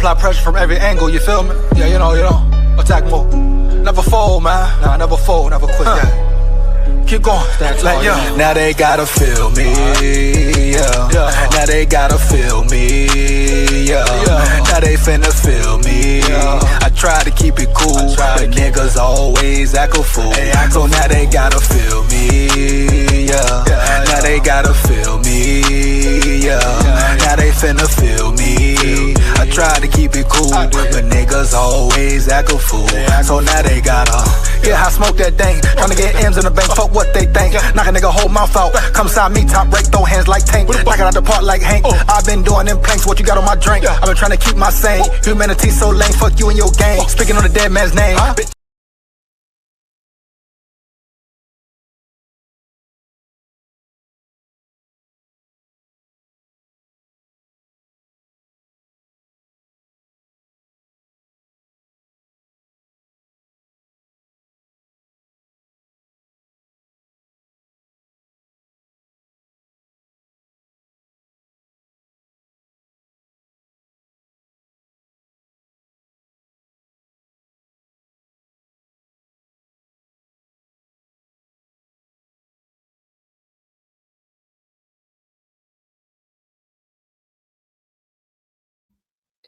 apply pressure from every angle, you feel me? Yeah, you know, attack more. Never fold, man. Nah, never fold, never quit, yeah. Keep going, like, yeah. Now they gotta feel me, yeah. Now they gotta feel me, yeah. Now they finna feel me. I try to keep it cool, but niggas always act a fool. So now they gotta feel me, yeah. Now they gotta feel me, yeah. Now they finna feel me. I try to keep it cool, but niggas always act a fool. So now they gotta, yeah, I smoke that thing. Tryna get M's in the bank, fuck what they think. Knock a nigga whole mouth out. Come side me, top break, throw hands like Tank. Knock it out the park like Hank. I've been doing them planks, what you got on my drink? I've been trying to keep my sane. Humanity so lame, fuck you and your gang. Speaking on the dead man's name.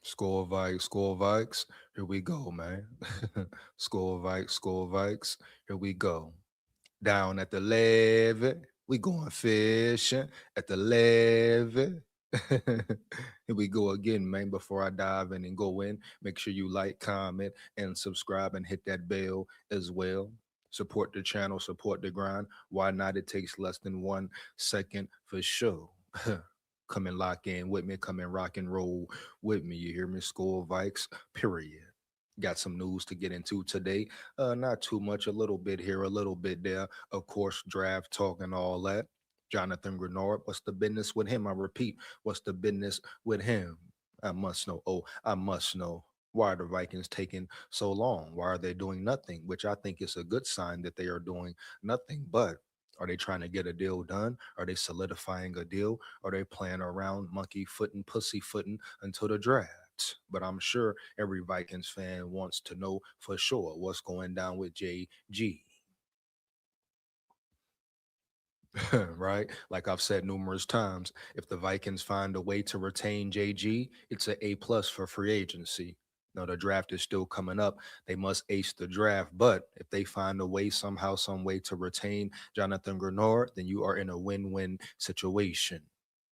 Score Vikes. Here we go, man. Score Vikes. Here we go. Down at the levee, we going fishing at the levee. Here we go again, man. Before I dive in and go in, make sure you like, comment, and subscribe and hit that bell as well. Support the channel, support the grind. Why not? It takes less than 1 second for sure. Come and lock in with me, come and rock and roll with me. You hear me? Score Vikes, period. Got some news to get into today. Not too much, a little bit here, a little bit there. Of course, draft talk and all that. Jonathan Grenard, what's the business with him? I repeat, what's the business with him? I must know. Oh, I must know. Why are the Vikings taking so long? Why are they doing nothing? Which I think is a good sign that they are doing nothing. But are they trying to get a deal done? Are they solidifying a deal? Are they playing around monkey footing, pussy footing until the draft? But I'm sure every Vikings fan wants to know for sure what's going down with JG. Right? Like I've said numerous times, if the Vikings find a way to retain JG, it's an A plus for free agency. Now the draft is still coming up. They must ace the draft. But if they find a way, somehow, some way to retain Jonathan Grenard, then you are in a win-win situation.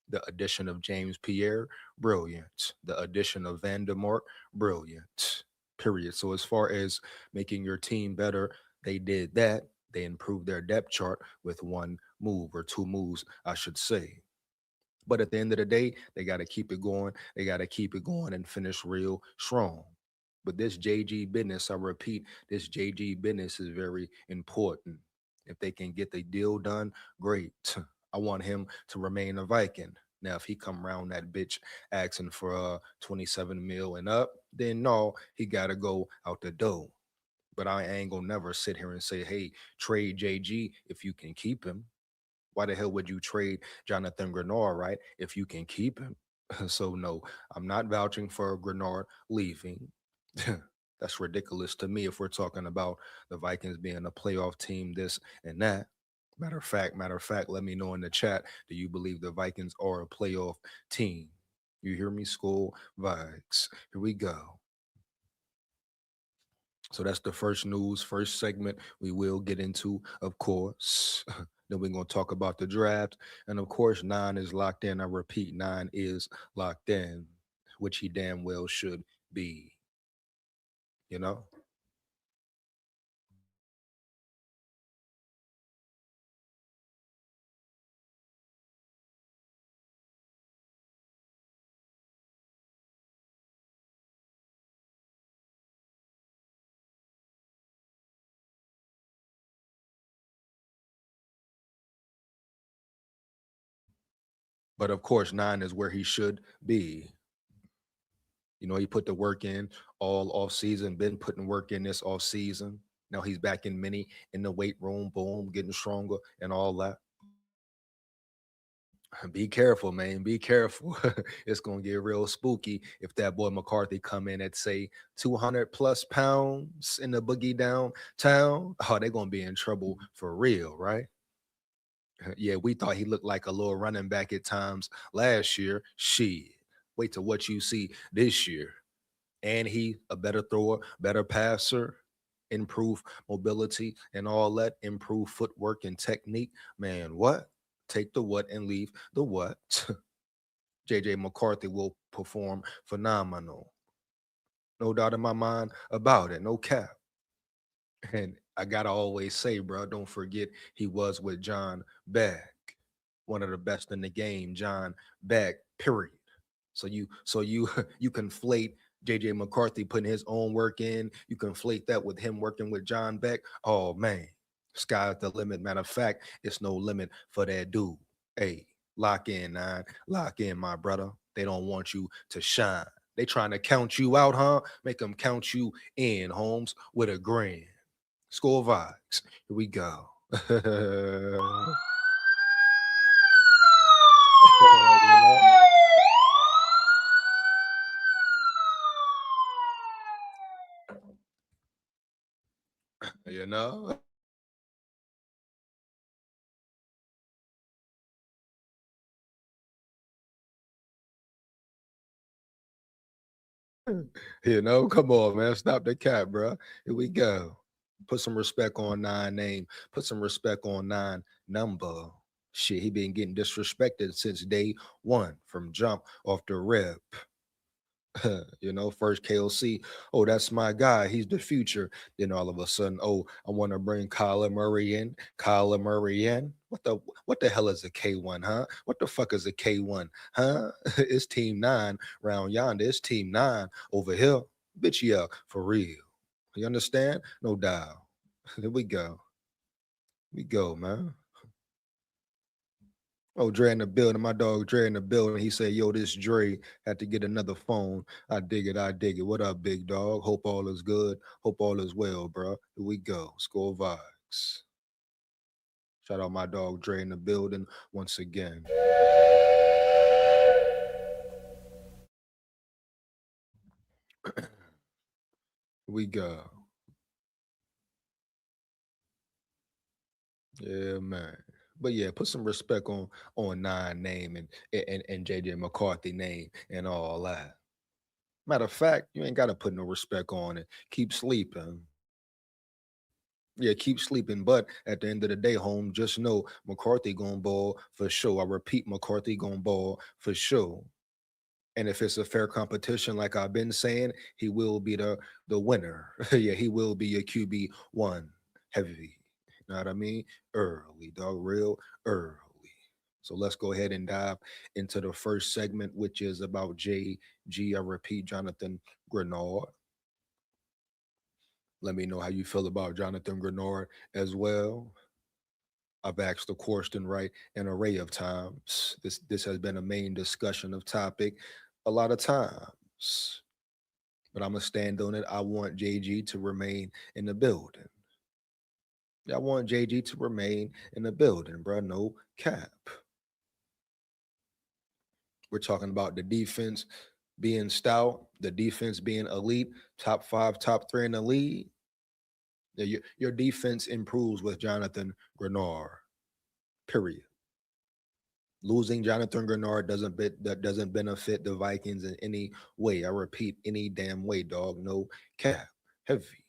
The addition of James Pierre, brilliant. The addition of Vandermark, brilliant. Period. So as far as making your team better, they did that. They improved their depth chart with one move or two moves, I should say. But at the end of the day, they got to keep it going. They got to keep it going and finish real strong. But this JG business, I repeat, this JG business is very important. If they can get the deal done, great. I want him to remain a Viking. Now, if he come around that bitch asking for 27 mil and up, then no, he got to go out the door. But I ain't gonna never sit here and say, hey, trade JG if you can keep him. Why the hell would you trade Jonathan Grenard, right? If you can keep him. So no, I'm not vouching for Grenard leaving. That's ridiculous to me if we're talking about the Vikings being a playoff team, this and that. Matter of fact, let me know in the chat. Do you believe the Vikings are a playoff team? You hear me? School Vikes. Here we go. So that's the first news, first segment we will get into, of course. Then we're going to talk about the draft. And of course, 9 is locked in. I repeat, 9 is locked in, which he damn well should be, you know? But of course, 9 is where he should be. You know, he put the work in all off season, been putting work in this off season. Now he's back in mini in the weight room, boom, getting stronger and all that. Be careful, man. Be careful. It's gonna get real spooky if that boy McCarthy come in at say 200 plus pounds in the boogie downtown. Oh, they're gonna be in trouble for real, right? Yeah, we thought he looked like a little running back at times last year. Shit. Wait till what you see this year. And he a better thrower, better passer, improve mobility and all that, improve footwork and technique. Man, what? Take the what and leave the what. JJ McCarthy will perform phenomenal. No doubt in my mind about it. No cap. And I gotta always say, bro, don't forget he was with John Beck, one of the best in the game, John Beck, period. So you you conflate JJ McCarthy putting his own work in, you conflate that with him working with John Beck. Oh man, sky's the limit. Matter of fact, it's no limit for that dude. Hey, lock in, nine. Lock in, my brother. They don't want you to shine. They trying to count you out, huh? Make them count you in, Holmes, with a grin. Score vibes. Here we go. You know? You know? You know, come on, man. Stop the cap, bro. Here we go. Put some respect on nine name. Put some respect on nine number. Shit, he been getting disrespected since day one from jump off the rip. You know, first KOC. Oh, that's my guy. He's the future. Then all of a sudden, oh, I want to bring Kyler Murray in. Kyler Murray in. What the hell is a K1, huh? What the fuck is a K1, huh? It's team nine round yonder. It's team nine over here. Bitch, yeah, for real. You understand? No doubt. Here we go. We go, man. Oh, Dre in the building. My dog Dre in the building. He said, yo, this Dre had to get another phone. I dig it. I dig it. What up, big dog? Hope all is good. Hope all is well, bro. Here we go. Score vibes. Shout out my dog Dre in the building once again. Here we go. Yeah, man. But yeah, put some respect on Nine name and JJ McCarthy name and all that. Matter of fact, you ain't gotta put no respect on it. Keep sleeping. Yeah, keep sleeping. But at the end of the day, home, just know McCarthy gonna ball for sure. I repeat, McCarthy gonna ball for sure. And if it's a fair competition, like I've been saying, he will be the winner. Yeah, he will be a QB1 heavy. You know what I mean? Early, dog, real early. So let's go ahead and dive into the first segment, which is about JG. I repeat, Jonathan Grenard. Let me know how you feel about Jonathan Grenard as well. I've asked the question right an array of times. This has been a main discussion of topic a lot of times. But I'm gonna stand on it. I want JG to remain in the building. I want JG to remain in the building, bro. No cap. We're talking about the defense being stout, the defense being elite, top five, top three in the league. Yeah, your defense improves with Jonathan Grenard. Period. Losing Jonathan Grenard that doesn't benefit the Vikings in any way. I repeat, any damn way, dog. No cap. Heavy.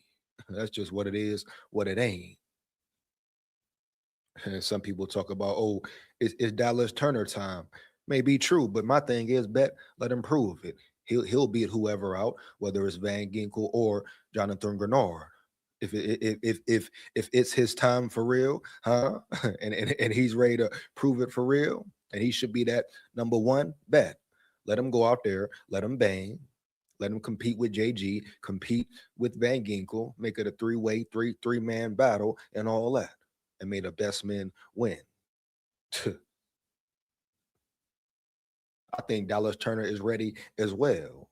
That's just what it is, what it ain't. And some people talk about, oh, it's Dallas Turner time. May be true, but my thing is, bet let him prove it. He'll beat whoever out, whether it's Van Ginkel or Jonathan Grenard. If it's his time for real, huh? And he's ready to prove it for real, and he should be that number one. Bet. Let him go out there, let him bang, let him compete with JG, compete with Van Ginkel, make it a three-way, three-man battle, and all that, and may the best men win. I think Dallas Turner is ready as well.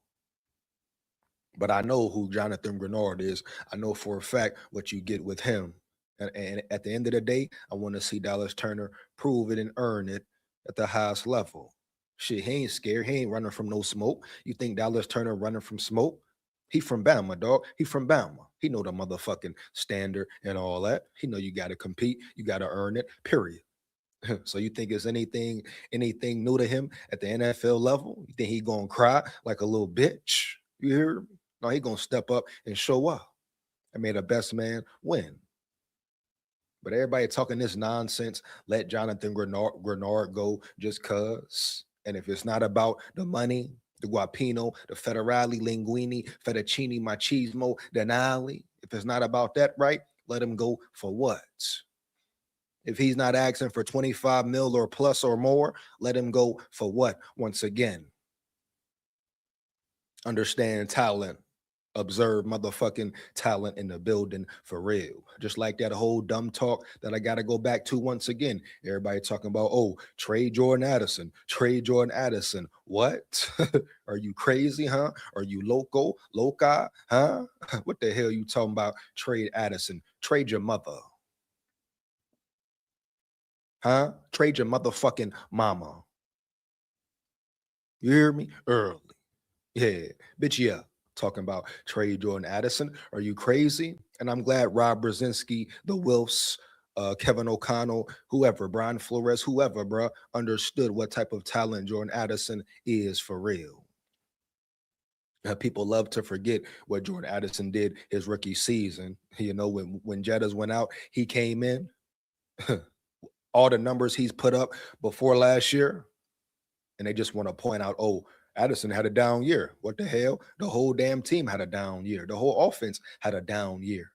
But I know who Jonathan Grenard is. I know for a fact what you get with him. And at the end of the day, I want to see Dallas Turner prove it and earn it at the highest level. Shit, he ain't scared. He ain't running from no smoke. You think Dallas Turner running from smoke? He from Bama, dog. He from Bama. He know the motherfucking standard and all that. He know you got to compete. You got to earn it. Period. So you think it's anything new to him at the NFL level? You think he gonna cry like a little bitch? You hear me? No, he gonna step up and show up. I made the best man win. But everybody talking this nonsense, let Jonathan Grenard go just cuz. And if it's not about the money, the guapino, the federale, linguine, fettuccine, machismo, denali, if it's not about that, right, let him go for what? If he's not asking for 25 mil or plus or more, let him go for what? Once again, understand talent. Observe motherfucking talent in the building for real. Just like that whole dumb talk that I got to go back to once again. Everybody talking about, oh, trade Jordan Addison, trade Jordan Addison. What? Are you crazy, huh? Are you loci, huh? What the hell you talking about? Trade Addison, trade your mother. Huh? Trade your motherfucking mama. You hear me? Early. Yeah. Bitch, yeah. Talking about trade Jordan Addison. Are you crazy? And I'm glad Rob Brzezinski, the Wilfs, Kevin O'Connell, whoever, Brian Flores, whoever, bro, understood what type of talent Jordan Addison is for real. People love to forget what Jordan Addison did his rookie season. You know, when Jettas went out, he came in. All the numbers he's put up before last year, and they just want to point out, oh, Addison had a down year. What the hell? The whole damn team had a down year. The whole offense had a down year.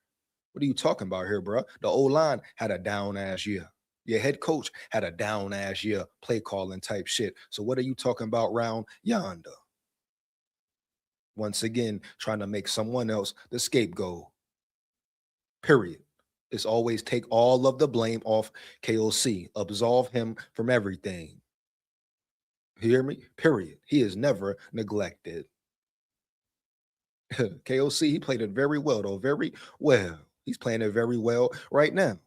What are you talking about here, bro? The O-line had a down ass year. Your head coach had a down ass year, play calling type shit. So what are you talking about round yonder? Once again, trying to make someone else the scapegoat. Period. It's always take all of the blame off KOC. Absolve him from everything. Hear me? Period. He is never neglected. KOC, he played it very well, though. Very well. He's playing it very well right now.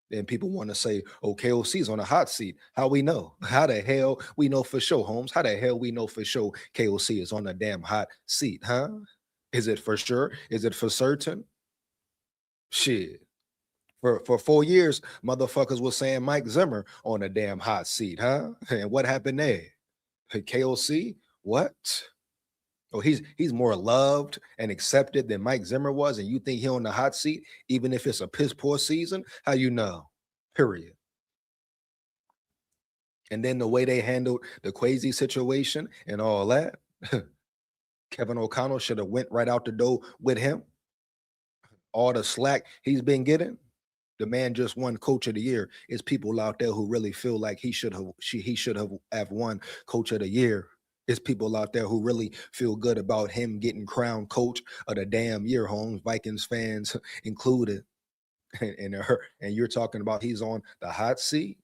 Then people want to say, oh, KOC's on a hot seat. How we know? How the hell we know for sure, Holmes? How the hell we know for sure KOC is on a damn hot seat, huh? Is it for sure? Is it for certain? Shit. For 4 years, motherfuckers was saying Mike Zimmer on a damn hot seat, huh? And what happened there? KOC? What? Oh, he's more loved and accepted than Mike Zimmer was, and you think he on the hot seat, even if it's a piss poor season? How you know? Period. And then the way they handled the Quasi situation and all that, Kevin O'Connell should have went right out the door with him. All the slack he's been getting. The man just won Coach of the Year. It's people out there who really feel like he should have won Coach of the Year. It's people out there who really feel good about him getting crowned Coach of the damn year, Holmes, Vikings fans included. And you're talking about he's on the hot seat?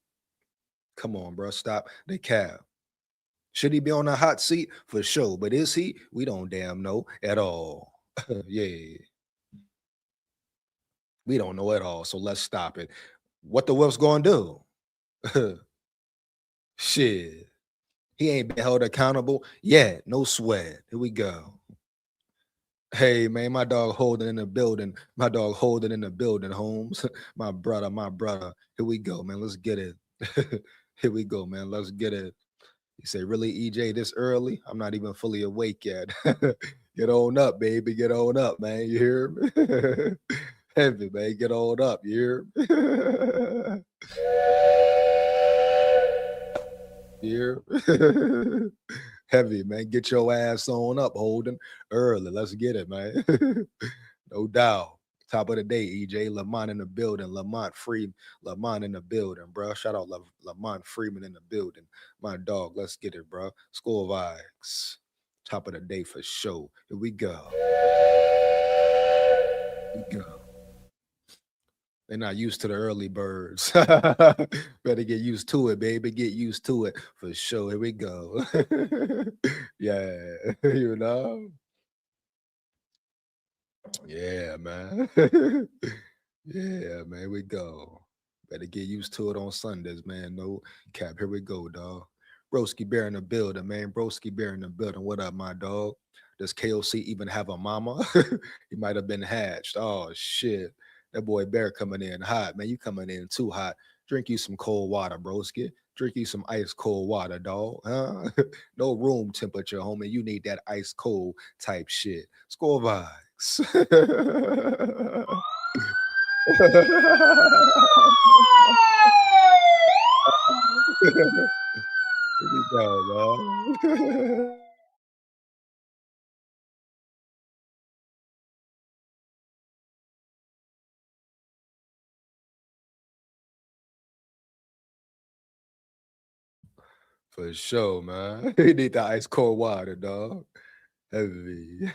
Come on, bro. Stop the cab. Should he be on the hot seat? For sure. But is he? We don't damn know at all. Yeah. We don't know at all. So let's stop it. What the Wolves gonna do? Shit. He ain't been held accountable yet. No sweat. Here we go. Hey man, my dog holding in the building. My dog holding in the building, Holmes. My brother, my brother. Here we go, man. Let's get it. Here we go, man. Let's get it. He said, really, EJ, this early? I'm not even fully awake yet. Get on up, baby. Get on up, man. You hear me? Heavy, man. Get on up. You hear me? You hear me? Heavy, man. Get your ass on up, Holden. Early. Let's get it, man. No doubt. Top of the day, EJ. Lamont in the building. Lamont in the building, bro. Shout out Lamont Freeman in the building. My dog. Let's get it, bro. SKOL VIKES. Top of the day for sure. Here we go. Here we go. They're not used to the early birds. Better get used to it, baby. Get used to it for sure. Here we go. Yeah, you know. Yeah, man. Yeah, man. We go. Better get used to it on Sundays, man. No cap. Here we go, dog. Broski Bear in the building, man. Broski Bear in the building. What up, my dog? Does KOC even have a mama? He might have been hatched. Oh shit. That boy Bear coming in hot, man. You coming in too hot. Drink you some cold water, broski. Drink you some ice cold water, dog. Huh? No room temperature, homie. You need that ice cold type shit. Score vibes. Here we go, man. For sure, man. You need the ice cold water, dog. Heavy.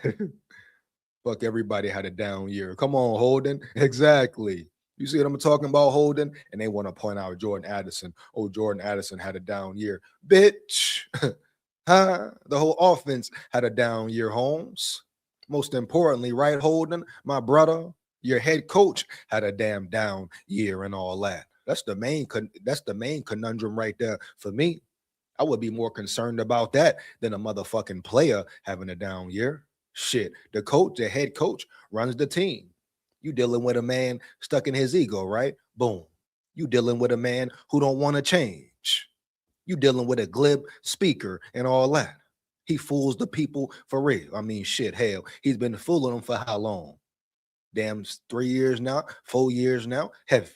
Fuck everybody had a down year. Come on, Holden. Exactly. You see what I'm talking about, Holden? And they want to point out Jordan Addison. Oh, Jordan Addison had a down year. Bitch. Huh? The whole offense had a down year, Holmes. Most importantly, right, Holden, my brother, your head coach had a damn down year and all that. That's the main conundrum right there for me. I would be more concerned about that than a motherfucking player having a down year. Shit, the coach, the head coach, runs the team. You dealing with a man stuck in his ego, right? Boom. You dealing with a man who don't want to change. You dealing with a glib speaker and all that. He fools the people for real. I mean, shit, hell, he's been fooling them for how long? Damn, 3 years now, 4 years now. Heavy.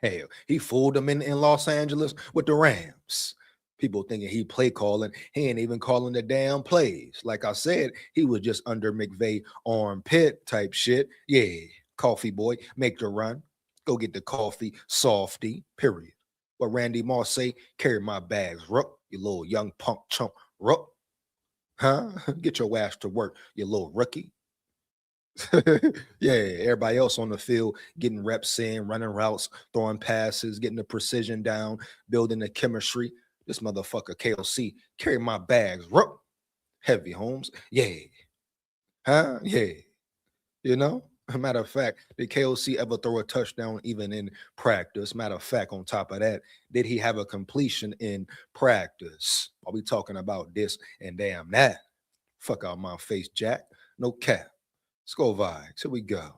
Hell, he fooled them in Los Angeles with the Rams. People thinking he play calling. He ain't even calling the damn plays. Like I said, he was just under McVay armpit type shit. Yeah, coffee boy, make the run. Go get the coffee, softy, period. What Randy Moss say, carry my bags, ruck, you little young punk chump, ruck. Huh? Get your ass to work, you little rookie. Yeah, everybody else on the field getting reps in, running routes, throwing passes, getting the precision down, building the chemistry. This motherfucker KLC carry my bags, rup, heavy Holmes. Yeah, huh? Yeah, you know. Matter of fact, did KOC ever throw a touchdown even in practice? Matter of fact, on top of that, did he have a completion in practice? Are we talking about this and damn that? Fuck out my face, Jack. No cap. Skull vibes. Here we go.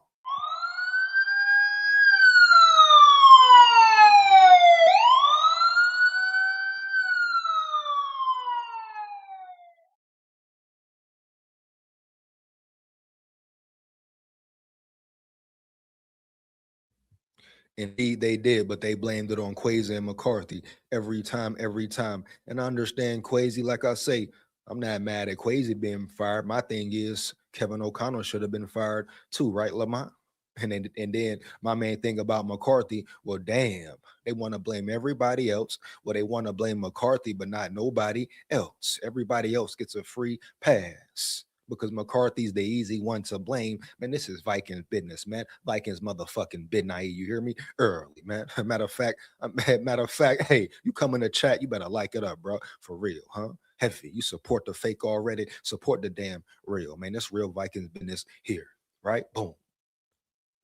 Indeed, they did, but they blamed it on Quasi and McCarthy every time, every time. And I understand Quasi, like I say, I'm not mad at Quasi being fired. My thing is Kevin O'Connell should have been fired too, right, Lamont? And then my main thing about McCarthy, well, damn, they want to blame everybody else. Well, they want to blame McCarthy, but not nobody else. Everybody else gets a free pass because McCarthy's the easy one to blame. Man, this is Vikings business, man. Vikings motherfucking business. You hear me? Early, man. Matter of fact, hey, you come in the chat, you better like it up, bro. For real, huh? Heavy. You support the fake already. Support the damn real, man. This real Vikings business here, right? Boom.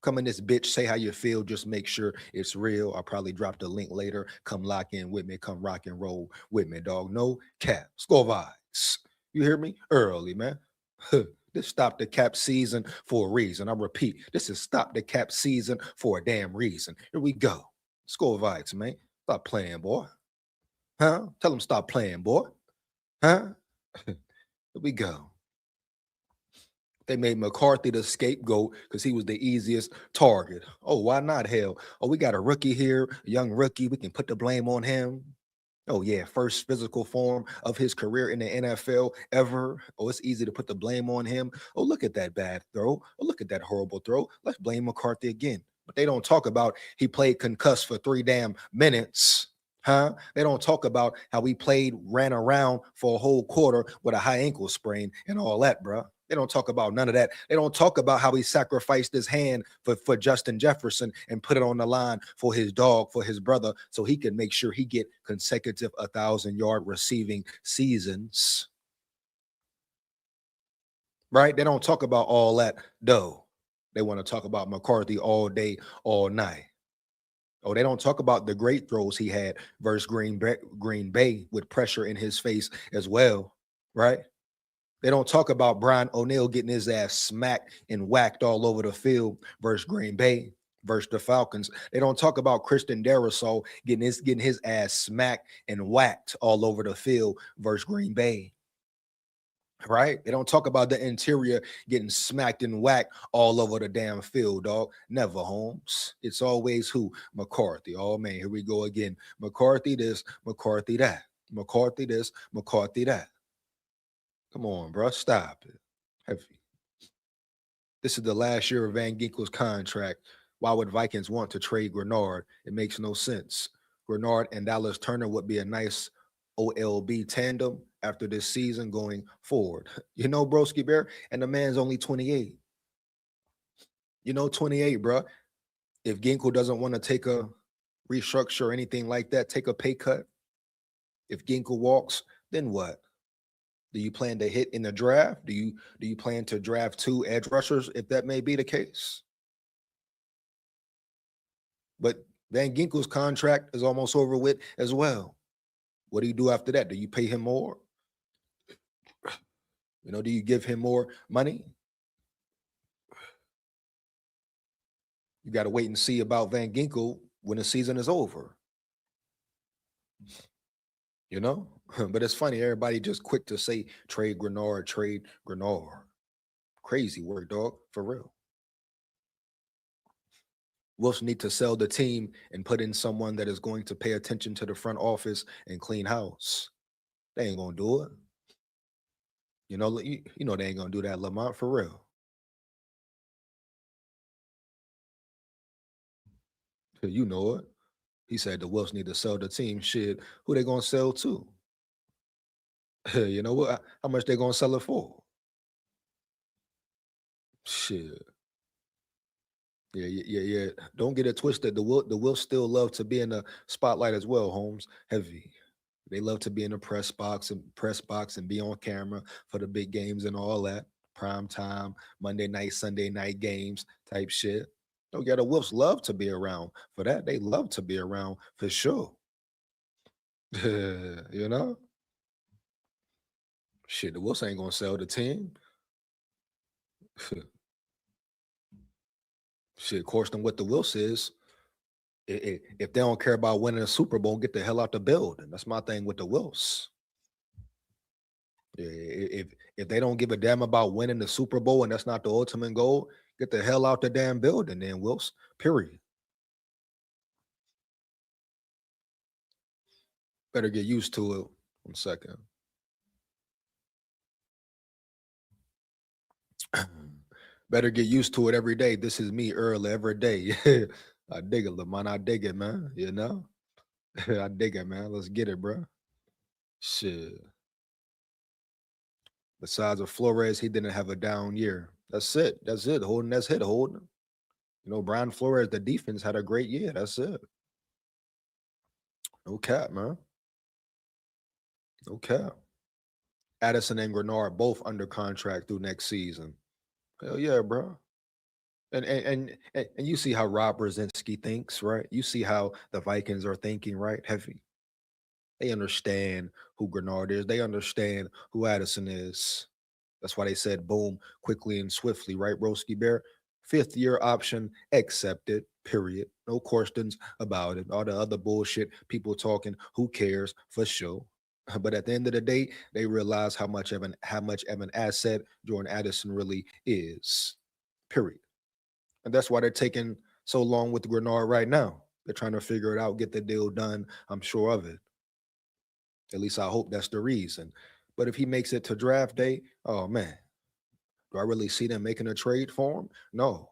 Come in this bitch, say how you feel, just make sure it's real. I'll probably drop the link later. Come lock in with me, come rock and roll with me, dog. No cap. Score vibes. You hear me? Early, man. This stop the cap season for a reason. I repeat, this is stop the cap season for a damn reason. Here we go. Score vibes, man. Stop playing, boy. Huh? Tell them stop playing, boy. Huh? Here we go. They made McCarthy the scapegoat because he was the easiest target. Oh, why not? Hell, oh, we got a rookie here, a young rookie. We can put the blame on him. Oh, yeah, first physical form of his career in the NFL ever. Oh, it's easy to put the blame on him. Oh, look at that bad throw. Oh, look at that horrible throw. Let's blame McCarthy again. But they don't talk about he played concussed for 3 damn minutes. Huh? They don't talk about how he played, ran around for a whole quarter with a high ankle sprain and all that, bro. They don't talk about none of that. They don't talk about how he sacrificed his hand for Justin Jefferson and put it on the line for his dog, for his brother, so he can make sure he get consecutive 1,000-yard receiving seasons. Right? They don't talk about all that, though. They want to talk about McCarthy all day, all night. Oh, they don't talk about the great throws he had versus Green Bay with pressure in his face as well, right? They don't talk about Brian O'Neill getting his ass smacked and whacked all over the field versus Green Bay versus the Falcons. They don't talk about Christian Darrisaw getting his ass smacked and whacked all over the field versus Green Bay. Right? They don't talk about the interior getting smacked and whacked all over the damn field, dog. Never, Holmes. It's always who? McCarthy. Oh man, here we go again. McCarthy this, McCarthy that. McCarthy this, McCarthy that. Come on, bro. Stop it. Heavy. This is the last year of Van Ginkel's contract. Why would Vikings want to trade Grenard? It makes no sense. Grenard and Dallas Turner would be a nice OLB tandem after this season going forward. You know, Broski Bear, and the man's only 28. You know, 28, bro. If Ginkel doesn't want to take a restructure or anything like that, take a pay cut. If Ginkel walks, then what? Do you plan to hit in the draft? Do you plan to draft 2 edge rushers if that may be the case? But Van Ginkel's contract is almost over with as well. What do you do after that? Do you pay him more? You know, do you give him more money? You got to wait and see about Van Ginkel when the season is over. You know? But it's funny, everybody just quick to say trade Grenard. Crazy work, dog, for real. Wolves need to sell the team and put in someone that is going to pay attention to the front office and clean house. They ain't gonna do it. You know they ain't gonna do that, Lamont, for real. You know it. He said the Wolves need to sell the team. Shit, who they gonna sell to? You know what? How much they gonna sell it for? Shit. Yeah. Don't get it twisted. The Wolves still love to be in the spotlight as well, Holmes. Heavy. They love to be in the press box and be on camera for the big games and all that. Prime time, Monday night, Sunday night games type shit. Oh yeah, the Wolves love to be around for that. They love to be around for sure. You know? Shit, the Wolves ain't gonna sell the team. Shit, of course, them what the Wolves is. If they don't care about winning a Super Bowl, get the hell out the building. That's my thing with the Wolves. If they don't give a damn about winning the Super Bowl and that's not the ultimate goal, get the hell out the damn building then, Wolves. Period. Better get used to it. 1 second. Better get used to it every day. This is me early every day. I dig it, Lamont. I dig it, man. You know? I dig it, man. Let's get it, bro. Shit. Besides of Flores, he didn't have a down year. That's it. Holden, that's it, Holden. You know, Brian Flores, the defense had a great year. That's it. No cap, man. No cap. Addison and Grenard both under contract through next season. Hell yeah, bro. And you see how Rob Brzezinski thinks, right? You see how the Vikings are thinking, right? Heavy. They understand who Grenard is. They understand who Addison is. That's why they said boom, quickly and swiftly, right, Broski Bear? 5th-year option accepted, period. No questions about it. All the other bullshit, people talking, who cares, for sure. But at the end of the day, they realize how much of an asset Jordan Addison really is, period. And that's why they're taking so long with Grenard right now. They're trying to figure it out, get the deal done. I'm sure of it. At least I hope that's the reason. But if he makes it to draft day, oh man, do I really see them making a trade for him? No.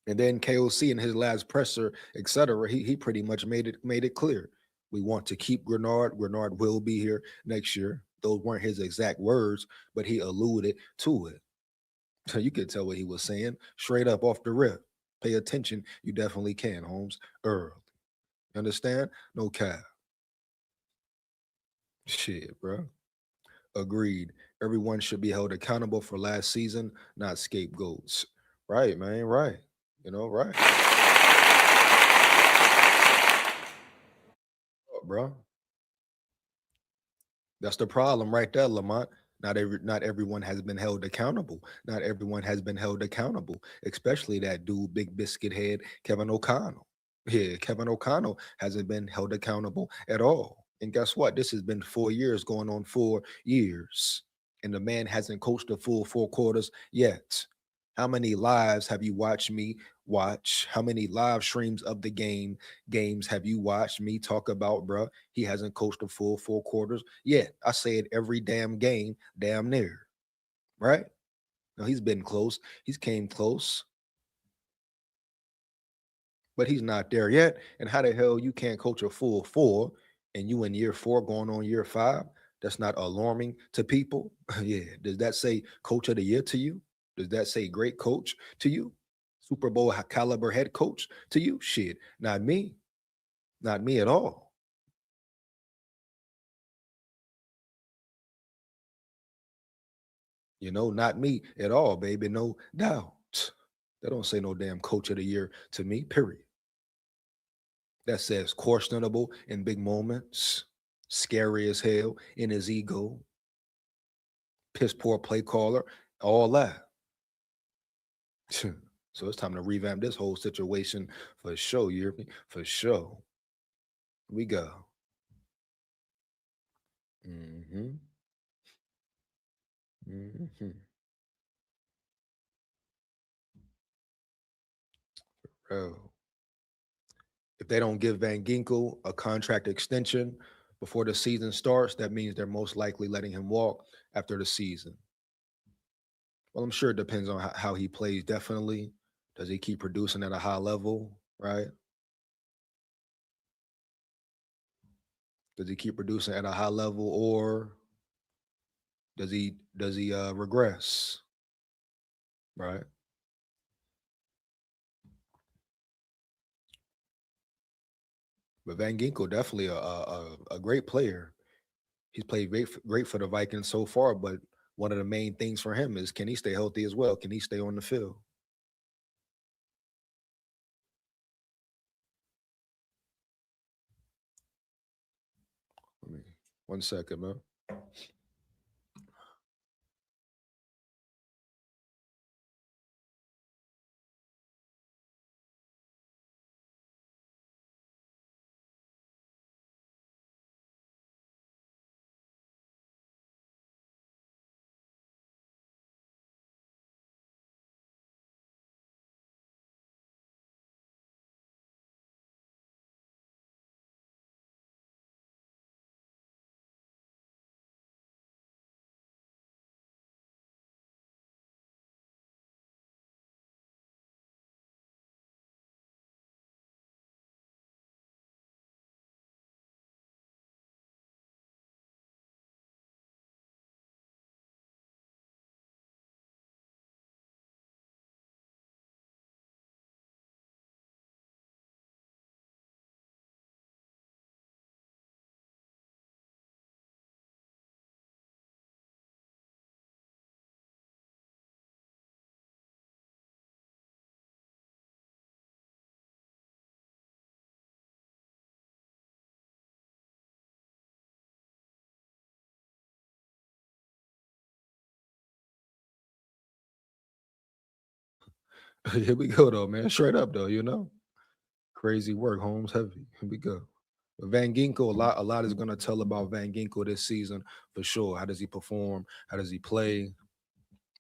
And then KOC in his last presser, etc., he pretty much made it clear. We want to keep Grenard. Grenard will be here next year. Those weren't his exact words, but he alluded to it. So you could tell what he was saying straight up off the rip. Pay attention. You definitely can, Holmes. Early. You understand? No cap. Shit, bro. Agreed. Everyone should be held accountable for last season, not scapegoats. Right, man. Right. You know, right. bro. That's the problem right there, Lamont. Not everyone has been held accountable. Not everyone has been held accountable, especially that dude, big biscuit head, Kevin O'Connell. Yeah, Kevin O'Connell hasn't been held accountable at all. And guess what? This has been 4 years, going on 4 years. And the man hasn't coached a full 4 quarters yet. How many lives have you watched me watch? How many live streams of the games have you watched me talk about, bruh? He hasn't coached a full 4 quarters yet. I say it every damn game, damn near, right? No, he's been close. He's came close, but he's not there yet. And how the hell you can't coach a full four and you in year 4 going on year 5? That's not alarming to people. Yeah. Does that say coach of the year to you? Does that say great coach to you? Super Bowl caliber head coach to you? Shit, not me. Not me at all. Not me at all, baby. No doubt. That don't say no damn coach of the year to me, period. That says questionable in big moments, scary as hell in his ego, piss poor play caller, all that. So it's time to revamp this whole situation for sure. You hear me? For sure. We go. Mm-hmm. Mm-hmm. Bro. If they don't give Van Ginkel a contract extension before the season starts, that means they're most likely letting him walk after the season. Well, I'm sure it depends on how he plays, definitely. Does he keep producing at a high level, right? Does he keep producing at a high level, or does he regress, right? But Van Ginkel definitely a great player. He's played great for the Vikings so far, but one of the main things for him is, can he stay healthy as well? Can he stay on the field? Let me 1 second, man. Here we go, though, man. Straight up, though. Crazy work, Holmes. Heavy. Here we go. But Van Ginkel, a lot is going to tell about Van Ginkel this season for sure. How does he perform? How does he play?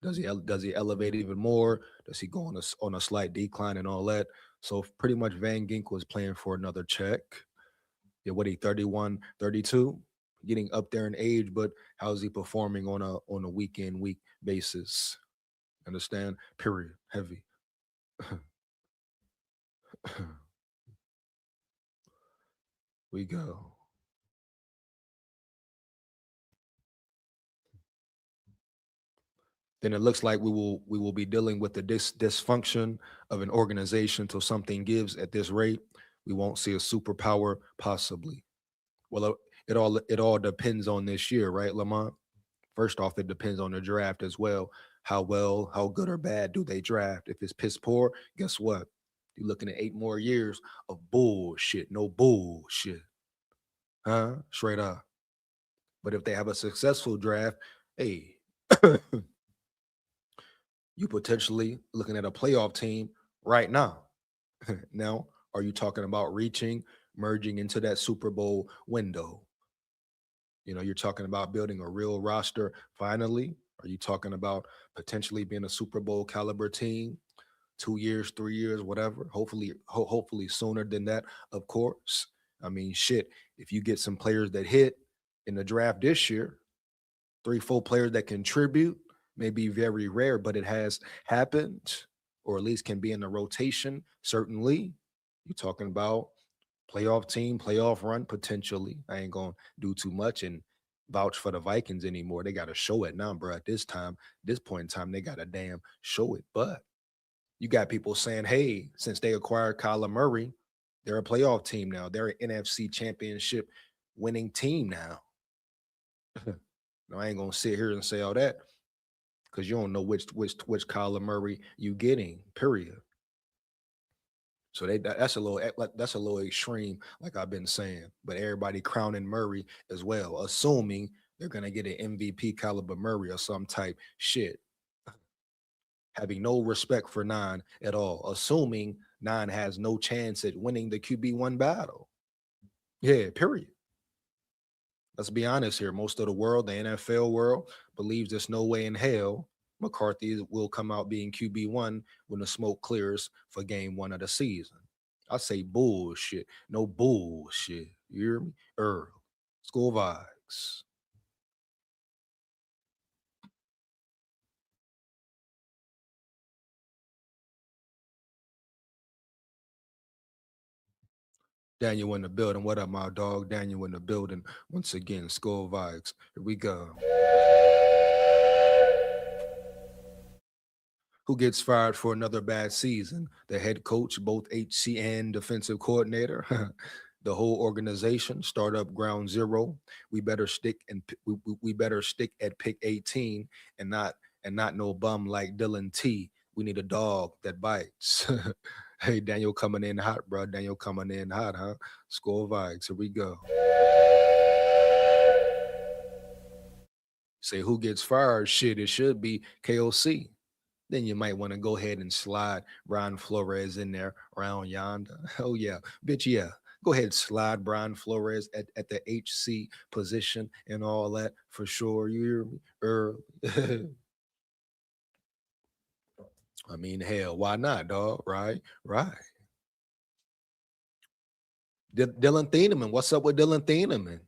Does he elevate even more? Does he go on a slight decline and all that? So pretty much Van Ginkel is playing for another check. Yeah, what he 31, 32, getting up there in age, but how is he performing on a week in week basis? Understand? Period. Heavy. We go. Then it looks like we will be dealing with the dysfunction of an organization till something gives at this rate. We won't see a superpower possibly. Well, it all depends on this year, right, Lamont? First off, it depends on the draft as well. How good or bad do they draft? If it's piss poor, guess what? You're looking at 8 more years of bullshit, no bullshit. Huh? Straight up. But if they have a successful draft, hey, you potentially looking at a playoff team right now. Now, are you talking about reaching, merging into that Super Bowl window? You're talking about building a real roster finally. Are you talking about potentially being a Super Bowl caliber team? 2 years, 3 years, whatever. Hopefully sooner than that, of course. I mean, shit. If you get some players that hit in the draft this year, 3, 4 players that contribute, may be very rare, but it has happened, or at least can be in the rotation. Certainly, you're talking about playoff team, playoff run potentially. I ain't gonna do too much and vouch for the Vikings anymore. They got to show it now, bro. At this point in time, they got to damn show it. But you got people saying, hey, since they acquired Kyler Murray, they're a playoff team now. They're an NFC championship winning team now. No, I ain't gonna sit here and say all that because you don't know which Kyler Murray you getting. Period. So that's a little extreme, like I've been saying. But everybody crowning Murray as well, assuming they're gonna get an MVP caliber Murray or some type shit. Having no respect for Nine at all, assuming Nine has no chance at winning the QB1 battle. Yeah, period. Let's be honest here. Most of the world, the NFL world, believes there's no way in hell McCarthy will come out being QB1 when the smoke clears for game 1 of the season. I say bullshit. No bullshit. You hear me? Earl. School vibes. Daniel in the building. What up, my dog? Daniel in the building. Once again, Skull Vibes. Here we go. Who gets fired for another bad season? The head coach, both HC and defensive coordinator. The whole organization, start up ground zero. We better stick at pick 18 and not no bum like Dylan T. We need a dog that bites. Hey, Daniel coming in hot, bro. Daniel coming in hot, huh? Score vibes. Here we go. Say who gets fired? Shit, it should be KOC. Then you might want to go ahead and slide Brian Flores in there around yonder. Oh yeah, bitch, yeah. Go ahead, slide Brian Flores at the HC position and all that for sure. You hear me? I mean, hell, why not, dog? Right, right. Dylan Thieneman, what's up with Dylan Thieneman?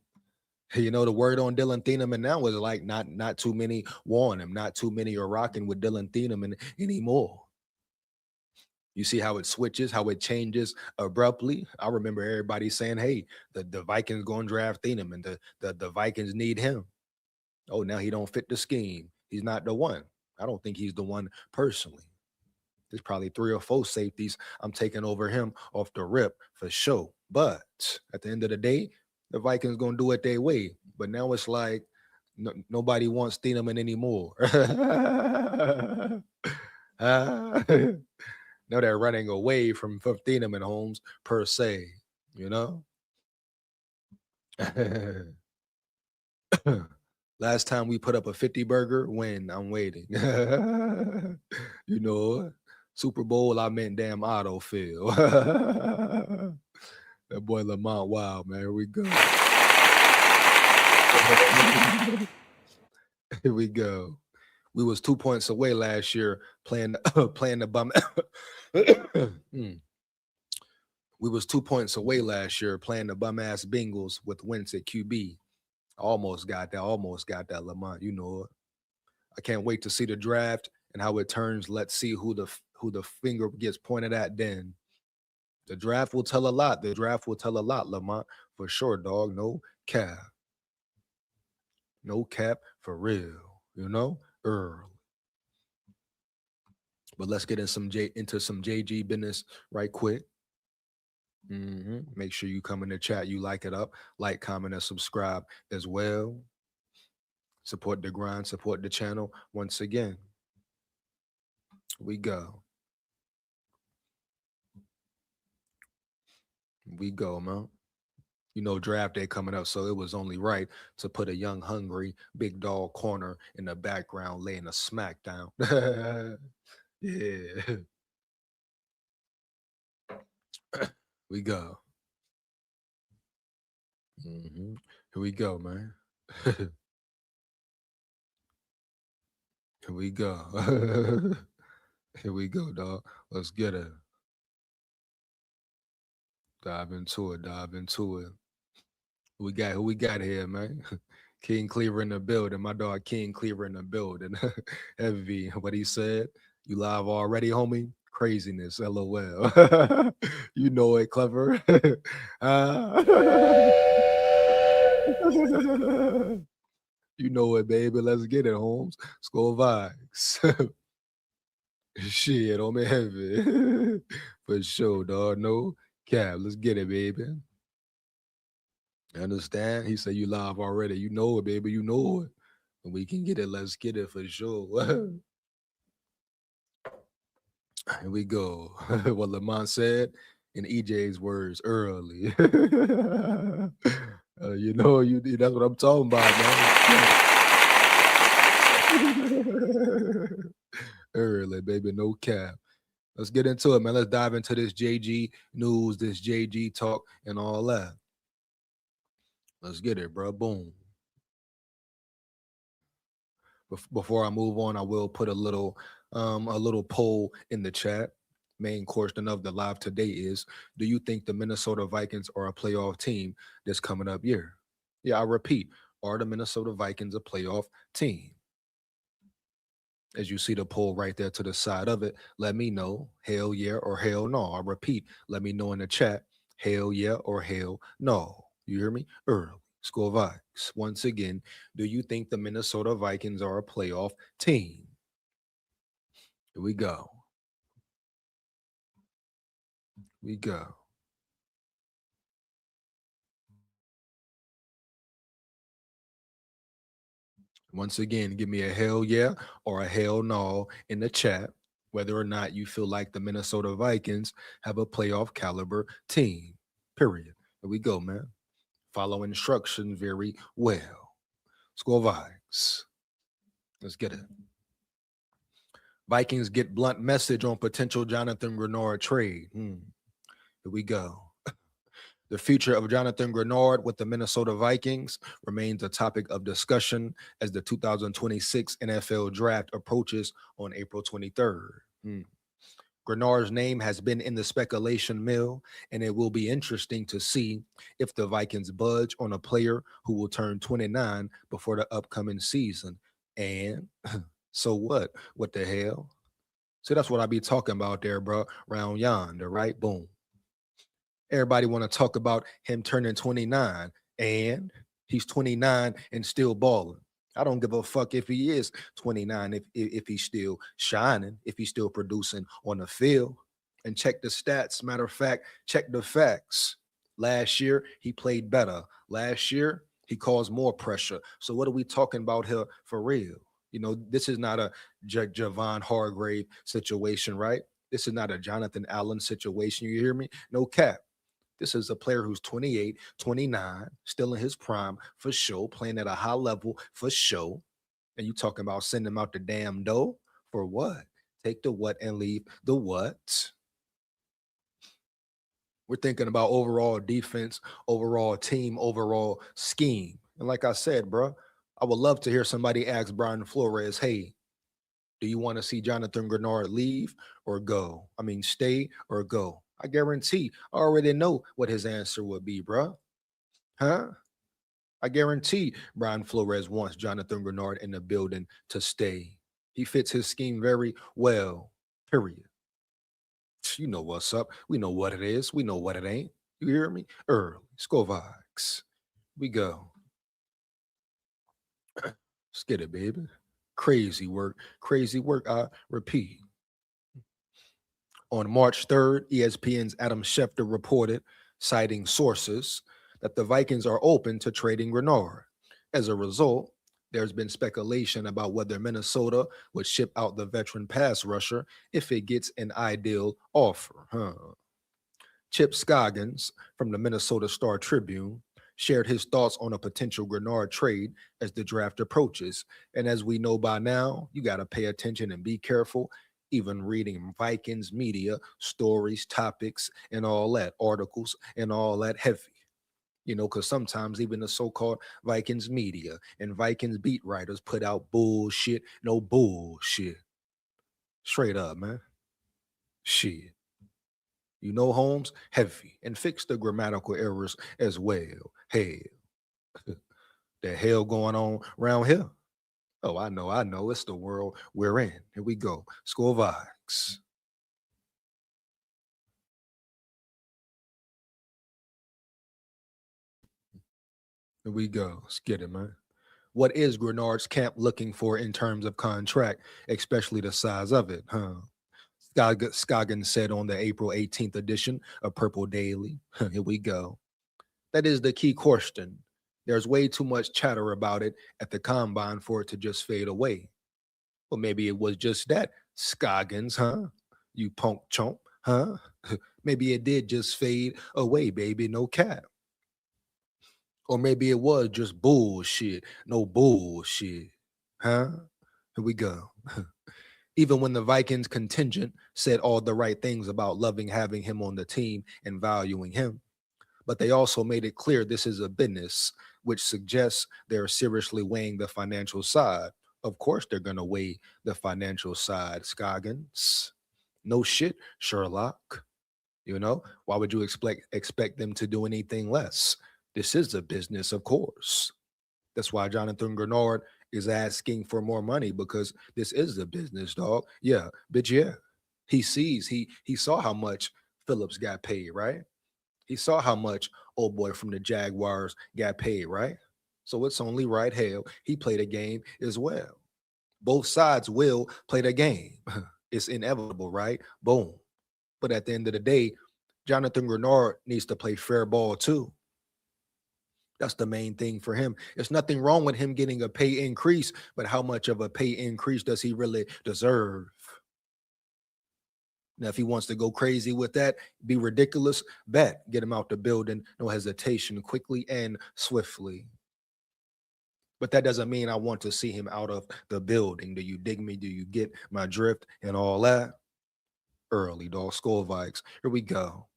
The word on Dylan Thieneman now is like not too many want him, not too many are rocking with Dylan Thieneman anymore. You see how it switches, how it changes abruptly. I remember everybody saying, "Hey, the Vikings going to draft Thieneman. The Vikings need him." Oh, now he don't fit the scheme. He's not the one. I don't think he's the one personally. There's probably 3 or 4 safeties I'm taking over him off the rip for sure. But at the end of the day, the Vikings gonna do it their way. But now it's like nobody wants Thieneman anymore. Ah, now they're running away from Thieneman Holmes per se. You know. Last time we put up a 50 burger, when I'm waiting. You know, Super Bowl, I meant damn autofill. That boy Lamont, wow, man. Here we go. Here we go. We was 2 points away last year playing playing the bum. Mm. We was 2 points away last year playing the bum ass Bengals with Wentz at QB. Almost got that, Lamont. You know it. I can't wait to see the draft and how it turns. Let's see who the finger gets pointed at then. The draft will tell a lot. The draft will tell a lot, Lamont, for sure, dog. No cap. No cap for real. Earl. But let's get into some JG business right quick. Make sure you come in the chat. You like it up, like, comment, and subscribe as well. Support the grind, support the channel. Once again, we go. We go, man. You know, draft day coming up, so it was only right to put a young, hungry, big dog corner in the background laying a smackdown. Yeah. We go. Here we go, man. Here we go. Here we go, dog. Let's get it. Dive into it. Dive into it. Who we got here, man? King Cleaver in the building. My dog King Cleaver in the building. Heavy. What he said. You live already, homie? Craziness. LOL. You know it, clever. Uh, you know it, baby. Let's get it, Holmes. Score vibes. Shit, homie, heavy. For sure, dog. No cap. Let's get it, baby. Understand? He said you live already. You know it, baby. You know it. When we can get it, let's get it for sure. Here we go. What Lamont said in EJ's words early. You know, that's what I'm talking about, man. Early, baby. No cap. Let's get into it, man. Let's dive into this JG news, this JG talk, and all that. Let's get it, bro. Boom. Before I move on, I will put a little poll in the chat. Main question of the live today is: do you think the Minnesota Vikings are a playoff team this coming up year? Yeah, I repeat: are the Minnesota Vikings a playoff team? As you see the poll right there to the side of it, let me know hell yeah or hell no. I repeat, let me know in the chat hell yeah or hell no. You hear me? Early. Score Vikes. Once again, do you think the Minnesota Vikings are a playoff team? Here we go. We go. Once again, give me a hell yeah or a hell no in the chat, whether or not you feel like the Minnesota Vikings have a playoff caliber team. Period. Here we go, man. Follow instruction very well. Score Vikes. Let's get it. Vikings get blunt message on potential Jonathan Grenard trade. Here we go. The future of Jonathan Grenard with the Minnesota Vikings remains a topic of discussion as the 2026 NFL Draft approaches on April 23rd. Grenard's name has been in the speculation mill, and it will be interesting to see if the Vikings budge on a player who will turn 29 before the upcoming season. And so what? What the hell? So that's what I be talking about there, bro. Round yonder, right? Boom. Everybody want to talk about him turning 29, and he's 29 and still balling. I don't give a fuck if he is 29, if he's still shining, if he's still producing on the field. And check the stats. Matter of fact, check the facts. Last year, he played better. Last year, he caused more pressure. So what are we talking about here for real? You know, this is not a Javon Hargrave situation, right? This is not a Jonathan Allen situation. You hear me? No cap. This is a player who's 28, 29, still in his prime for sure, playing at a high level for sure. And you talking about sending him out the damn dough for what? Take the what and leave the what? We're thinking about overall defense, overall team, overall scheme. And like I said, bro, I would love to hear somebody ask Brian Flores, hey, do you want to see Jonathan Grenard leave or go? I mean, stay or go? I guarantee I already know what his answer would be, bro. Huh? I guarantee Brian Flores wants Jonathan Grenard in the building to stay. He fits his scheme very well, period. You know what's up. We know what it is. We know what it ain't. You hear me? Early. Score Vikes. We go. Let's get it, baby. Crazy work. Crazy work. I repeat. On March 3rd, ESPN's Adam Schefter reported, citing sources, that the Vikings are open to trading Grenard. As a result, there's been speculation about whether Minnesota would ship out the veteran pass rusher if it gets an ideal offer. Chip Scoggins from the Minnesota Star Tribune shared his thoughts on a potential Grenard trade as the draft approaches. And as we know by now, you got to pay attention and be careful, even reading Vikings media, stories, topics, and all that, articles, and all that heavy. You know, because sometimes even the so-called Vikings media and Vikings beat writers put out bullshit, no bullshit. Straight up, man. Shit. You know, Holmes, heavy, and fix the grammatical errors as well. Hell, the hell going on around here? Oh, I know. It's the world we're in. Here we go. SKOL VIKES. Here we go. Let's get it, man. What is Grenard's camp looking for in terms of contract, especially the size of it, huh? Scoggins said on the April 18th edition of Purple Daily. Here we go. That is the key question. There's way too much chatter about it at the combine for it to just fade away. Well, maybe it was just that, Scoggins, huh? You punk chump, huh? Maybe it did just fade away, baby, no cap. Or maybe it was just bullshit, no bullshit, huh? Here we go. Even when the Vikings contingent said all the right things about loving having him on the team and valuing him, but they also made it clear this is a business, which suggests they're seriously weighing the financial side. Of course, they're going to weigh the financial side, Scoggins. No shit, Sherlock. You know, why would you expect them to do anything less? This is a business, of course. That's why Jonathan Grenard is asking for more money, because this is a business, dog. Yeah, bitch, yeah. He saw how much Phillips got paid, right? He saw how much old boy from the Jaguars got paid, right? So it's only right. Hell, he played a game as well. Both sides will play the game. It's inevitable, right? Boom. But at the end of the day, Jonathan Grenard needs to play fair ball too. That's the main thing for him. There's nothing wrong with him getting a pay increase, but how much of a pay increase does he really deserve? Now, if he wants to go crazy with that, be ridiculous, bet, get him out the building, no hesitation, quickly and swiftly. But that doesn't mean I want to see him out of the building. Do you dig me? Do you get my drift and all that? Early, dog. SKOL VIKES. Here we go.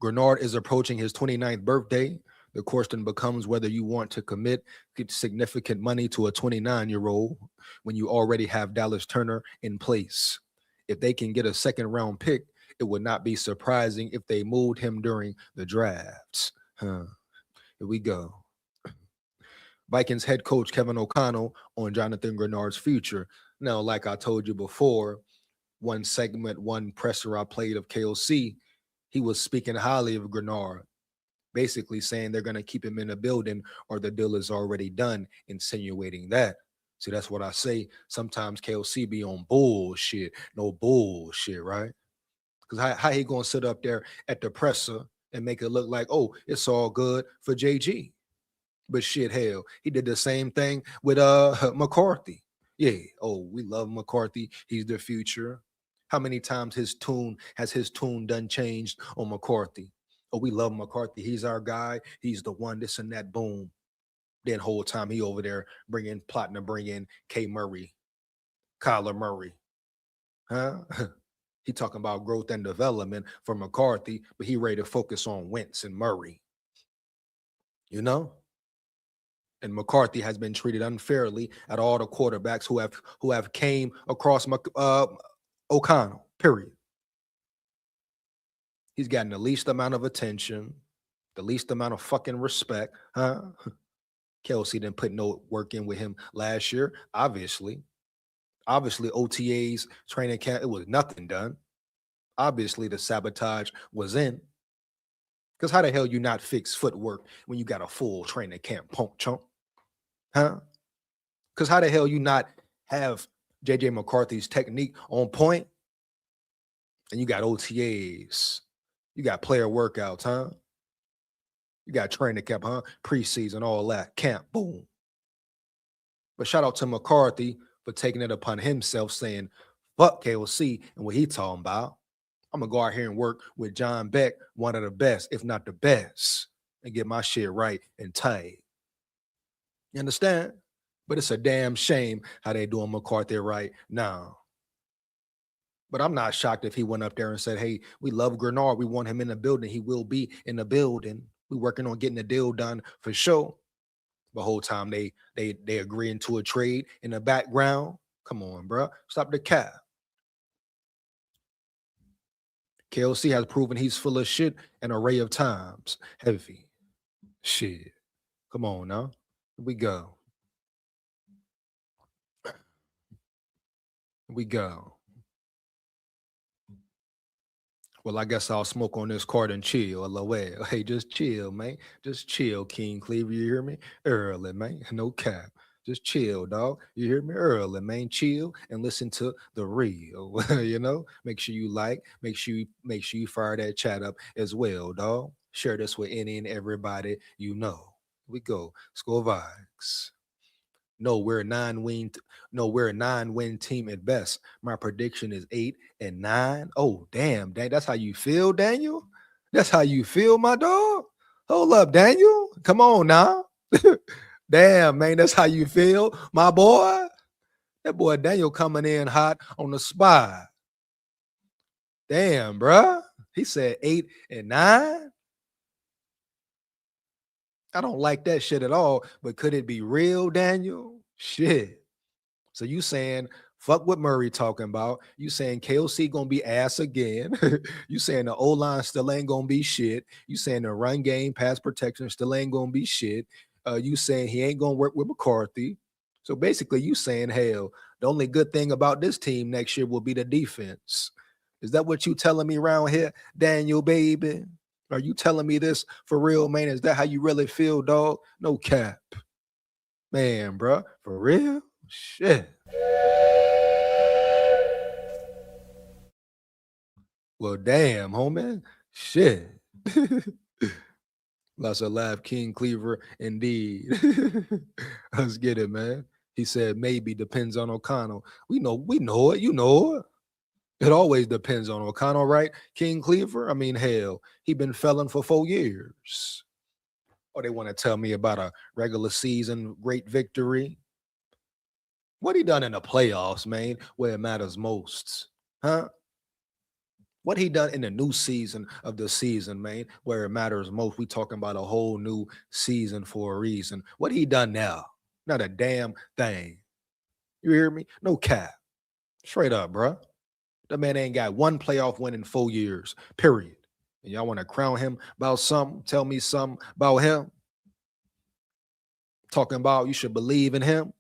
Grenard is approaching his 29th birthday. The question becomes whether you want to commit significant money to a 29-year-old when you already have Dallas Turner in place. If they can get a second-round pick, it would not be surprising if they moved him during the drafts. Here we go. Vikings head coach Kevin O'Connell on Jonathan Grenard's future. Now, like I told you before, one segment, one presser I played of KOC, he was speaking highly of Grenard, basically saying they're going to keep him in the building or the deal is already done, insinuating that. See, that's what I say. Sometimes KOC be on bullshit, no bullshit, right? Because how he going to sit up there at the presser and make it look like, oh, it's all good for JG? But shit, hell, he did the same thing with McCarthy. Yeah, oh, we love McCarthy. He's the future. How many times has his tune done changed on McCarthy? Oh, we love McCarthy. He's our guy. He's the one, this and that, boom. Then whole time he over there plotting to bring in K. Murray, Kyler Murray. Huh? He talking about growth and development for McCarthy, but he ready to focus on Wentz and Murray. You know? And McCarthy has been treated unfairly at all the quarterbacks who have came across O'Connell, period. He's gotten the least amount of attention, the least amount of fucking respect, huh? Kelsey didn't put no work in with him last year, obviously. Obviously, OTAs, training camp, it was nothing done. Obviously, the sabotage was in. Because how the hell you not fix footwork when you got a full training camp, punk chunk? Huh? Because how the hell you not have JJ McCarthy's technique on point and you got OTAs, you got player workouts, huh? You got training camp, huh? Preseason, all that, camp, boom. But shout out to McCarthy for taking it upon himself, saying, Fuck KOC and what he talking about. I'm gonna go out here and work with John Beck, one of the best, if not the best, and get my shit right and tight. You understand? But it's a damn shame how they doing McCarthy right now. But I'm not shocked if he went up there and said, hey, we love Grenard. We want him in the building. He will be in the building. We're working on getting the deal done for sure. The whole time they agreeing to a trade in the background. Come on, bro. Stop the cap. KOC has proven he's full of shit an array of times. Heavy. Shit. Come on now. Here we go. Here we go. Well, I guess I'll smoke on this card and chill. LOL. Hey, just chill, man. Just chill, King Cleaver. You hear me? Early, man. No cap. Just chill, dog. You hear me? Early, man. Chill and listen to the real. You know, make sure you like, make sure you fire that chat up as well, dog. Share this with any and everybody you know. Here we go. SKOL VIKES. No, we're a 9-win team at best. My prediction is 8-9. Oh, damn, that's how you feel, Daniel? That's how you feel, my dog? Hold up, Daniel. Come on now. Damn, man, that's how you feel, my boy. That boy Daniel coming in hot on the spot. Damn, bruh. He said 8-9. I don't like that shit at all, but could it be real, Daniel? Shit. So you saying fuck what Murray talking about. You saying KOC gonna be ass again. You saying the O-line still ain't gonna be shit. You saying the run game, pass protection still ain't gonna be shit. You saying he ain't gonna work with McCarthy. So basically you saying, hell, the only good thing about this team next year will be the defense. Is that what you telling me around here, Daniel, baby? Are you telling me this for real, man? Is that how you really feel, dog? No cap. Man, bro, for real? Shit. Well, damn, homie. Shit. Lots of laugh, King Cleaver, indeed. Let's get it, man. He said maybe depends on O'Connell. We know it. You know it. It always depends on O'Connell, right? King Cleaver, I mean, hell, he been felon for 4 years. Oh, they want to tell me about a regular season great victory. What he done in the playoffs, man, where it matters most, huh? What he done in the new season of the season, man, where it matters most. We talking about a whole new season for a reason. What he done now? Not a damn thing. You hear me? No cap. Straight up, bro. The man ain't got one playoff win in 4 years, period. And y'all want to crown him about something? Tell me something about him? Talking about you should believe in him?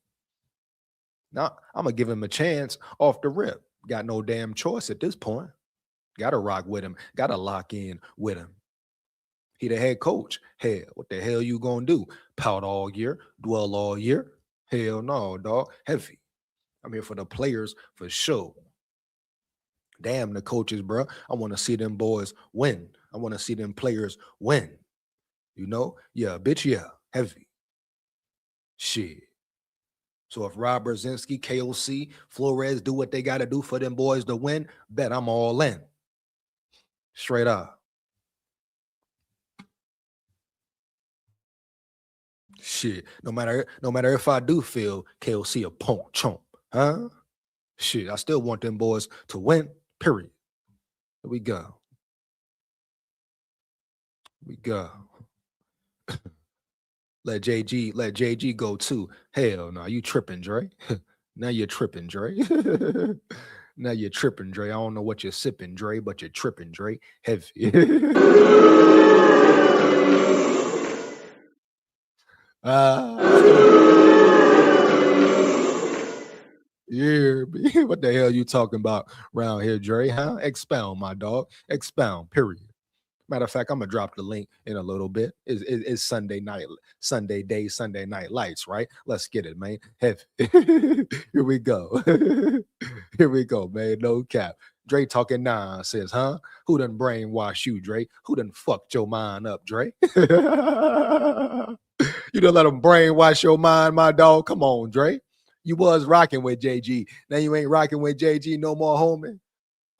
Nah, I'm going to give him a chance off the rip. Got no damn choice at this point. Got to rock with him. Got to lock in with him. He the head coach. Hell, what the hell you going to do? Pout all year? Dwell all year? Hell no, dog. Heavy. I'm here for the players for sure. Damn the coaches, bro. I want to see them boys win. I want to see them players win. You know? Yeah, bitch, yeah. Heavy. Shit. So if Rob Brzezinski, KOC, Flores do what they got to do for them boys to win, bet I'm all in. Straight up. Shit. No matter if I do feel KOC a punk chump, huh? Shit, I still want them boys to win. Period. Here we go. We go. Let JG go too. Hell no, you tripping, Dre. Now you're tripping, Dre. Now you're tripping, Dre. I don't know what you're sipping, Dre, but you're tripping, Dre. Heavy. Yeah, what the hell you talking about around here, Dre? Huh? Expound, my dog. Expound. Period. Matter of fact, I'm gonna drop the link in a little bit. It's Sunday night, Sunday day, Sunday night lights, right? Let's get it, man. Heavy. Here we go. Here we go, man. No cap. Dre talking nonsense, huh? Who done brainwash you, Dre? Who done fucked your mind up, Dre? You done let them brainwash your mind, my dog. Come on, Dre. You was rocking with JG. Now you ain't rocking with JG no more, homie.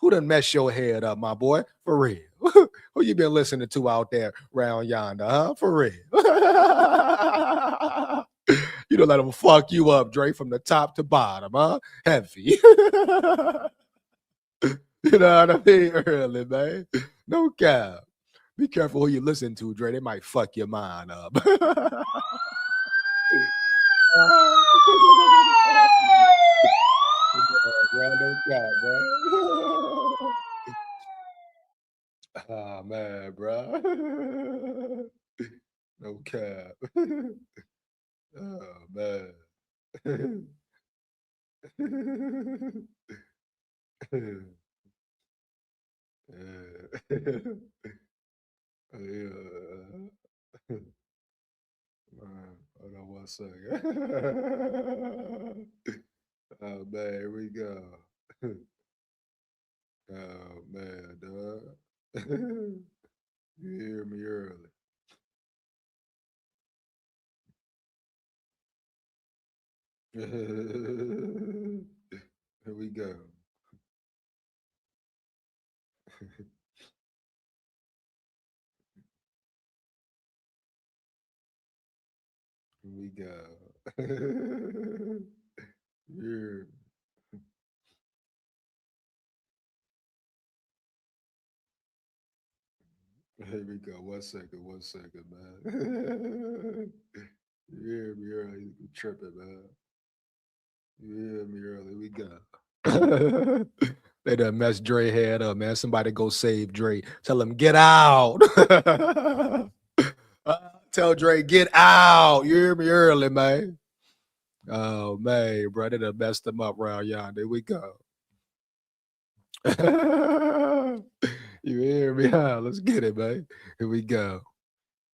Who done messed your head up, my boy? For real. Who you been listening to out there round yonder, huh? For real. You don't let them fuck you up, Dre, from the top to bottom, huh? Heavy. You know what I mean? Early, man. No cap. Be careful who you listen to, Dre. They might fuck your mind up. Bro, no cap, bro. Oh man, bro. No cap. Oh man. Yeah. Man, hold on 1 second. Oh man, here we go. Oh man, dog. You hear me early. Here we go. Here we go. Yeah. Here we go. 1 second, man. You hear me early? You tripping, man. You hear me early? We go. They done messed Dre head up, man. Somebody go save Dre. Tell him, get out. Tell Dre, get out. You hear me early, man. Oh, man, bro. They done messed him up round yonder. Here we go. You hear me? Let's get it, man. Here we go.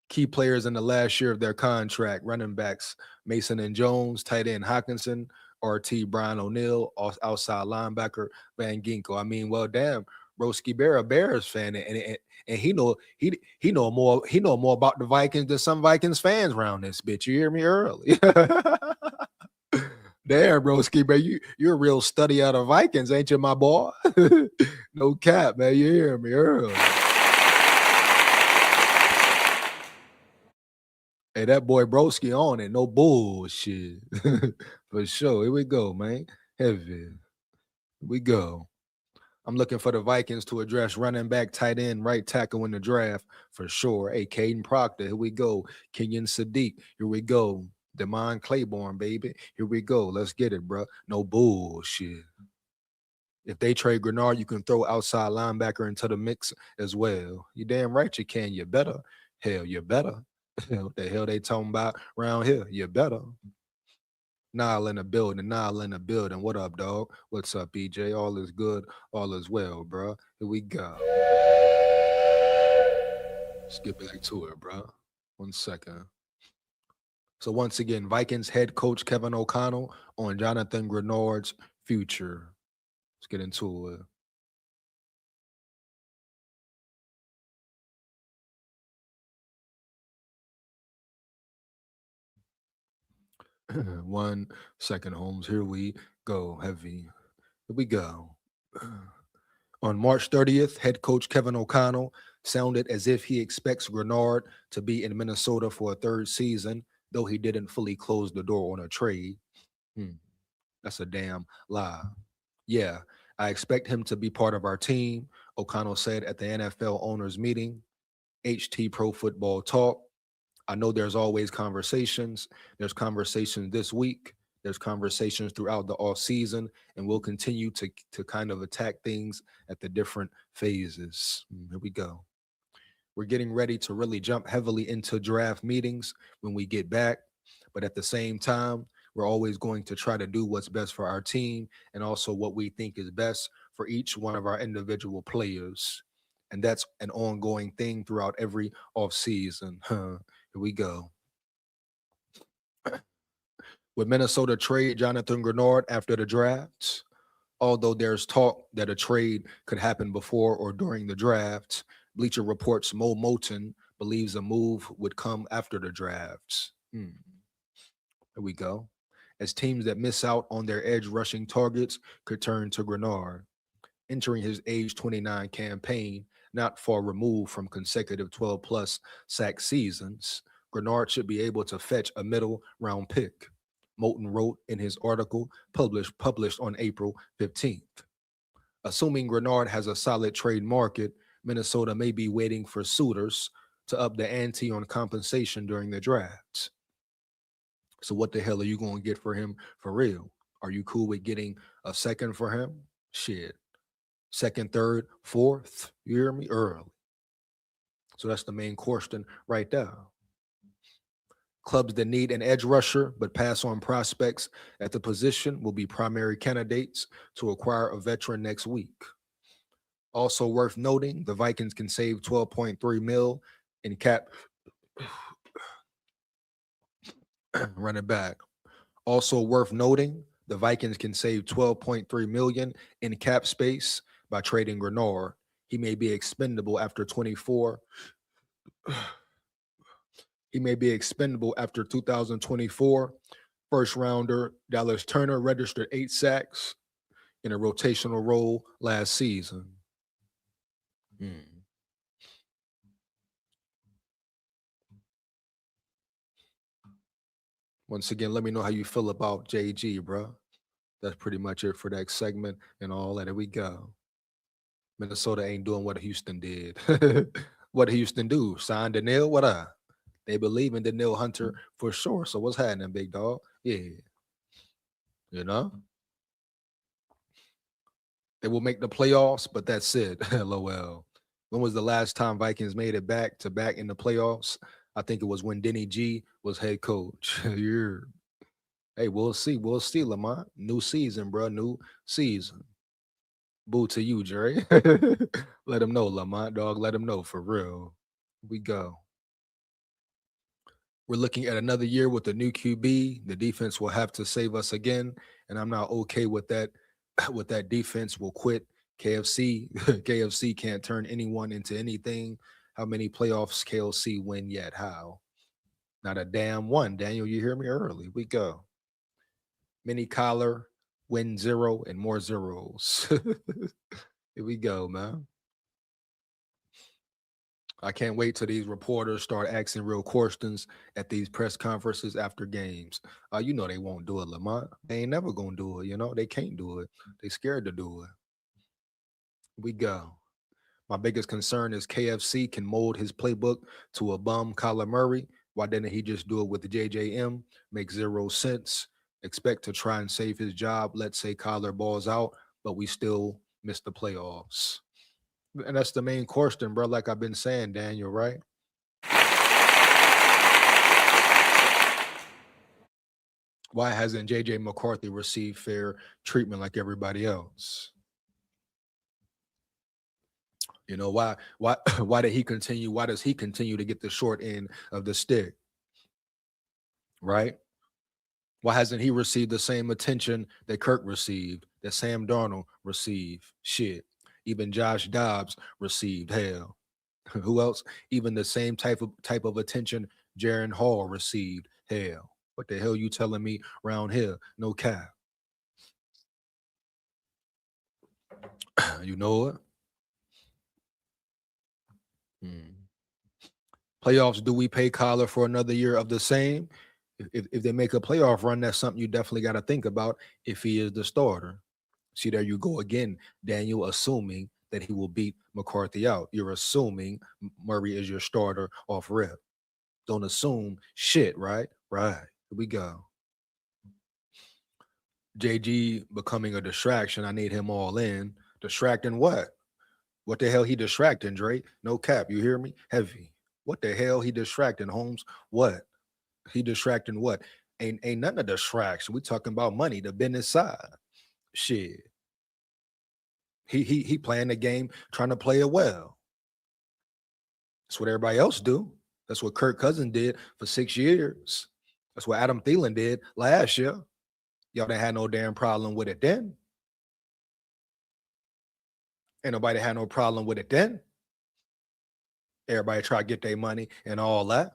Key players in the last year of their contract, running backs Mason and Jones, tight end Hawkinson, RT Brian O'Neill, outside linebacker Van Ginkel. I mean, well, damn, Broski Bear, a Bears fan, and he know more about the Vikings than some Vikings fans around this bitch. You hear me early? Damn, Broski Bear, you're a real study out of Vikings, ain't you, my boy? No cap, man. You hear me early? Hey, that boy Broski on it. No bullshit. For sure. Here we go, man. Heavy. Here we go. I'm looking for the Vikings to address running back, tight end, right tackle in the draft for sure. Hey, Caden Proctor. Here we go. Kenyon Sadiq. Here we go. Demond Claiborne, baby. Here we go. Let's get it, bro. No bullshit. If they trade Grenard, you can throw outside linebacker into the mix as well. You damn right you can. You better. Hell, you better. What the hell they talking about around here? You better. Nile in the building. Nile in the building. What up, dog? What's up, BJ? All is good. All is well, bro. Here we go. Let's get back to it, bro. 1 second. So once again, Vikings head coach Kevin O'Connell on Jonathan Grenard's future. Let's get into it. 1 second, Holmes. Here we go. Heavy. Here we go. On March 30th, head coach Kevin O'Connell sounded as if he expects Grenard to be in Minnesota for a third season, though he didn't fully close the door on a trade. That's a damn lie. Yeah, I expect him to be part of our team, O'Connell said at the NFL owners meeting. HT Pro Football Talk. I know there's always conversations. There's conversations this week. There's conversations throughout the off season, and we'll continue to kind of attack things at the different phases. Here we go. We're getting ready to really jump heavily into draft meetings when we get back, but at the same time, we're always going to try to do what's best for our team and also what we think is best for each one of our individual players. And that's an ongoing thing throughout every off season. Here we go. Would Minnesota trade Jonathan Grenard after the draft? Although there's talk that a trade could happen before or during the draft, Bleacher Report's Mo Moton believes a move would come after the drafts. Here we go. as teams that miss out on their edge rushing targets could turn to Grenard. Entering his age 29 campaign, not far removed from consecutive 12 plus sack seasons, Grenard should be able to fetch a middle round pick. Moulton wrote in his article published on April 15th. Assuming Grenard has a solid trade market, Minnesota may be waiting for suitors to up the ante on compensation during the draft. So what the hell are you going to get for him for real? Are you cool with getting a second for him? Shit. Second, third, fourth, you hear me? Early. So that's the main question right there. Clubs that need an edge rusher but pass on prospects at the position will be primary candidates to acquire a veteran next week. Also worth noting, the Vikings can save 12.3 mil in cap. Run it back. Also worth noting, the Vikings can save 12.3 million in cap space by trading Grenard. He may be expendable after 24. He may be expendable after 2024. First rounder Dallas Turner registered 8 sacks in a rotational role last season. Once again, let me know how you feel about JG, bro. That's pretty much it for that segment and all that. There we go. Minnesota ain't doing what Houston did. What Houston do? Sign Danielle? What up? They believe in Danielle Hunter for sure. So what's happening, big dog? Yeah. You know? They will make the playoffs, but that's it. LOL. When was the last time Vikings made it back to back in the playoffs? I think it was when Denny G was head coach. Yeah. Hey, we'll see. We'll see, Lamont. New season, bro. New season. Boo to you, Jerry. Let him know, Lamont, dog. Let him know for real. We go. We're looking at another year with a new QB. The defense will have to save us again, and I'm not okay with that. With that defense, will quit. KFC can't turn anyone into anything. How many playoffs KLC win yet? How? Not a damn one. Daniel, you hear me early. We go. Mini collar, win 0 and more zeros. Here we go, man. I can't wait till these reporters start asking real questions at these press conferences after games. You know they won't do it, Lamont. They ain't never gonna do it. You know they can't do it. They scared to do it. We go. My biggest concern is KFC can mold his playbook to a bum Kyler Murray. Why didn't he just do it with the JJM? Makes 0 sense. Expect to try and save his job. Let's say Kyler balls out, but we still miss the playoffs. And that's the main question, bro. Like I've been saying, Daniel, right? Why hasn't JJ McCarthy received fair treatment like everybody else? You know, why did he continue? Why does he continue to get the short end of the stick? Right? Why hasn't he received the same attention that Kirk received, that Sam Darnold received? Shit. Even Josh Dobbs received. Hell. Who else? Even the same type of attention Jaron Hall received. Hell. What the hell you telling me around here? No cap. You know what? Playoffs, do we pay Kyler for another year of the same? If they make a playoff run, that's something you definitely got to think about if he is the starter. See, there you go again, Daniel, assuming that he will beat McCarthy out. You're assuming Murray is your starter off rip. Don't assume shit, right? Right. Here we go. JG becoming a distraction. I need him all in. Distracting what? What the hell he distracting, Dre? No cap. You hear me? Heavy. What the hell he distracting, Holmes? What? He distracting what? Ain't nothing a distraction. We talking about money, the business side. Shit. He playing the game, trying to play it well. That's what everybody else do. That's what Kirk Cousins did for 6 years. That's what Adam Thielen did last year. Y'all didn't have no damn problem with it then. Ain't nobody had no problem with it then. Everybody try to get their money and all that.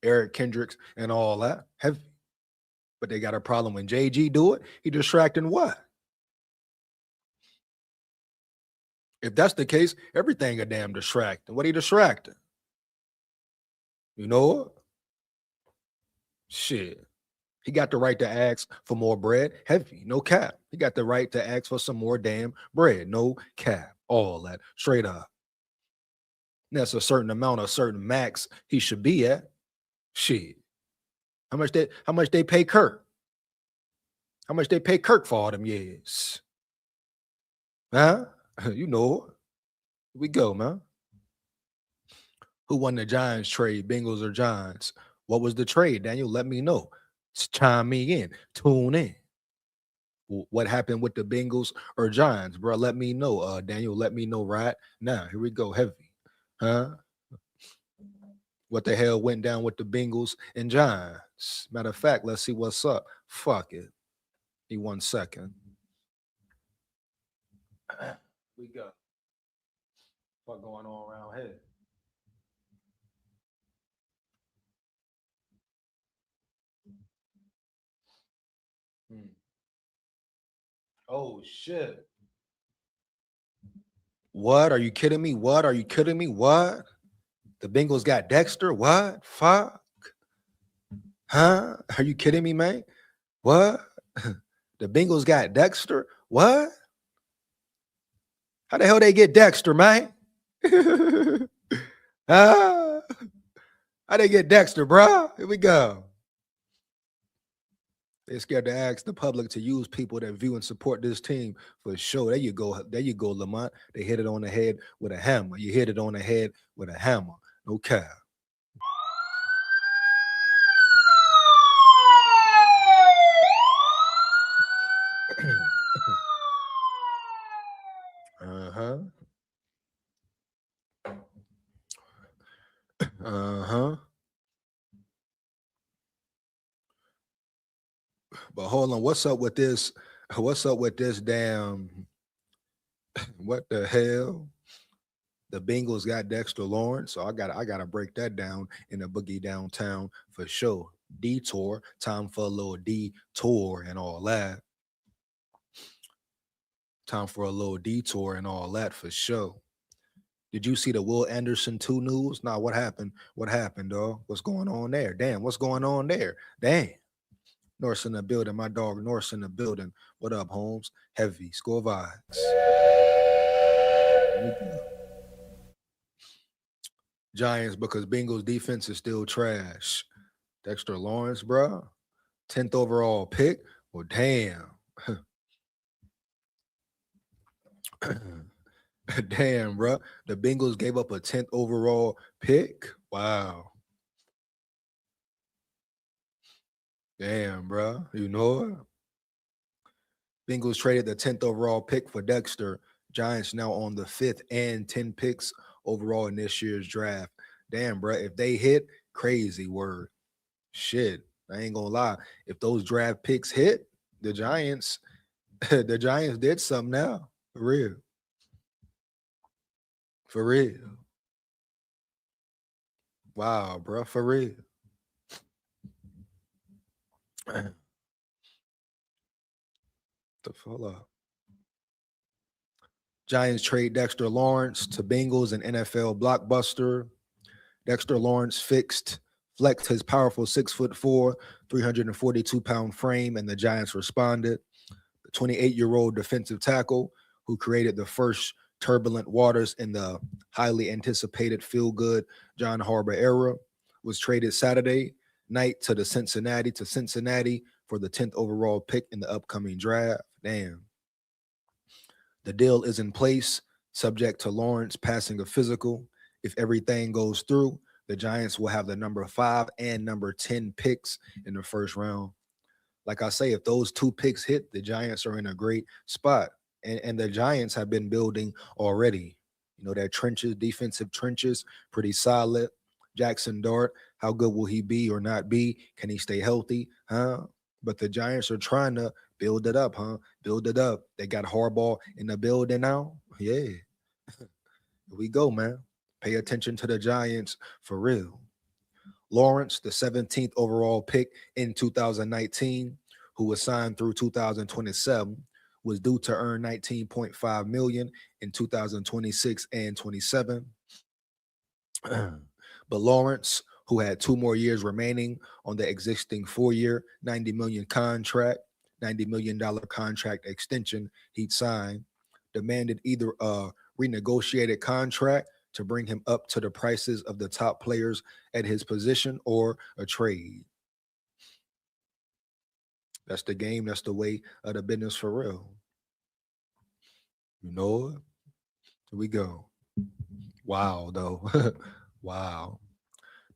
Eric Kendricks and all that. Heavy. But they got a problem when JG do it. He distracting what? If that's the case, everything a damn distracting. What he distracting? You know what? Shit. He got the right to ask for more bread. Heavy, no cap. He got the right to ask for some more damn bread. No cap. All that. Straight up. That's a certain amount, a certain max he should be at. Shit. How much they pay Kirk? How much they pay Kirk for all them years? Huh? You know. Here we go, man. Who won the Giants trade? Bengals or Giants? What was the trade, Daniel? Let me know. Chime me in. Tune in. What happened with the Bengals or Giants, bro? Let me know. Daniel, let me know right now. Here we go. Heavy. Huh? What the hell went down with the Bengals and Giants? Matter of fact, let's see what's up. Fuck it. Give me 1 second. We got what going on around here. Oh shit. What? Are you kidding me? What? Are you kidding me? What? The Bengals got Dexter? What? Fuck. Huh? Are you kidding me, man? What? The Bengals got Dexter? What? How the hell they get Dexter, man? Huh? How they get Dexter, bro? Here we go. They're scared to ask the public to use people that view and support this team for sure. There you go. There you go, Lamont. They hit it on the head with a hammer. You hit it on the head with a hammer. No cap. Uh-huh. Uh-huh. But hold on, what's up with this? What's up with this damn? What the hell? The Bengals got Dexter Lawrence, so I gotta break that down in the boogie downtown for sure. Detour, time for a little detour and all that. Time for a little detour and all that for sure. Did you see the Will Anderson 2 news? Nah, what happened? What happened, dog? What's going on there? Damn, what's going on there? Damn. Norse in the building. My dog Norse in the building. What up, Holmes? Heavy. Score vibes. Giants because Bengals defense is still trash. Dexter Lawrence, bro. 10th overall pick. Well, damn. Damn, bro. The Bengals gave up a 10th overall pick. Wow. Damn, bro. You know it? Bengals traded the 10th overall pick for Dexter. Giants now on the 5th and 10 picks overall in this year's draft. Damn, bro. If they hit, crazy word. Shit. I ain't gonna lie. If those draft picks hit, the Giants did something now. For real. For real. Wow, bro. For real. The fuck up. Giants trade Dexter Lawrence to Bengals, an NFL blockbuster. Dexter Lawrence flexed his powerful 6'4", 342-pound frame, and the Giants responded. The 28-year-old defensive tackle, who created the first turbulent waters in the highly anticipated feel-good John Harbaugh era, was traded Saturday night to Cincinnati for the 10th overall pick in the upcoming draft. Damn. The deal is in place, subject to Lawrence passing a physical. If everything goes through, the Giants will have the number 5 and number 10 picks in the first round. Like I say, if those 2 picks hit, the Giants are in a great spot. And the Giants have been building already. You know, their trenches, defensive trenches, pretty solid. Jackson Dart, how good will he be or not be? Can he stay healthy? Huh? But the Giants are trying to build it up, huh? Build it up. They got Harbaugh in the building now. Yeah. Here we go, man. Pay attention to the Giants for real. Lawrence, the 17th overall pick in 2019, who was signed through 2027, was due to earn 19.5 million in 2026 and 27. But Lawrence, who had 2 more years remaining on the existing 4-year, $90 million contract, $90 million contract extension he'd signed, demanded either a renegotiated contract to bring him up to the prices of the top players at his position or a trade. That's the game. That's the way of the business for real. You know it? Here we go. Wow, though. Wow.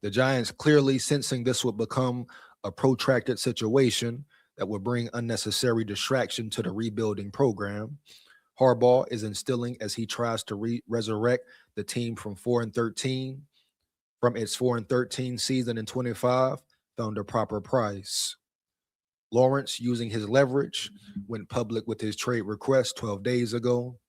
The Giants, clearly sensing this would become a protracted situation that would bring unnecessary distraction to the rebuilding program, Harbaugh is instilling as he tries to resurrect the team from 4-13, from its 4-13 season in 25, found a proper price. Lawrence, using his leverage, went public with his trade request 12 days ago.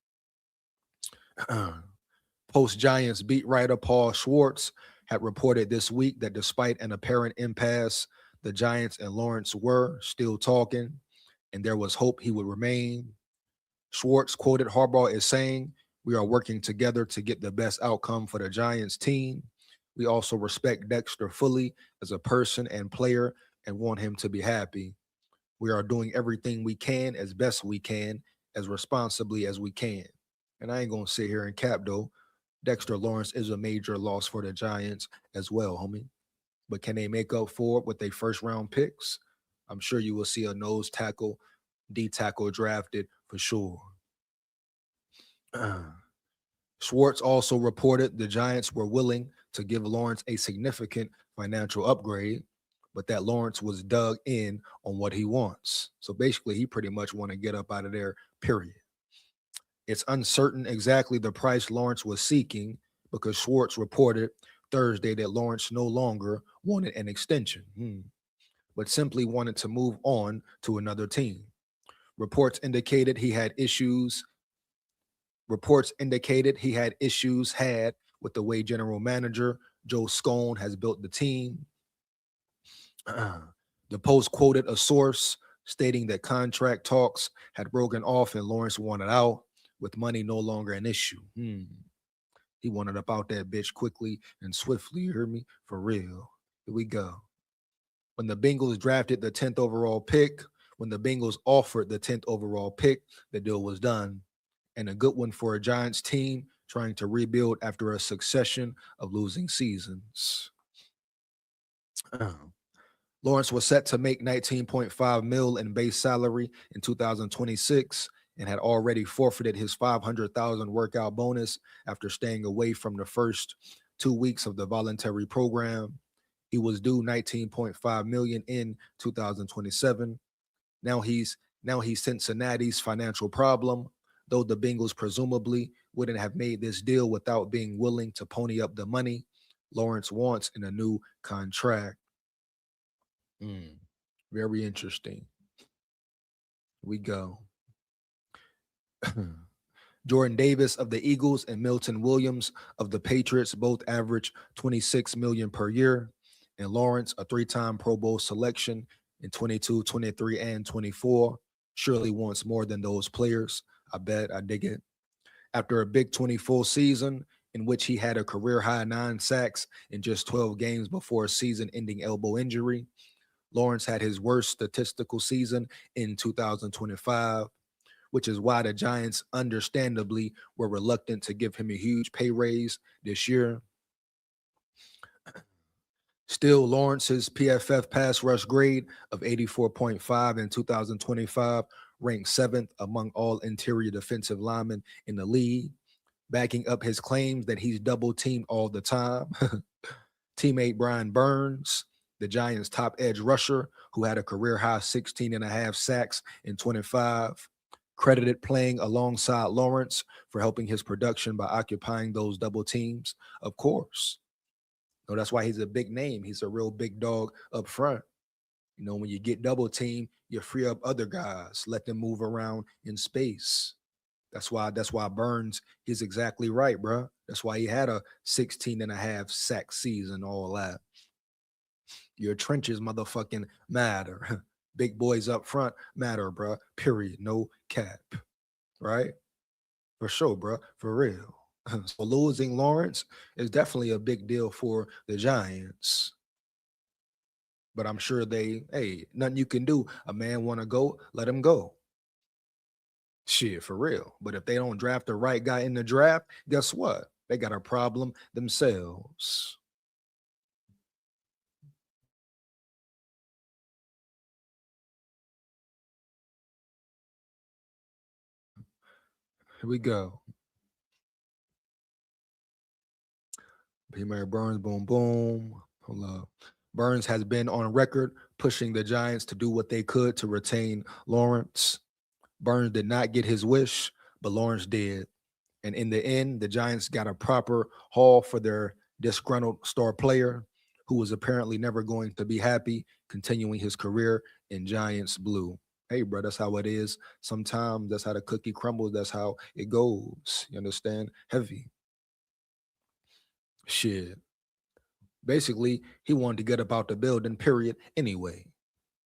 Post-Giants beat writer Paul Schwartz had reported this week that despite an apparent impasse, the Giants and Lawrence were still talking, and there was hope he would remain. Schwartz quoted Harbaugh as saying, "We are working together to get the best outcome for the Giants team. We also respect Dexter fully as a person and player and want him to be happy. We are doing everything we can as best we can, as responsibly as we can." And I ain't going to sit here and cap, though. Dexter Lawrence is a major loss for the Giants as well, homie. But can they make up for it with their first-round picks? I'm sure you will see a nose tackle, D tackle drafted for sure. Schwartz also reported the Giants were willing to give Lawrence a significant financial upgrade, but that Lawrence was dug in on what he wants. So basically, he pretty much want to get up out of there, period. It's uncertain exactly the price Lawrence was seeking because Schwartz reported Thursday that Lawrence no longer wanted an extension, but simply wanted to move on to another team. Reports indicated he had issues with the way general manager Joe SKOL has built the team. The Post quoted a source stating that contract talks had broken off and Lawrence wanted out, with money no longer an issue. He wanted up out that bitch quickly and swiftly, you heard me? For real. Here we go. When the Bengals drafted the 10th overall pick, when the Bengals offered the 10th overall pick, the deal was done. And a good one for a Giants team trying to rebuild after a succession of losing seasons. Lawrence was set to make $19.5 million in base salary in 2026 and had already forfeited his $500,000 workout bonus after staying away from the first 2 weeks of the voluntary program. He was due $19.5 million in 2027. Now he's Cincinnati's financial problem, though the Bengals presumably wouldn't have made this deal without being willing to pony up the money Lawrence wants in a new contract. Very interesting. Here we go. Jordan Davis of the Eagles and Milton Williams of the Patriots both average $26 million per year, and Lawrence, a 3-time Pro Bowl selection in 22, 23, and 24, surely wants more than those players. I bet. I dig it. After a big 24 season in which he had a career-high 9 sacks in just 12 games before a season-ending elbow injury, Lawrence had his worst statistical season in 2025, which is why the Giants understandably were reluctant to give him a huge pay raise this year. Still, Lawrence's PFF pass rush grade of 84.5 in 2025 ranked 7th among all interior defensive linemen in the league, backing up his claims that he's double-teamed all the time. Teammate Brian Burns, the Giants' top edge rusher, who had a career-high 16.5 sacks in 25, credited playing alongside Lawrence for helping his production by occupying those double teams. Of course. No, that's why he's a big name. He's a real big dog up front. You know, when you get double team, you free up other guys, let them move around in space. That's why Burns, he's exactly right, bro. That's why he had a 16.5 sack season, all that. Your trenches motherfucking matter. Big boys up front matter, bruh. Period. No cap. Right? For sure, bruh. For real. So losing Lawrence is definitely a big deal for the Giants. But I'm sure hey, nothing you can do. A man want to go, let him go. Shit, for real. But if they don't draft the right guy in the draft, guess what? They got a problem themselves. Here we go. P. Burns, boom, boom. Hold up. Burns has been on record pushing the Giants to do what they could to retain Lawrence. Burns did not get his wish, but Lawrence did. And in the end, the Giants got a proper haul for their disgruntled star player who was apparently never going to be happy continuing his career in Giants blue. Hey, bro, that's how it is. Sometimes that's how the cookie crumbles. That's how it goes. You understand? Heavy. Shit. Basically, he wanted to get up out the building, period, anyway.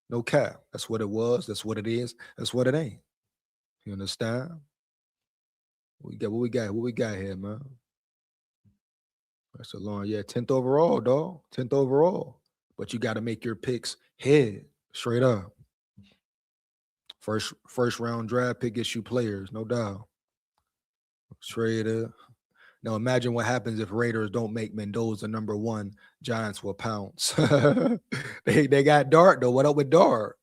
No cap. That's what it was. That's what it is. That's what it ain't. You understand? What we got here, man? That's a long, yeah, 10th overall, dog. 10th overall. But you got to make your picks head straight up. First round draft pick issue players, no doubt. Straight up. Now imagine what happens if Raiders don't make Mendoza number one. Giants will pounce. they got Dart though. What up with Dart?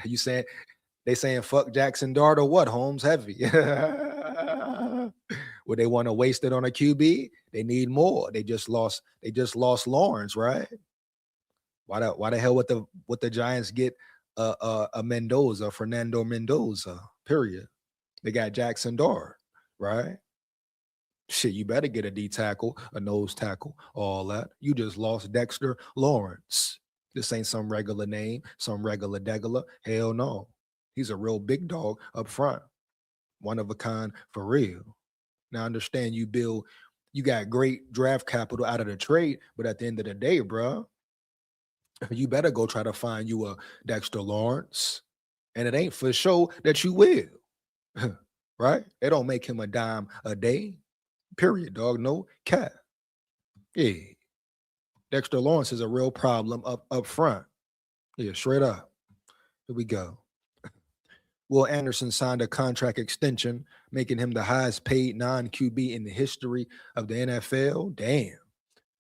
You saying they saying fuck Jackson Dart or what? Holmes heavy. Would they want to waste it on a QB? They need more. They just lost Lawrence, right? Why the hell would the Giants get a Mendoza, Fernando Mendoza? Period. They got Jackson Dart, right? Shit, you better get a D tackle, a nose tackle, all that. You just lost Dexter Lawrence. This ain't some regular name, some regular degular. Hell no. He's a real big dog up front. One of a kind for real. Now, understand you got great draft capital out of the trade, but at the end of the day, bro, you better go try to find you a Dexter Lawrence. And it ain't for sure that you will. Right? They don't make him a dime a day. Period, dog. No cap. Yeah. Dexter Lawrence is a real problem up front. Yeah, straight up. Here we go. Will Anderson signed a contract extension, making him the highest paid non-QB in the history of the NFL. Damn.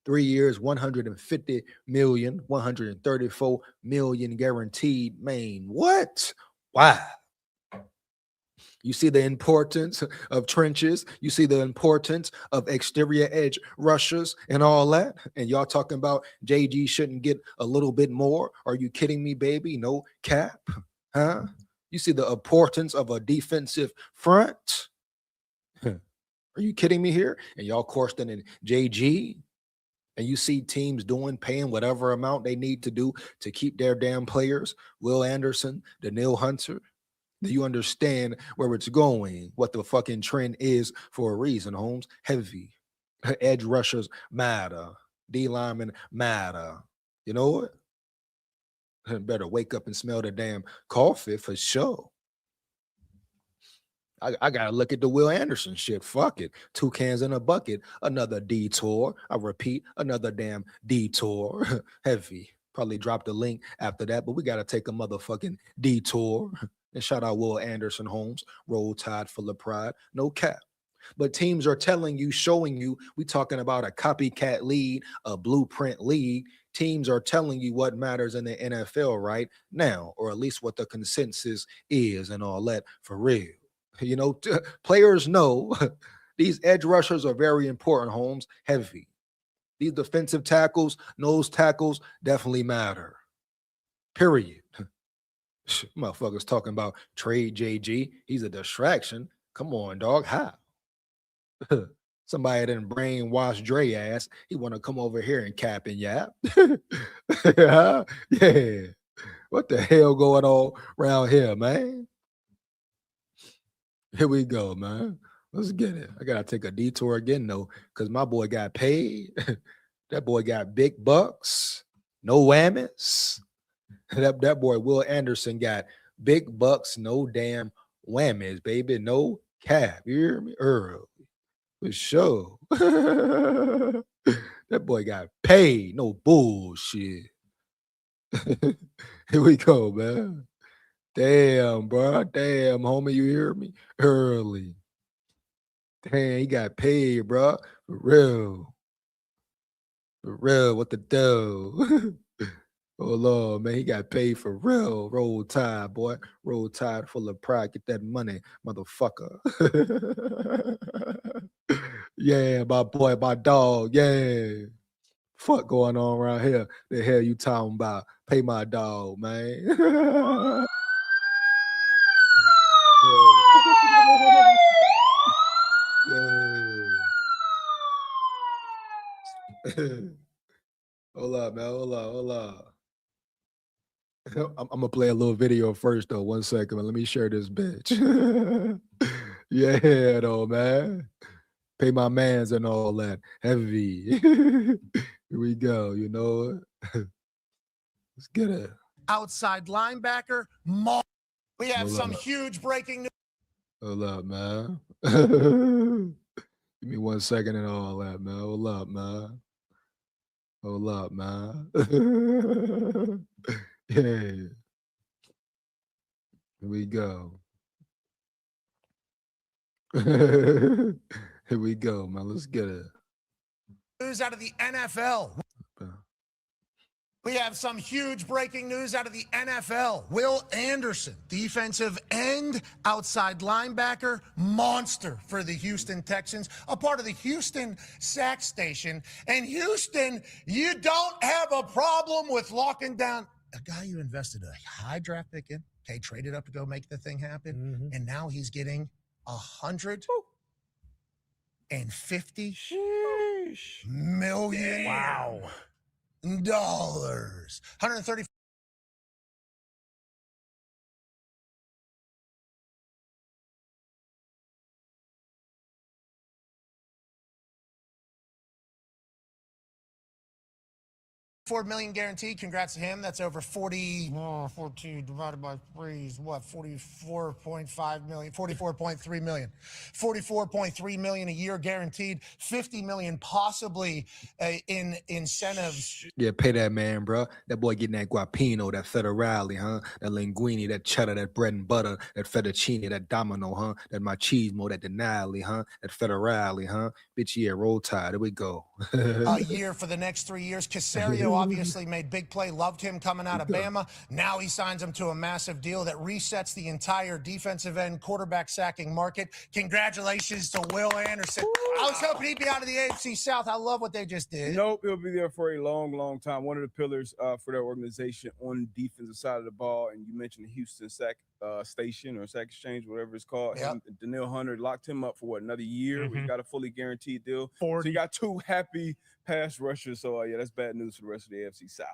3 years, 150 million, 134 million guaranteed. Man, what? Wow. You see the importance of trenches. You see the importance of exterior edge rushers and all that. And y'all talking about JG shouldn't get a little bit more. Are you kidding me, baby? No cap. Huh? You see the importance of a defensive front. Are you kidding me here? And y'all questioning JG. And you see teams paying whatever amount they need to do to keep their damn players. Will Anderson, Daniil Hunter. Do you understand where it's going? What the fucking trend is for a reason, Holmes? Heavy. Edge rushers matter. D linemen matter. You know what? Better wake up and smell the damn coffee for sure. I gotta look at the Will Anderson shit. Fuck it. 2 cans in a bucket. Another detour. I repeat, another damn detour. Heavy. Probably drop the link after that, but we gotta take a motherfucking detour. And shout out Will Anderson Holmes. Roll Tide full of pride. No cap. But teams are telling you, showing you, we talking about a copycat league, a blueprint league. Teams are telling you what matters in the NFL right now, or at least what the consensus is and all that for real. You know, players know these edge rushers are very important, Holmes. Heavy. These defensive tackles, nose tackles definitely matter. Period. Motherfuckers talking about trade JG. He's a distraction. Come on, dog. How? Somebody didn't brainwash Dre ass. He want to come over here and cap and yap. Yeah. What the hell going on around here, man? Here we go, man. Let's get it. I gotta take a detour again, though, because my boy got paid. That boy got big bucks. No whammies. That boy Will Anderson got big bucks, no damn whammies, baby. No cap. You hear me? Early. For sure. That boy got paid. No bullshit. Here we go, man. Damn, bro. Damn, homie, you hear me? Early. Damn, he got paid, bro. For real. For real, what the dough? Hold on, man. He got paid for real. Roll Tide, boy. Roll Tide full of pride. Get that money, motherfucker. Yeah, my boy, my dog. Yeah. Fuck going on around here? The hell you talking about? Pay my dog, man. Hold up, man. Hold up. Hold up. I'm gonna play a little video first, though. 1 second, man. Let me share this bitch. Yeah, though, man. Pay my mans and all that. Heavy. Here we go. You know it. Let's get it. Outside linebacker. We have some huge breaking news. Hold up, man. Give me 1 second and all that, man. Hold up, man. Hold up, man. Yeah. Here we go. Here we go, man. Let's get it. News out of the NFL. We have some huge breaking news out of the NFL. Will Anderson, defensive end, outside linebacker, monster for the Houston Texans, a part of the Houston Sack Station. And Houston, you don't have a problem with locking down a guy you invested a high draft pick in, okay, traded up to go make the thing happen, and now he's getting $150 million. Wow. Dollars. 130. $4 million guaranteed. Congrats to him. That's over 14 divided by 3 is what? 44.5 million, 44.3 million. 44.3 million a year guaranteed. 50 million possibly in incentives. Yeah, pay that man, bro. That boy getting that guapino, that federale, huh? That linguine, that cheddar, that bread and butter, that fettuccine, that domino, huh? That machismo, that denali, huh? That federale, huh? Bitch, yeah, roll tide. There we go. A year for the next 3 years. Casario obviously made big play, loved him coming out of Bama. Now he signs him to a massive deal that resets the entire defensive end quarterback sacking market. Congratulations to Will Anderson. I was hoping he'd be out of the AFC South. I love what they just did. Nope, he'll be there for a long, long time. One of the pillars for their organization on the defensive side of the ball. And you mentioned the Houston Sack Station or Sack Exchange, whatever it's called. Yep. Daniil Hunter locked him up for what, another year? We got a fully guaranteed deal. 40. So you got 2 happy pass rushers. So yeah, that's bad news for the rest of the AFC South.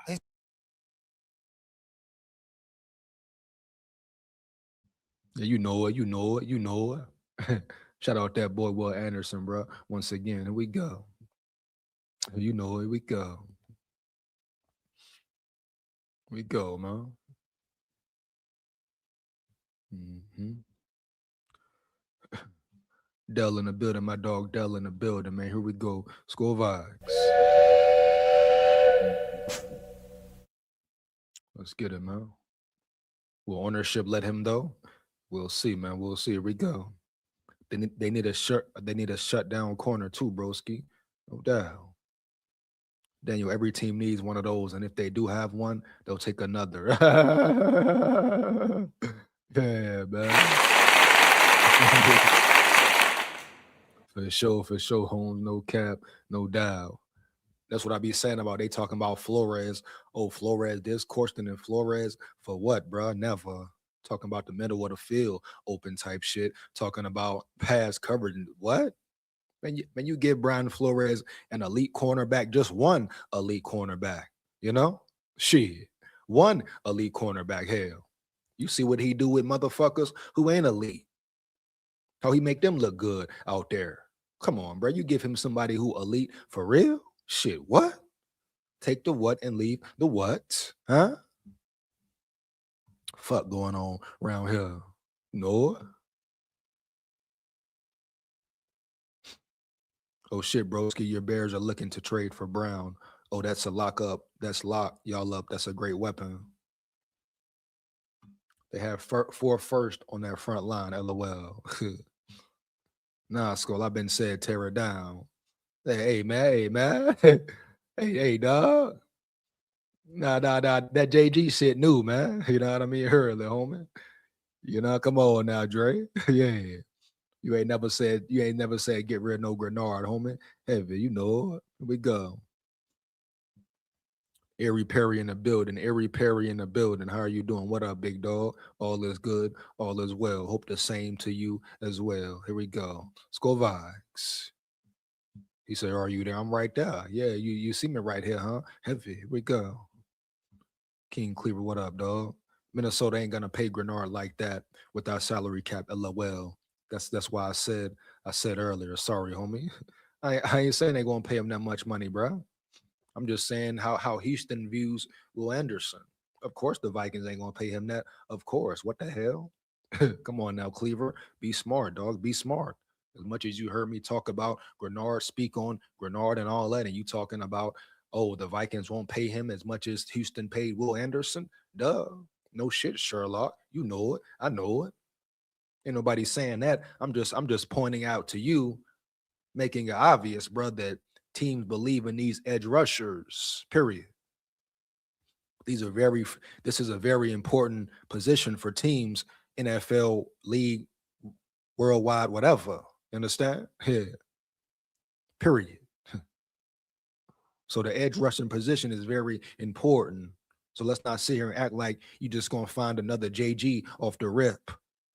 Yeah, you know it. You know it. You know it. Shout out that boy Will Anderson, bro. Once again, here we go. You know it. Here we go. We go, man. Dell in the building, my dog Dell in the building, man. Here we go. SKOL VIKES. Let's get it, man. Will ownership let him though? We'll see, man. We'll see. Here we go. They need a shut down corner too, broski. No doubt. Daniel, every team needs one of those, and if they do have one, they'll take another. Yeah, man. For sure, Holmes, no cap, no doubt. That's what I be saying about they talking about Flores. Oh, Flores this, Corsten and Flores for what, bro? Never. Talking about the middle of the field, open type shit. Talking about pass coverage. What? Man, you give Brian Flores an elite cornerback, just one elite cornerback, you know? Shit. One elite cornerback, hell. You see what he do with motherfuckers who ain't elite. How he make them look good out there. Come on, bro. You give him somebody who elite for real? Shit, what? Take the what and leave the what? Huh? Fuck going on around here? No. Oh shit, broski, your Bears are looking to trade for Brown. Oh, that's a lock up. That's lock y'all up. That's a great weapon. They have 4 first on that front line. LOL. Nah, SKOL, I've been said tear it down. Hey man. hey, dog. Nah. That JG shit new, man. You know what I mean? Early, homie. You know, come on now, Dre. Yeah. You ain't never said get rid of no Grenard, homie. Heavy, you know. Here we go. Airy Perry in the building. Airy Perry in the building. How are you doing? What up, big dog? All is good. All is well. Hope the same to you as well. Here we go. SKOL VIKES. He said, are you there? I'm right there. Yeah, you see me right here, huh? Heavy. Here we go. King Cleaver, what up, dog? Minnesota ain't gonna pay Grenard like that without salary cap. LOL. That's why I said earlier. Sorry, homie. I ain't saying they gonna pay him that much money, bro. I'm just saying how Houston views Will Anderson. Of course, the Vikings ain't gonna pay him that. Of course. What the hell? Come on now, Cleaver. Be smart, dog. Be smart. As much as you heard me talk about Grenard, speak on Grenard and all that, and you talking about, oh, the Vikings won't pay him as much as Houston paid Will Anderson. Duh. No shit, Sherlock. You know it. I know it. Ain't nobody saying that. I'm just pointing out to you, making it obvious, bro, that teams believe in these edge rushers, period. This is a very important position for teams, NFL, league, worldwide, whatever. You understand? Yeah. Period. So the edge rushing position is very important. So let's not sit here and act like you just gonna find another JG off the rip.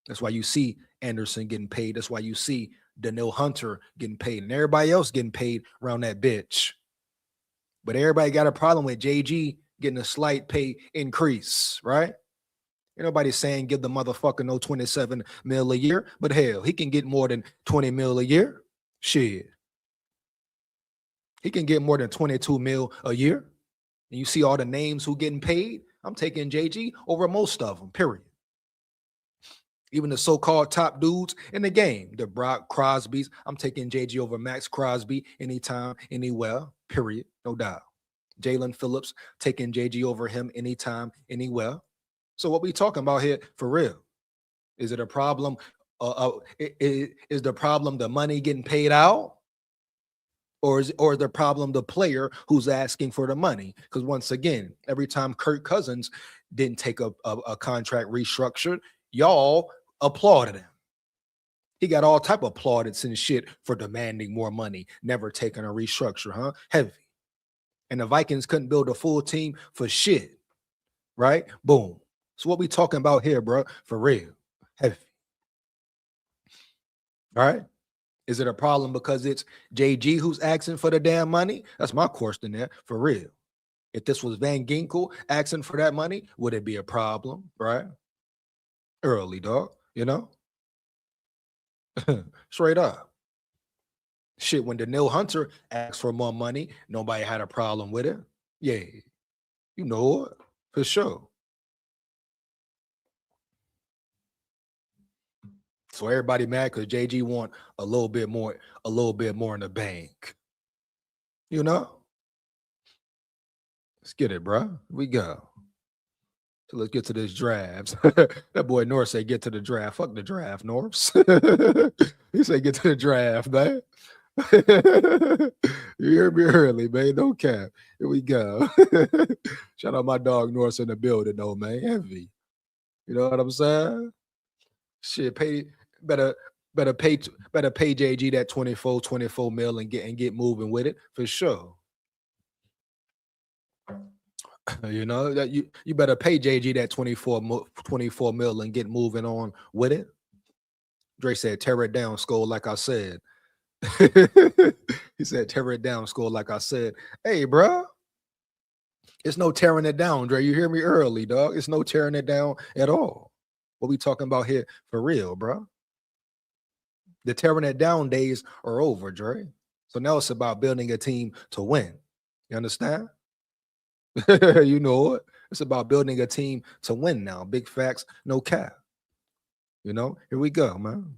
That's why you see Anderson getting paid. That's why you see Danielle Hunter getting paid and everybody else getting paid around that bitch. But everybody got a problem with JG getting a slight pay increase, right? Ain't nobody saying give the motherfucker no 27 mil a year, but hell, he can get more than 20 mil a year. Shit. He can get more than 22 mil a year. And you see all the names who getting paid. I'm taking JG over most of them, period. Even the so-called top dudes in the game, the Brock Crosbys, I'm taking JG over Max Crosby anytime, anywhere, period, no doubt. Jalen Phillips, taking JG over him anytime, anywhere. So what we talking about here for real? Is it a problem? Is the problem the money getting paid out? Or is the problem the player who's asking for the money? Because once again, every time Kirk Cousins didn't take a contract restructured, y'all applauded him. He got all type of plaudits and shit for demanding more money, never taking a restructure, huh? Heavy. And the Vikings couldn't build a full team for shit, right? Boom. So what we talking about here, bro? For real. Heavy. All right? Is it a problem because it's JG who's asking for the damn money? That's my question there, for real. If this was Van Ginkel asking for that money, would it be a problem, right? Early, dog, you know? Straight up. Shit, when Danielle Hunter asked for more money, nobody had a problem with it. Yeah, you know it, for sure. So everybody mad because JG want a little bit more in the bank. You know? Let's get it, bro. We go. So let's get to this draft. That boy North said get to the draft. Fuck the draft, Norths. He said get to the draft, man. You hear me early, man. No cap. Here we go. Shout out my dog North in the building, though, man. Heavy. You know what I'm saying? Shit, better pay JG that 24 mil and get moving with it for sure. You know that you better pay JG that 24 mil and get moving on with it. Drake said, tear it down, SKOL, like I said. He said, tear it down, SKOL, like I said. Hey, bro. It's no tearing it down, Dre. You hear me early, dog. It's no tearing it down at all. What we talking about here for real, bro? The tearing it down days are over, Dre. So now it's about building a team to win. You understand? You know it. It's about building a team to win now. Big facts, no cap. You know, here we go, man.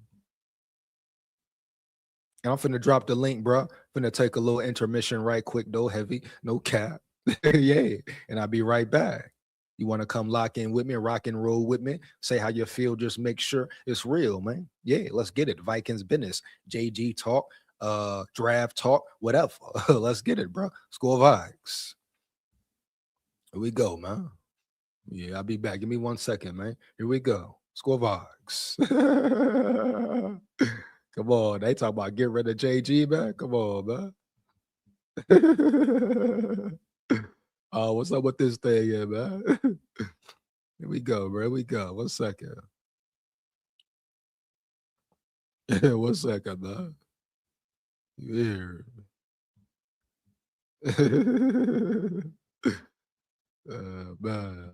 And I'm finna drop the link, bro. Finna take a little intermission right quick, though. Heavy, no cap. Yeah. And I'll be right back. You want to come lock in with me, rock and roll with me, say how you feel, just make sure it's real, man. Yeah, let's get it. Vikings business, JG talk, draft talk, whatever. Let's get it, bro. Score Vikes. Here we go, man. Yeah, I'll be back. Give me 1 second, man. Here we go. Score Vikes. Come on. They talk about get rid of JG, man. Come on, man. Oh, what's up with this thing here, man? Here we go, bro. Here we go. 1 second. 1 second, man. You hear? Man.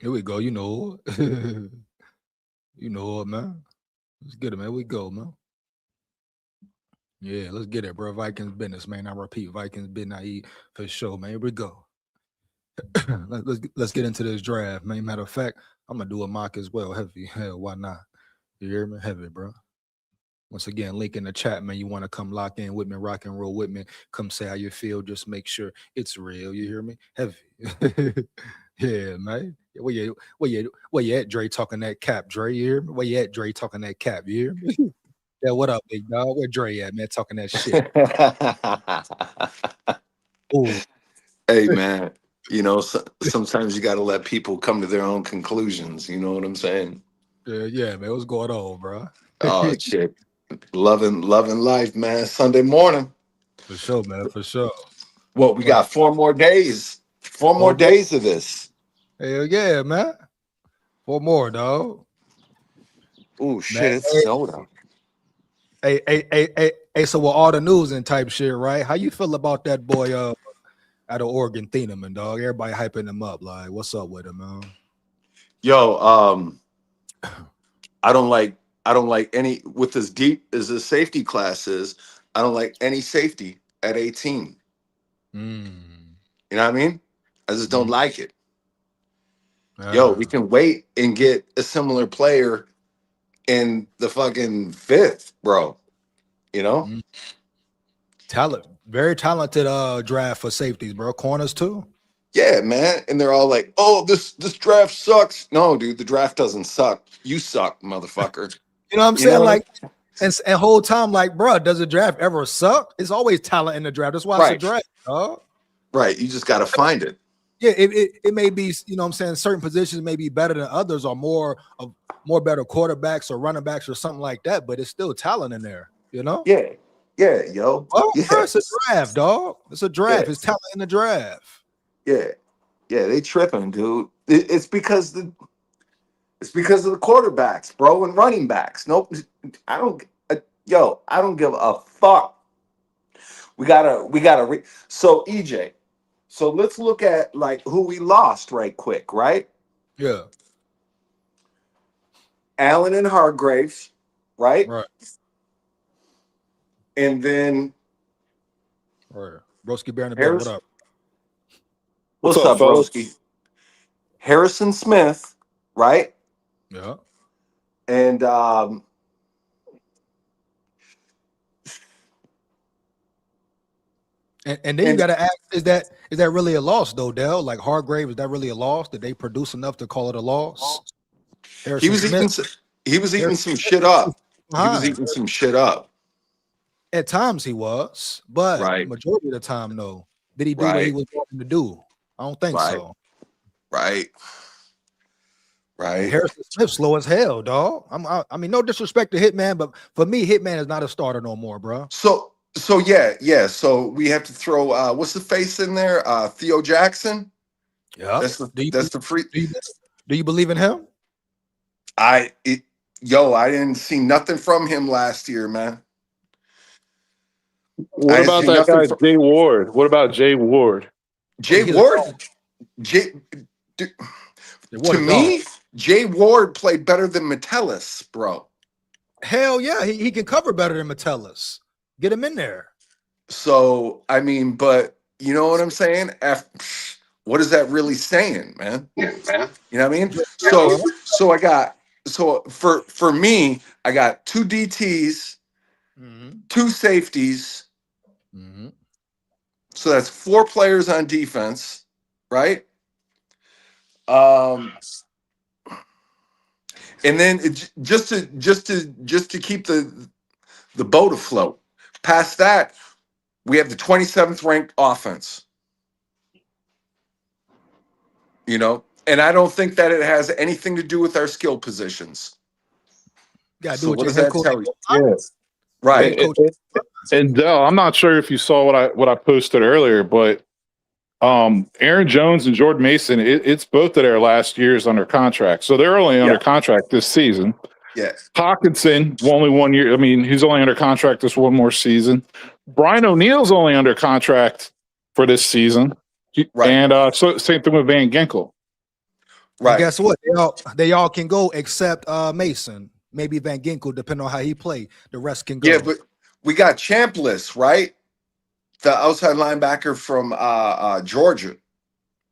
Here we go. You know it. You know it, man. Let's get it, man. We go, man. Yeah, let's get it, bro. Vikings business, man. I repeat, Vikings business. I eat for sure, man. Here we go. let's get into this draft, man. Matter of fact, I'm gonna do a mock as well. Heavy, hell, why not? You hear me? Heavy, bro. Once again, link in the chat, man. You want to come lock in with me, rock and roll with me. Come say how you feel. Just make sure it's real. You hear me? Heavy. Yeah, man. Where you at, Dre, talking that cap, Dre? You hear me? Where you at, Dre, talking that cap? You hear me? Yeah, what up, big dog? Where Dre at, man? Talking that shit. Ooh. Hey, man. You know, sometimes you got to let people come to their own conclusions. You know what I'm saying? Yeah, man. What's going on, bro? Oh, shit. Loving life, man. Sunday morning. For sure, man. For sure. Well, we got 4 more days. 4 more days of this. Hell yeah, man. 4 more, dog. Oh, shit. It's snowed out. Hey, so with all the news and type shit, right? How you feel about that boy out of Oregon, Thieneman, dog? Everybody hyping him up. Like, what's up with him, man? Yo, I don't like any, with as deep as the safety class is, I don't like any safety at 18. You know what I mean? I just don't like it. Yo, we can wait and get a similar player in the fucking 5th, bro. You know? Very talented draft for safeties, bro. Corners too. Yeah, man. And they're all like, oh, this draft sucks. No, dude, the draft doesn't suck. You suck, motherfucker. You know what I'm saying? Like, and whole time, like, bro, does the draft ever suck? It's always talent in the draft. That's why it's a draft, dog. Right. You just got to find it. Yeah, it may be, you know what I'm saying, certain positions may be better than others, or more better quarterbacks or running backs or something like that, but it's still talent in there, you know? Yeah, yo. Well, yeah. Bro, it's a draft, dog. It's a draft. Yeah. It's talent in the draft. Yeah, they tripping, dude. It's because of the quarterbacks, bro, and running backs. Nope, I don't give a fuck. We gotta. So EJ, so let's look at like who we lost right quick, right? Yeah. Allen and Hargraves, right? Right. And then, right. Broski Baron, what up? What's up, Broski? Harrison Smith, right? Yeah. And then you gotta ask, is that really a loss though, Dell? Like Hargrave, is that really a loss? Did they produce enough to call it a loss? He was eating some shit up. He was eating some shit up. At times he was, but majority of the time, no. Did he do what he was wanting to do? I don't think so. Right. Harrison Smith slow as hell, dog. I mean, no disrespect to Hitman, but for me, Hitman is not a starter no more, bro. So yeah. So we have to throw what's the face in there? Theo Jackson. Yeah. That's the free. Do you believe in him? I didn't see nothing from him last year, man. What about that guy, Jay Ward? What about Jay Ward? Jay Ward? To me, Jay Ward played better than Metellus, bro. Hell yeah, he can cover better than Metellus. Get him in there. So, I mean, but you know what I'm saying? What is that really saying, man? You know what I mean? So for me, I got 2 DTs, 2 safeties. So that's 4 players on defense, right? And then just to keep the boat afloat. Past that, we have the 27th ranked offense. You know, and I don't think that it has anything to do with our skill positions. So what does that tell you? Yes. Right. And Dell, I'm not sure if you saw what I posted earlier, but Aaron Jones and Jordan Mason, it's both of their last years under contract. So they're only under contract this season. Yes. Hawkinson, only 1 year. I mean, he's only under contract this 1 more season. Brian O'Neill's only under contract for this season. Right. And so same thing with Van Ginkel. And guess what? They all can go except Mason. Maybe Van Ginkel, depending on how he play. The rest can go. Yeah, but we got Chambliss, right? The outside linebacker from Georgia.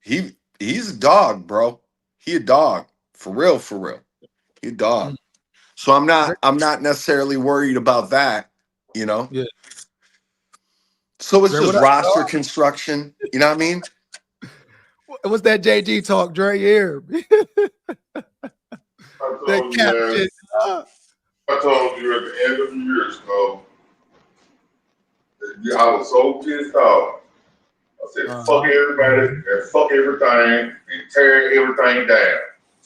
He's a dog, bro. He a dog. For real. He a dog. So I'm not necessarily worried about that, you know? Yeah. So it's just roster construction. You know what I mean? What's that JG talk, Dre? Here. I told you at the end of the year, SKOL, I was so pissed off. I said, fuck everybody and fuck everything and tear everything down.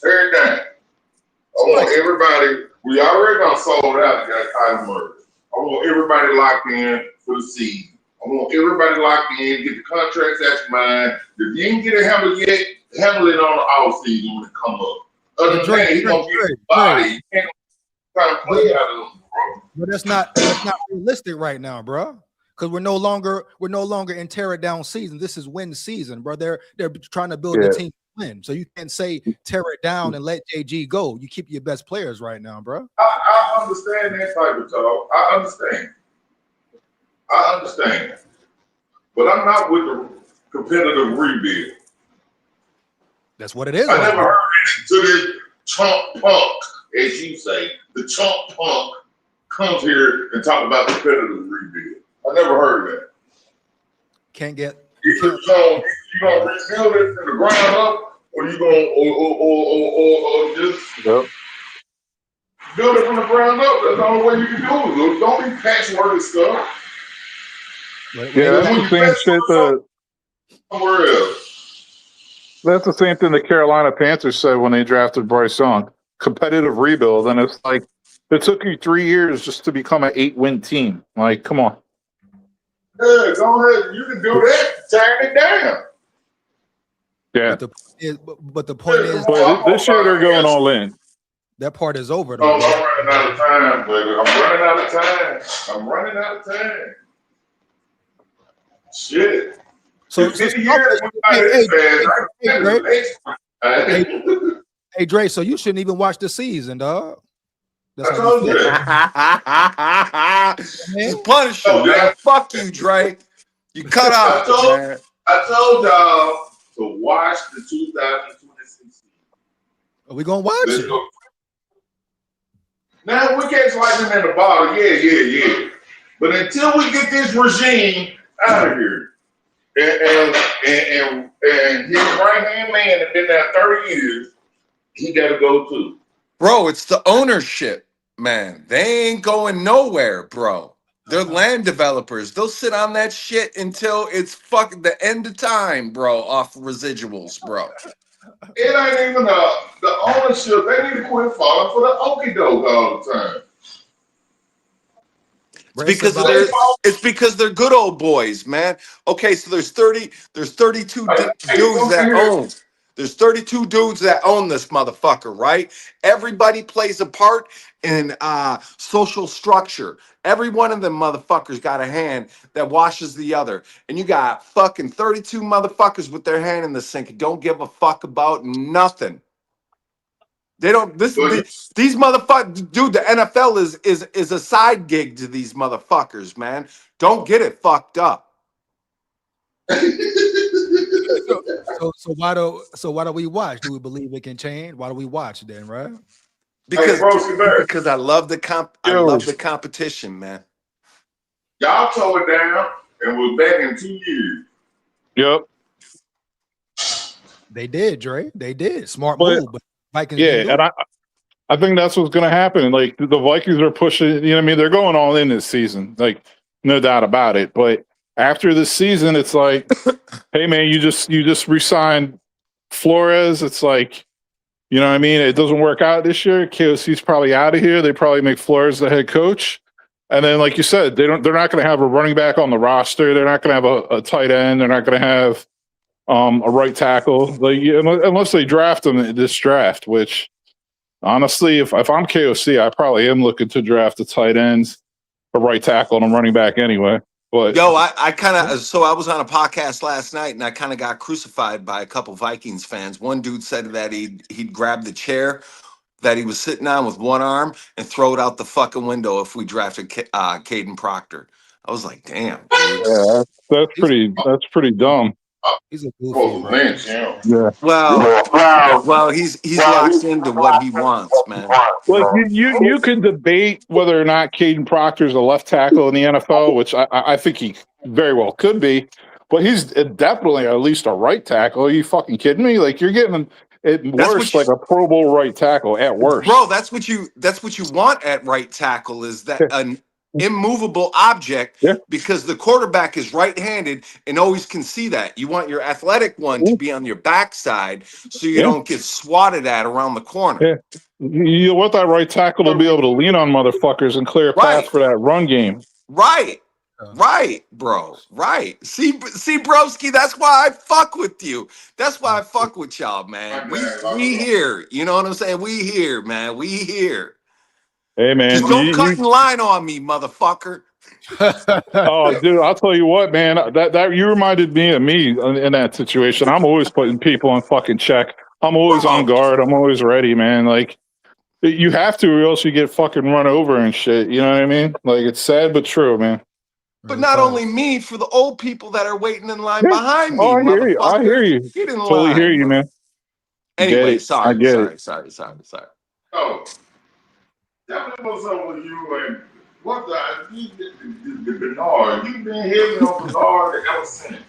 Tear it down. I want everybody, we already done sold out and got Kyler Murray. I want everybody locked in for the season. I want everybody locked in, get the contracts that's mine. If you ain't get it handled yet, handle it on the off season when it come up. Other than that, he's gonna get his body. You can't try to play out of him, bro. But that's not realistic right now, bro. Because we're no longer in tear it down season. This is win season, bro. They're trying to build a team to win. So you can't say tear it down and let JG go. You keep your best players right now, bro. I understand that type of talk. I understand. But I'm not with the competitive rebuild. That's what it is. I never heard it to this chump punk, as you say. The chump punk comes here and talk about competitive rebuild. I never heard that. Can't get. You gonna rebuild it from the ground up, or you gonna or just build it from the ground up? That's the only way you can do it. Don't be patchwork stuff. Yeah, that's the same shit somewhere else. That's the same thing the Carolina Panthers said when they drafted Bryce Young. Competitive rebuild, and it's like it took you 3 years just to become an 8-win team. Like, come on. Yeah, go ahead. You can do that. Tear it down. Yeah. But the point is, this year they're going all in. That part is over. Though, I'm running out of time, baby. I'm running out of time. Shit. So hey, Dre, so you shouldn't even watch the season, dog. That's I told you. Just punish you, man. Fuck you, Dre. You cut out. I told y'all to watch the 2026 season. Are we gonna watch it? Now we can't like him in the bottle. Yeah. But until we get this regime out of here, and his right-hand man has been there 30 years, he got to go too. Bro, it's the ownership, man. They ain't going nowhere, bro. They're land developers. They'll sit on that shit until it's fucking the end of time, bro, off residuals, bro. It ain't even the ownership. They need to quit falling for the okie doke all the time. It's because they're good old boys, man. Okay, so there's 32 dudes that own. There's 32 dudes that own this motherfucker, right? Everybody plays a part in social structure. Every one of them motherfuckers got a hand that washes the other. And you got fucking 32 motherfuckers with their hand in the sink and don't give a fuck about nothing. They don't. These motherfuckers, dude. The NFL is a side gig to these motherfuckers, man. Don't get it fucked up. So why do we watch? Do we believe it can change? Why do we watch then, right? Because I love the competition, man. Y'all tore it down and was back in 2 years. Yep. They did, Dre. They did. Smart move, but Vikings. Yeah, and I think that's what's going to happen. Like the Vikings are pushing. You know what I mean? They're going all in this season. Like no doubt about it. But after this season, it's like, hey man, you just re-signed Flores. It's like, you know what I mean? It doesn't work out this year. KOC's probably out of here. They probably make Flores the head coach. And then, like you said, they're not going to have a running back on the roster. They're not going to have a tight end. They're not going to have a right tackle, like unless they draft them in this draft. Which, honestly, if I'm KOC, I probably am looking to draft the tight ends, a right tackle, and a running back anyway. But Yo, I kind of, so I was on a podcast last night and I kind of got crucified by a couple Vikings fans. One dude said that he'd grab the chair that he was sitting on with one arm and throw it out the fucking window if we drafted Caden Proctor. I was like, damn, dude. yeah, that's pretty dumb. He's a goofy, Well, bro. Lynch, yeah. Yeah. Well, he's locked into what he wants, man. Like you could debate whether or not Caden Proctor is a left tackle in the NFL, which I think he very well could be, but he's definitely at least a right tackle. Are you fucking kidding me? Like you're getting at worst like a Pro Bowl right tackle at worst. Bro, that's what you want at right tackle is that an immovable object because the quarterback is right-handed and always can see that. You want your athletic one to be on your backside so you don't get swatted at around the corner. Yeah. You want that right tackle to be able to lean on motherfuckers and clear a path for that run game. Right. Right, bro. Right. See, broski, that's why I fuck with you. That's why I fuck with y'all, man. We here. You know what I'm saying? We here, man. We here. Hey, man. Just don't cut in line on me, motherfucker. Oh, dude, I'll tell you what, man. That you reminded me of me in that situation. I'm always putting people on fucking check. I'm always on guard. I'm always ready, man. Like, you have to, or else you get fucking run over and shit. You know what I mean? Like, it's sad but true, man. But not only me, for the old people that are waiting in line behind me. Oh, I hear you. I hear you. Get in totally line, hear you, man. Anyway, I get it. sorry. Oh, tell me what's up with you and what the Bernard. You've been hitting on Bernard ever since.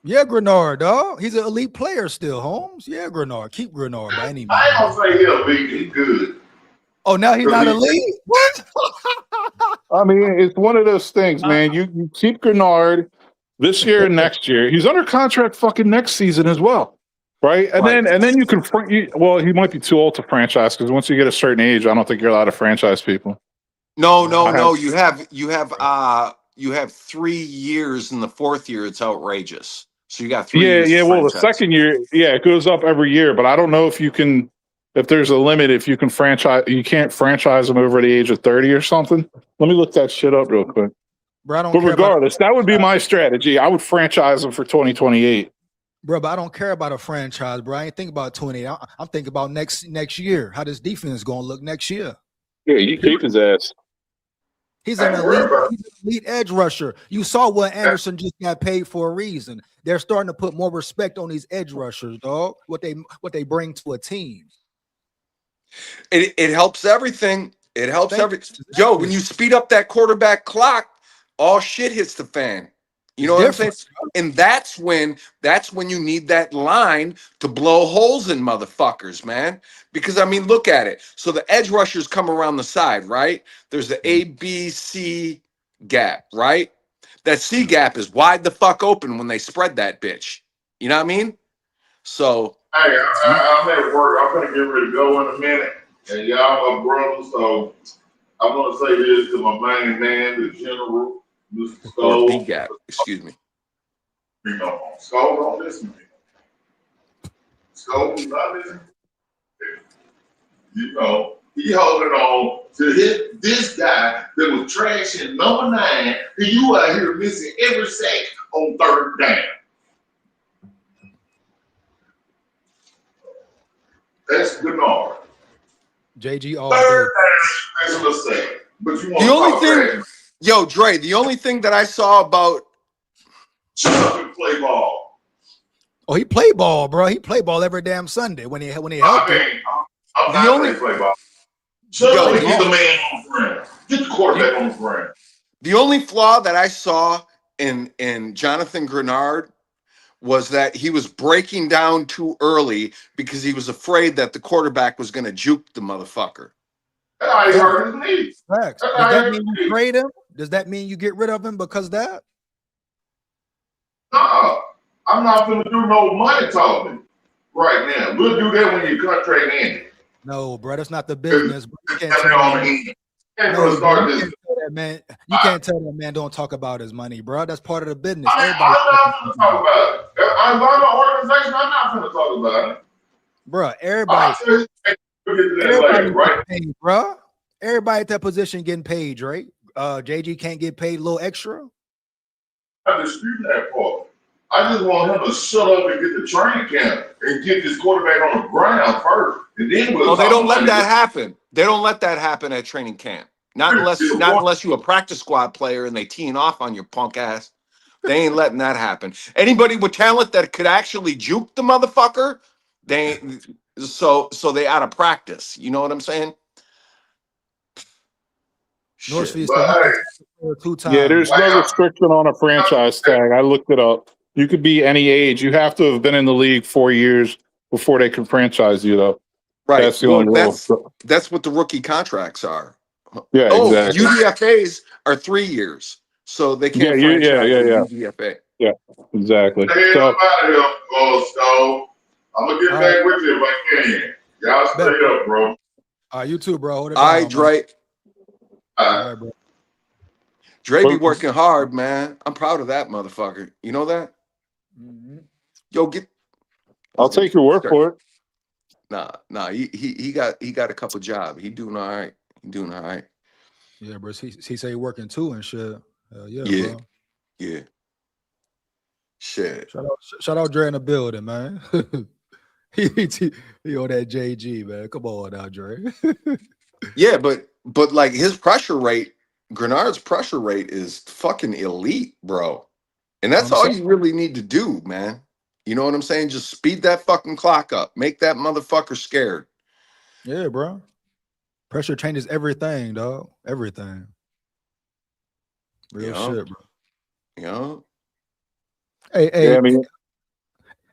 Yeah, Grenard, dog. He's an elite player still, Holmes. Yeah, Grenard. Keep Grenard by any means. I ain't gonna say he's elite. He's good. Oh, now he's not elite? What? I mean, it's one of those things, man. You keep Grenard this year and next year. He's under contract fucking next season as well, right? And then you can well, he might be too old to franchise because once you get a certain age, I don't think you're allowed to franchise people. No. You have 3 years. In the fourth year, it's outrageous. So you got 3 years. Yeah. Well, the second year, it goes up every year, but I don't know if you can. If there's a limit, if you can franchise, you can't franchise them over the age of 30 or something. Let me look that shit up real quick. Bro, but regardless, that would be my strategy. I would franchise them for 2028. Bro, but I don't care about a franchise, bro. I ain't think about 28. I'm thinking about next year. How this defense is going to look next year. Yeah, you keep his ass. He's an elite edge rusher. You saw what Anderson just got paid for a reason. They're starting to put more respect on these edge rushers, dog. What they bring to a team. It helps everything. It helps everything. Yo, when you speed up that quarterback clock, all shit hits the fan. You know what I'm saying? And that's when you need that line to blow holes in motherfuckers, man. Because I mean, look at it. So the edge rushers come around the side, right? There's the A, B, C gap, right? That C gap is wide the fuck open when they spread that bitch. You know what I mean? So hey, I'm at work. I'm gonna get ready to go in a minute, and y'all my brothers. So I want to say this to my main man, the general, Mr. SKOL. B gap, excuse me. You know, SKOL don't listen to me. SKOL is not listening. You know, he holding on to hit this guy that was trashing number 9, and you out here missing every sack on 3rd down. That's Bernard. JG all 3rd down, that's what I say. But you want the only thing, yo, Dre, the only thing that I saw about shut up and play ball. Oh, he play ball, bro. He play ball every damn Sunday when he helped. I'm not going to play ball. Shut up and get the man on the ground. Get the quarterback on the ground. The only flaw that I saw in Jonathan Grenard was that he was breaking down too early because he was afraid that the quarterback was going to juke the motherfucker. That's hurt his knee. Does that mean you trade him? Does that mean you get rid of him because of that? No, I'm not going to do no money talking right now. We'll do that when your contract ends. No, bro, that's not the business. You can't tell that man don't talk about his money, bro. That's part of the business. I'm not going to talk about it. I'm not an organization. I'm not going to talk about it. Bro, everybody right? paid, bro. Everybody at that position getting paid, right? JG can't get paid a little extra. I'm disputing that part. I just want him to shut up and get the training camp and get this quarterback on the ground first, and then we'll. Oh, they talk don't let about that it. happen. They don't let that happen at training camp. Not unless you're a practice squad player and they teeing off on your punk ass. They ain't letting that happen. Anybody with talent that could actually juke the motherfucker, they so they out of practice. You know what I'm saying? Northfield But said hey, you 2 times. Yeah, there's no restriction on a franchise tag. I looked it up. You could be any age. You have to have been in the league 4 years before they can franchise you, though. Right. That's the only rule. That's what the rookie contracts are. Yeah, Oh, exactly. UDFAs are 3 years, so they can't franchise UDFA. Yeah, exactly. the hell So, up out of here, Skull. I'm gonna get back with you if I can. Y'all stay up, bro. You too, bro. Hold it All down, right, Dre. All right, bro. Dre be working hard, man. I'm proud of that motherfucker. You know that? Yo, get. I'll take your word for it. Nah. He got a couple jobs. He doing all right. Yeah, bro. He say he working too and shit. Yeah, bro. Yeah. Shit. Shout out Dre in the building, man. he on that JG, man. Come on now, Dre. Yeah, but like his pressure rate, Grenard's pressure rate is fucking elite, bro. And that's all you really need to do, man. You know what I'm saying? Just speed that fucking clock up. Make that motherfucker scared. Yeah, bro. Pressure changes everything, dog. Everything. Real shit, bro. Yeah. Hey,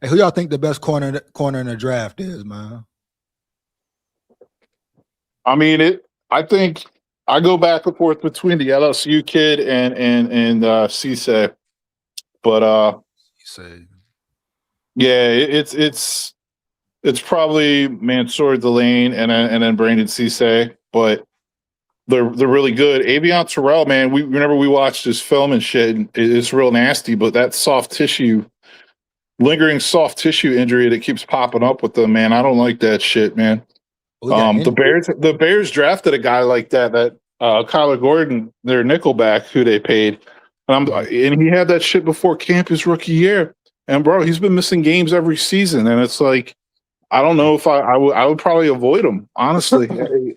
who y'all think the best corner in the draft is, man? I mean, I think I go back and forth between the LSU kid and Cisse, but yeah, it's probably Mansour Delane and then Brandon Cisse, but they're really good. Avion Terrell, man, whenever we watched his film and shit, it's real nasty, but that lingering soft tissue injury that keeps popping up with them, man, I don't like that shit, man. The Bears drafted a guy like that Kyler Gordon, their nickelback, who they paid, and he had that shit before camp his rookie year, and bro, he's been missing games every season, and it's like, I don't know if I would probably avoid him, honestly.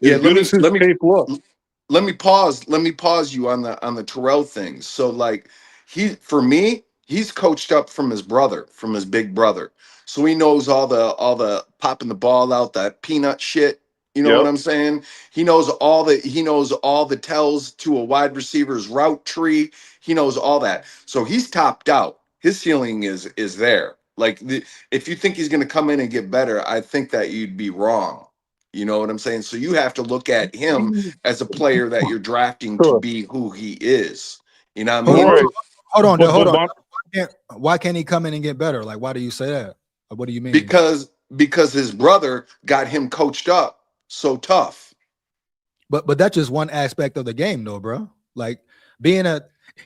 Yeah, let me pause you on the Terrell thing. So like he's coached up from his brother, from his big brother. So he knows all the popping the ball out, that peanut shit. You know what I'm saying? He knows all the tells to a wide receiver's route tree. He knows all that. So he's topped out. His ceiling is there. Like if you think he's going to come in and get better, I think that you'd be wrong. You know what I'm saying? So you have to look at him as a player that you're drafting to be who he is. You know what I mean? Right. Hold on. Why can't he come in and get better? Like, why do you say that? Or what do you mean? Because his brother got him coached up so tough. But that's just one aspect of the game, though, bro. Like being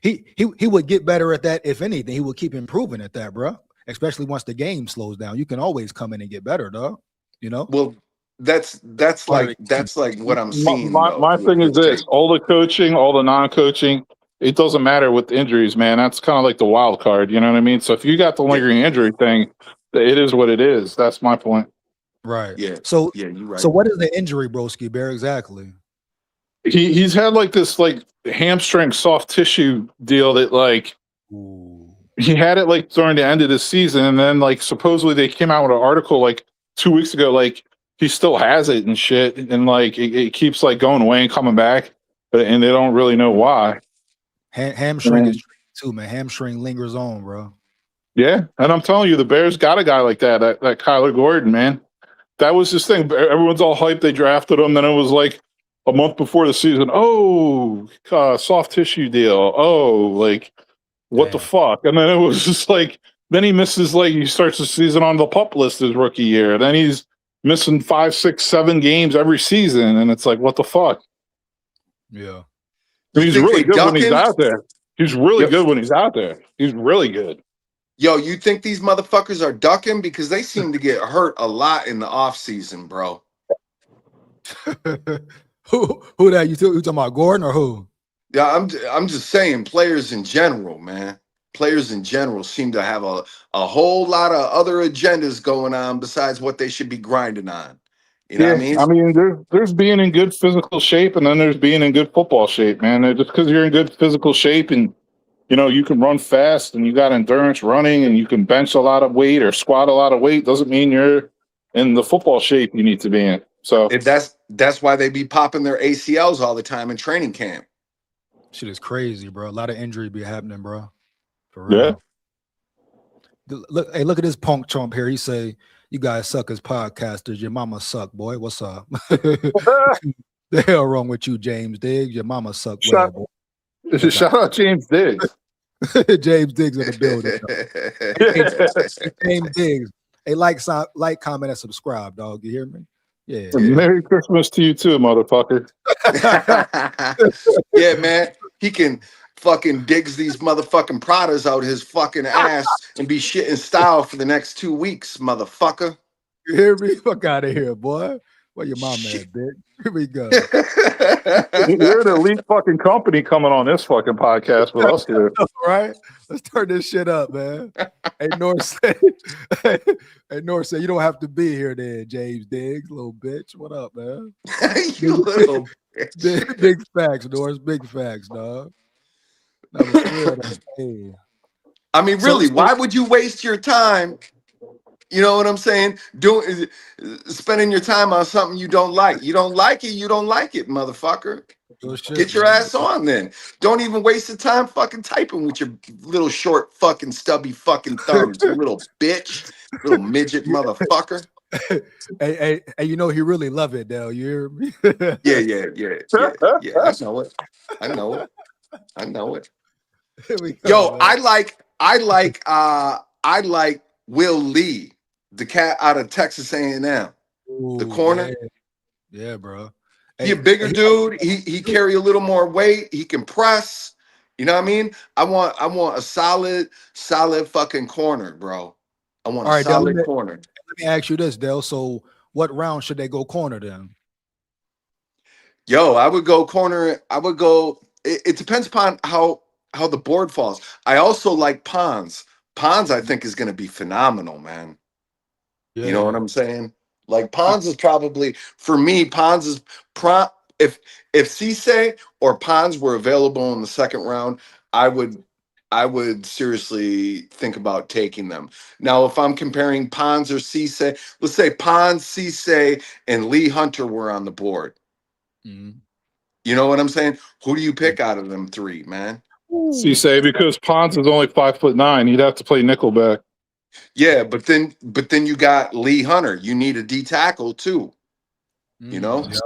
he would get better at that. If anything, he would keep improving at that, bro. Especially once the game slows down. You can always come in and get better, dog. You know? Well, that's like what I'm seeing. My thing is this: all the coaching, all the non-coaching, it doesn't matter with injuries, man. That's kind of like the wild card. You know what I mean? So if you got the lingering injury thing, it is what it is. That's my point. Right. Yeah. So you're right. So what is the injury, Broski Bear? Exactly. He's had like this hamstring soft tissue deal that he had it like during the end of the season, and then like supposedly they came out with an article like 2 weeks ago, like he still has it and shit, and like it keeps like going away and coming back, and they don't really know why. Hamstring is too, man. Hamstring lingers on, bro. Yeah, and I'm telling you, the Bears got a guy like that Kyler Gordon, man. That was his thing. Everyone's all hyped. They drafted him. Then it was like a month before the season. Oh, soft tissue deal. Oh, like what the fuck? And then it was just like, then he misses, like he starts the season on the PUP list his rookie year. Then he's missing 5, 6, 7 games every season. And it's like, what the fuck? Yeah. He's really good when he's out there. He's really good when he's out there. He's really good. Yo, you think these motherfuckers are ducking? Because they seem to get hurt a lot in the offseason, bro. Who that? You talking about Gordon or who? Yeah, I'm just saying players in general, man. players in general seem to have a whole lot of other agendas going on besides what they should be grinding on. You know what I mean? I mean, there's being in good physical shape, and then there's being in good football shape, man. Just because you're in good physical shape and you can run fast and you got endurance running and you can bench a lot of weight or squat a lot of weight doesn't mean you're in the football shape you need to be in. So that's why they be popping their ACLs all the time in training camp. Shit is crazy, bro. A lot of injury be happening, bro. For real. Yeah. Look at this punk chump here. He say, "You guys suck as podcasters. Your mama suck, boy. What's up?" The hell wrong with you, James Diggs? Your mama suck. Shout out James Diggs. James Diggs in the building. James Diggs. Hey, like, comment, and subscribe, dog. You hear me? Yeah. Merry Christmas to you too, motherfucker. Yeah, man. He can fucking digs these motherfucking Pradas out his fucking ass and be shit in style for the next 2 weeks, motherfucker. You hear me? Fuck out of here, boy. Where your mom at, bitch? Here we go. You're an elite fucking company coming on this fucking podcast with us here. Right? Let's turn this shit up, man. Hey, North say, you don't have to be here then, James Diggs, little bitch. What up, man? You little bitch. Big facts, North. Big facts, dog. I mean, really, why would you waste your time? You know what I'm saying? Spending your time on something you don't like. You don't like it, motherfucker. Get your ass on then. Don't even waste the time fucking typing with your little short fucking stubby fucking thumbs, you little bitch, little midget motherfucker. Hey, he really love it, Dale. You hear me? Yeah. I know it. Yo, I like Will Lee, the cat out of Texas A&M, the corner. Yeah, bro. He a bigger dude. He carry a little more weight. He can press. You know what I mean? I want a solid fucking corner, bro. I want a solid corner. Let me ask you this, Dale. So what round should they go corner then? Yo, I would go corner. It depends upon how the board falls. I also like Pons. Pons, I think, is going to be phenomenal, man. Yeah. You know what I'm saying? Like Pons is probably, for me, Pons is if Cisse or Pons were available in the second round, I would seriously think about taking them. Now, if I'm comparing Pons or Cisse, let's say Pons, Cisse, and Lee Hunter were on the board. Mm-hmm. You know what I'm saying? Who do you pick out of them three, man? Cisse, because Pons is only 5'9", he'd have to play nickelback. Yeah, but then you got Lee Hunter. You need a D tackle too. You know? Yeah.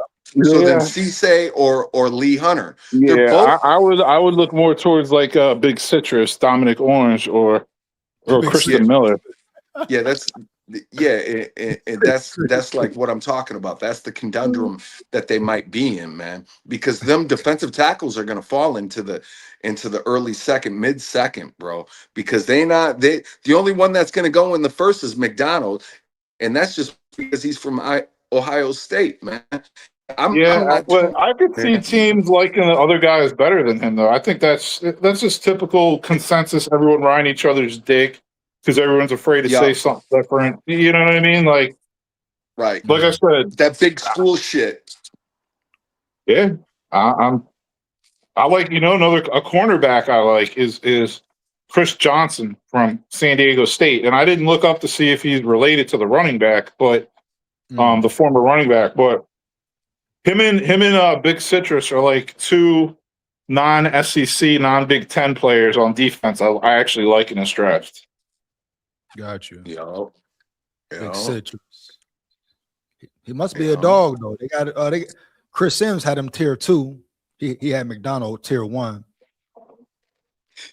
So then Cisse or Lee Hunter. Yeah, both... I would look more towards like Big Citrus, Dominic Orange, or Christian Miller. Yeah, that's like what I'm talking about. That's the conundrum that they might be in, man. Because them defensive tackles are going to fall into the early second, mid second, bro. Because the only one that's going to go in the first is McDonald, and that's just because he's from Ohio State, man. I could see teams liking the other guys better than him, though. I think that's just typical consensus. Everyone riding each other's dick because everyone's afraid to say something different. You know what I mean? Like, right? Like I said, that big school shit. Yeah, I like a cornerback. I like is Chris Johnson from San Diego State, and I didn't look up to see if he's related to the running back, but the former running back, but. Him and Big Citrus are like two non-SEC, non-Big Ten players on defense. I actually like in this draft. Got you. Yo. Big Citrus. He must be a dog though. They got Chris Sims had him tier 2. He had McDonald tier 1.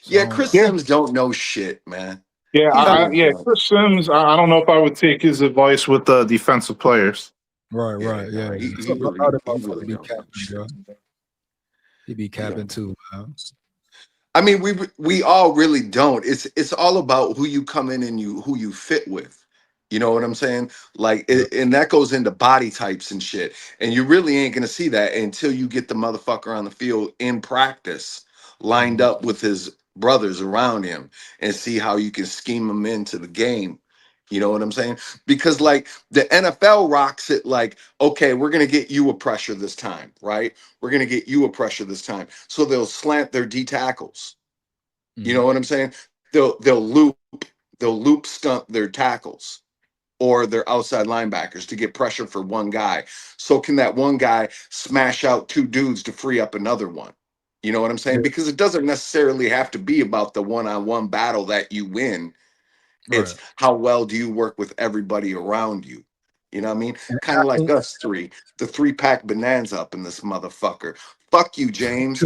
So, Chris Sims don't know shit, man. Chris Sims. I don't know if I would take his advice with the defensive players. Right, yeah. He be capping too, man. I mean, we all really don't. It's all about who you come in and who you fit with. You know what I'm saying? Like, and that goes into body types and shit. And you really ain't gonna see that until you get the motherfucker on the field in practice, lined up with his brothers around him and see how you can scheme them into the game. You know what I'm saying? Because like the NFL rocks it like, okay, we're going to get you a pressure this time, right? We're going to get you a pressure this time. So they'll slant their D tackles. You know what I'm saying? They'll loop stunt their tackles or their outside linebackers to get pressure for one guy. So can that one guy smash out two dudes to free up another one? You know what I'm saying? Because it doesn't necessarily have to be about the one-on-one battle that you win. It's how well do you work with everybody around you? You know what I mean? Kind of like us three, the 3-pack bonanza up in this motherfucker. Fuck you, James.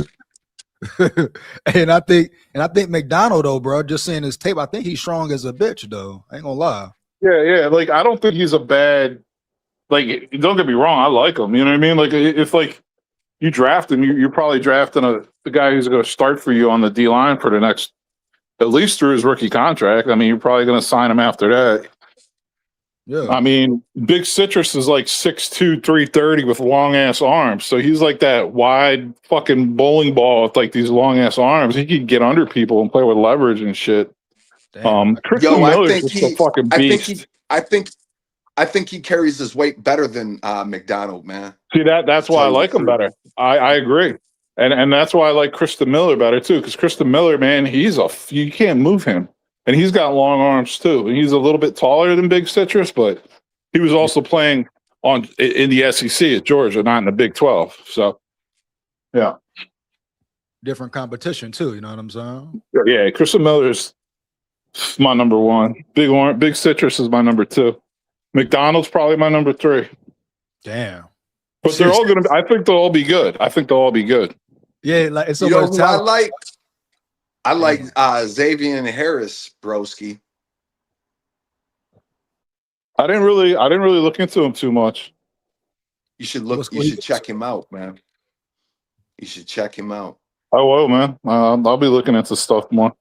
and I think McDonald though, bro, just seeing his tape, I think he's strong as a bitch though. I ain't gonna lie. Yeah. Like I don't think he's a bad. Like don't get me wrong, I like him. You know what I mean? Like if like you draft him, you're probably drafting the guy who's going to start for you on the D line for the next, at least through his rookie contract. I mean, you're probably going to sign him after that. Yeah. I mean, Big Citrus is like 6'2", 330 with long ass arms. So he's like that wide fucking bowling ball with like these long ass arms. He could get under people and play with leverage and shit. Christian Miller's just a fucking beast. I think he carries his weight better than McDonald, man. See that's why I like him better. I agree. And that's why I like Christian Miller better too, because Christian Miller, man, you can't move him. And he's got long arms too. And he's a little bit taller than Big Citrus, but he was also playing in the SEC at Georgia, not in the Big 12. So yeah. Different competition too, you know what I'm saying? Yeah, Christian Miller's my number one. Big Citrus is my number 2. McDonald's probably my number 3. Damn. But they're all gonna. I think they'll all be good. Yeah, like it's you know who I like. I like Xavier Harris, broski. I didn't really look into him too much. You should look. You should check him out, man. You should check him out. I will, man. I'll be looking into stuff more.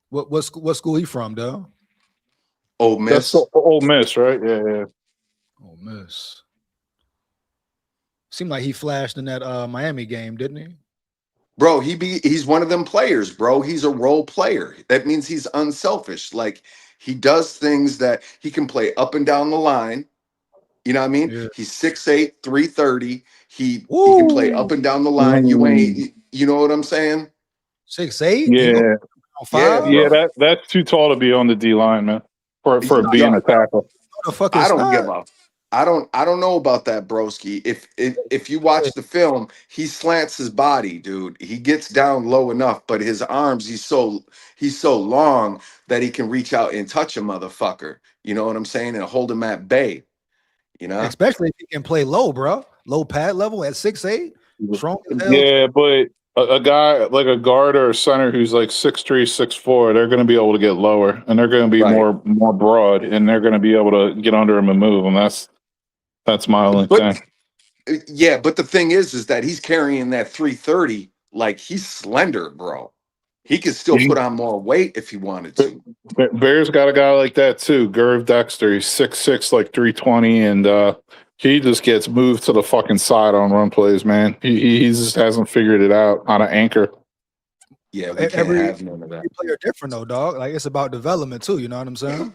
What school he from, though? Ole Miss. That's Ole Miss, right? Yeah. Ole Miss. Seemed like he flashed in that Miami game, didn't he? Bro, he's one of them players, bro. He's a role player. That means he's unselfish. Like he does things that he can play up and down the line. You know what I mean? Yeah. He's 6'8", 330. He can play up and down the line. You know what I'm saying? 6'8"? Yeah. That's too tall to be on the D line, man. For being a tackle. I don't give up. I don't know about that, broski. If you watch the film, he slants his body, dude. He gets down low enough, but his arms, he's so long that he can reach out and touch a motherfucker. You know what I'm saying? And hold him at bay. You know? Especially if he can play low, bro. Low pad level at 6'8". Strong as hell. Yeah, but a guy like a guard or a center who's like 6'3", 6'4", they're going to be able to get lower, and they're going to be more broad, and they're going to be able to get under him and move. And that's my only thing. Yeah, but the thing is that he's carrying that 330 like he's slender, bro. He could still put on more weight if he wanted to. Bears got a guy like that too, Gerv Dexter. He's 6'6", like 320, and he just gets moved to the fucking side on run plays, man. He just hasn't figured it out how to anchor. Yeah, we can't have none of that. Every player different though, dog. Like it's about development too. You know what I'm saying?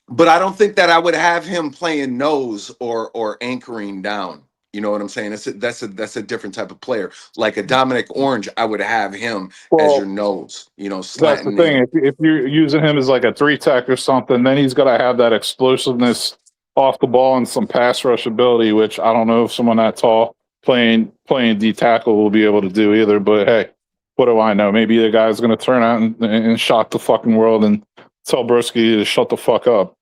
But I don't think that I would have him playing nose or anchoring down. You know what I'm saying? That's a different type of player. Like a Dominic Orange, I would have him as your nose. You know, that's the thing. If you're using him as like a 3-tech or something, then he's got to have that explosiveness off the ball and some pass rush ability, which I don't know if someone that tall playing D tackle will be able to do either. But hey, what do I know? Maybe the guy's going to turn out and shock the fucking world and tell Brisky to shut the fuck up.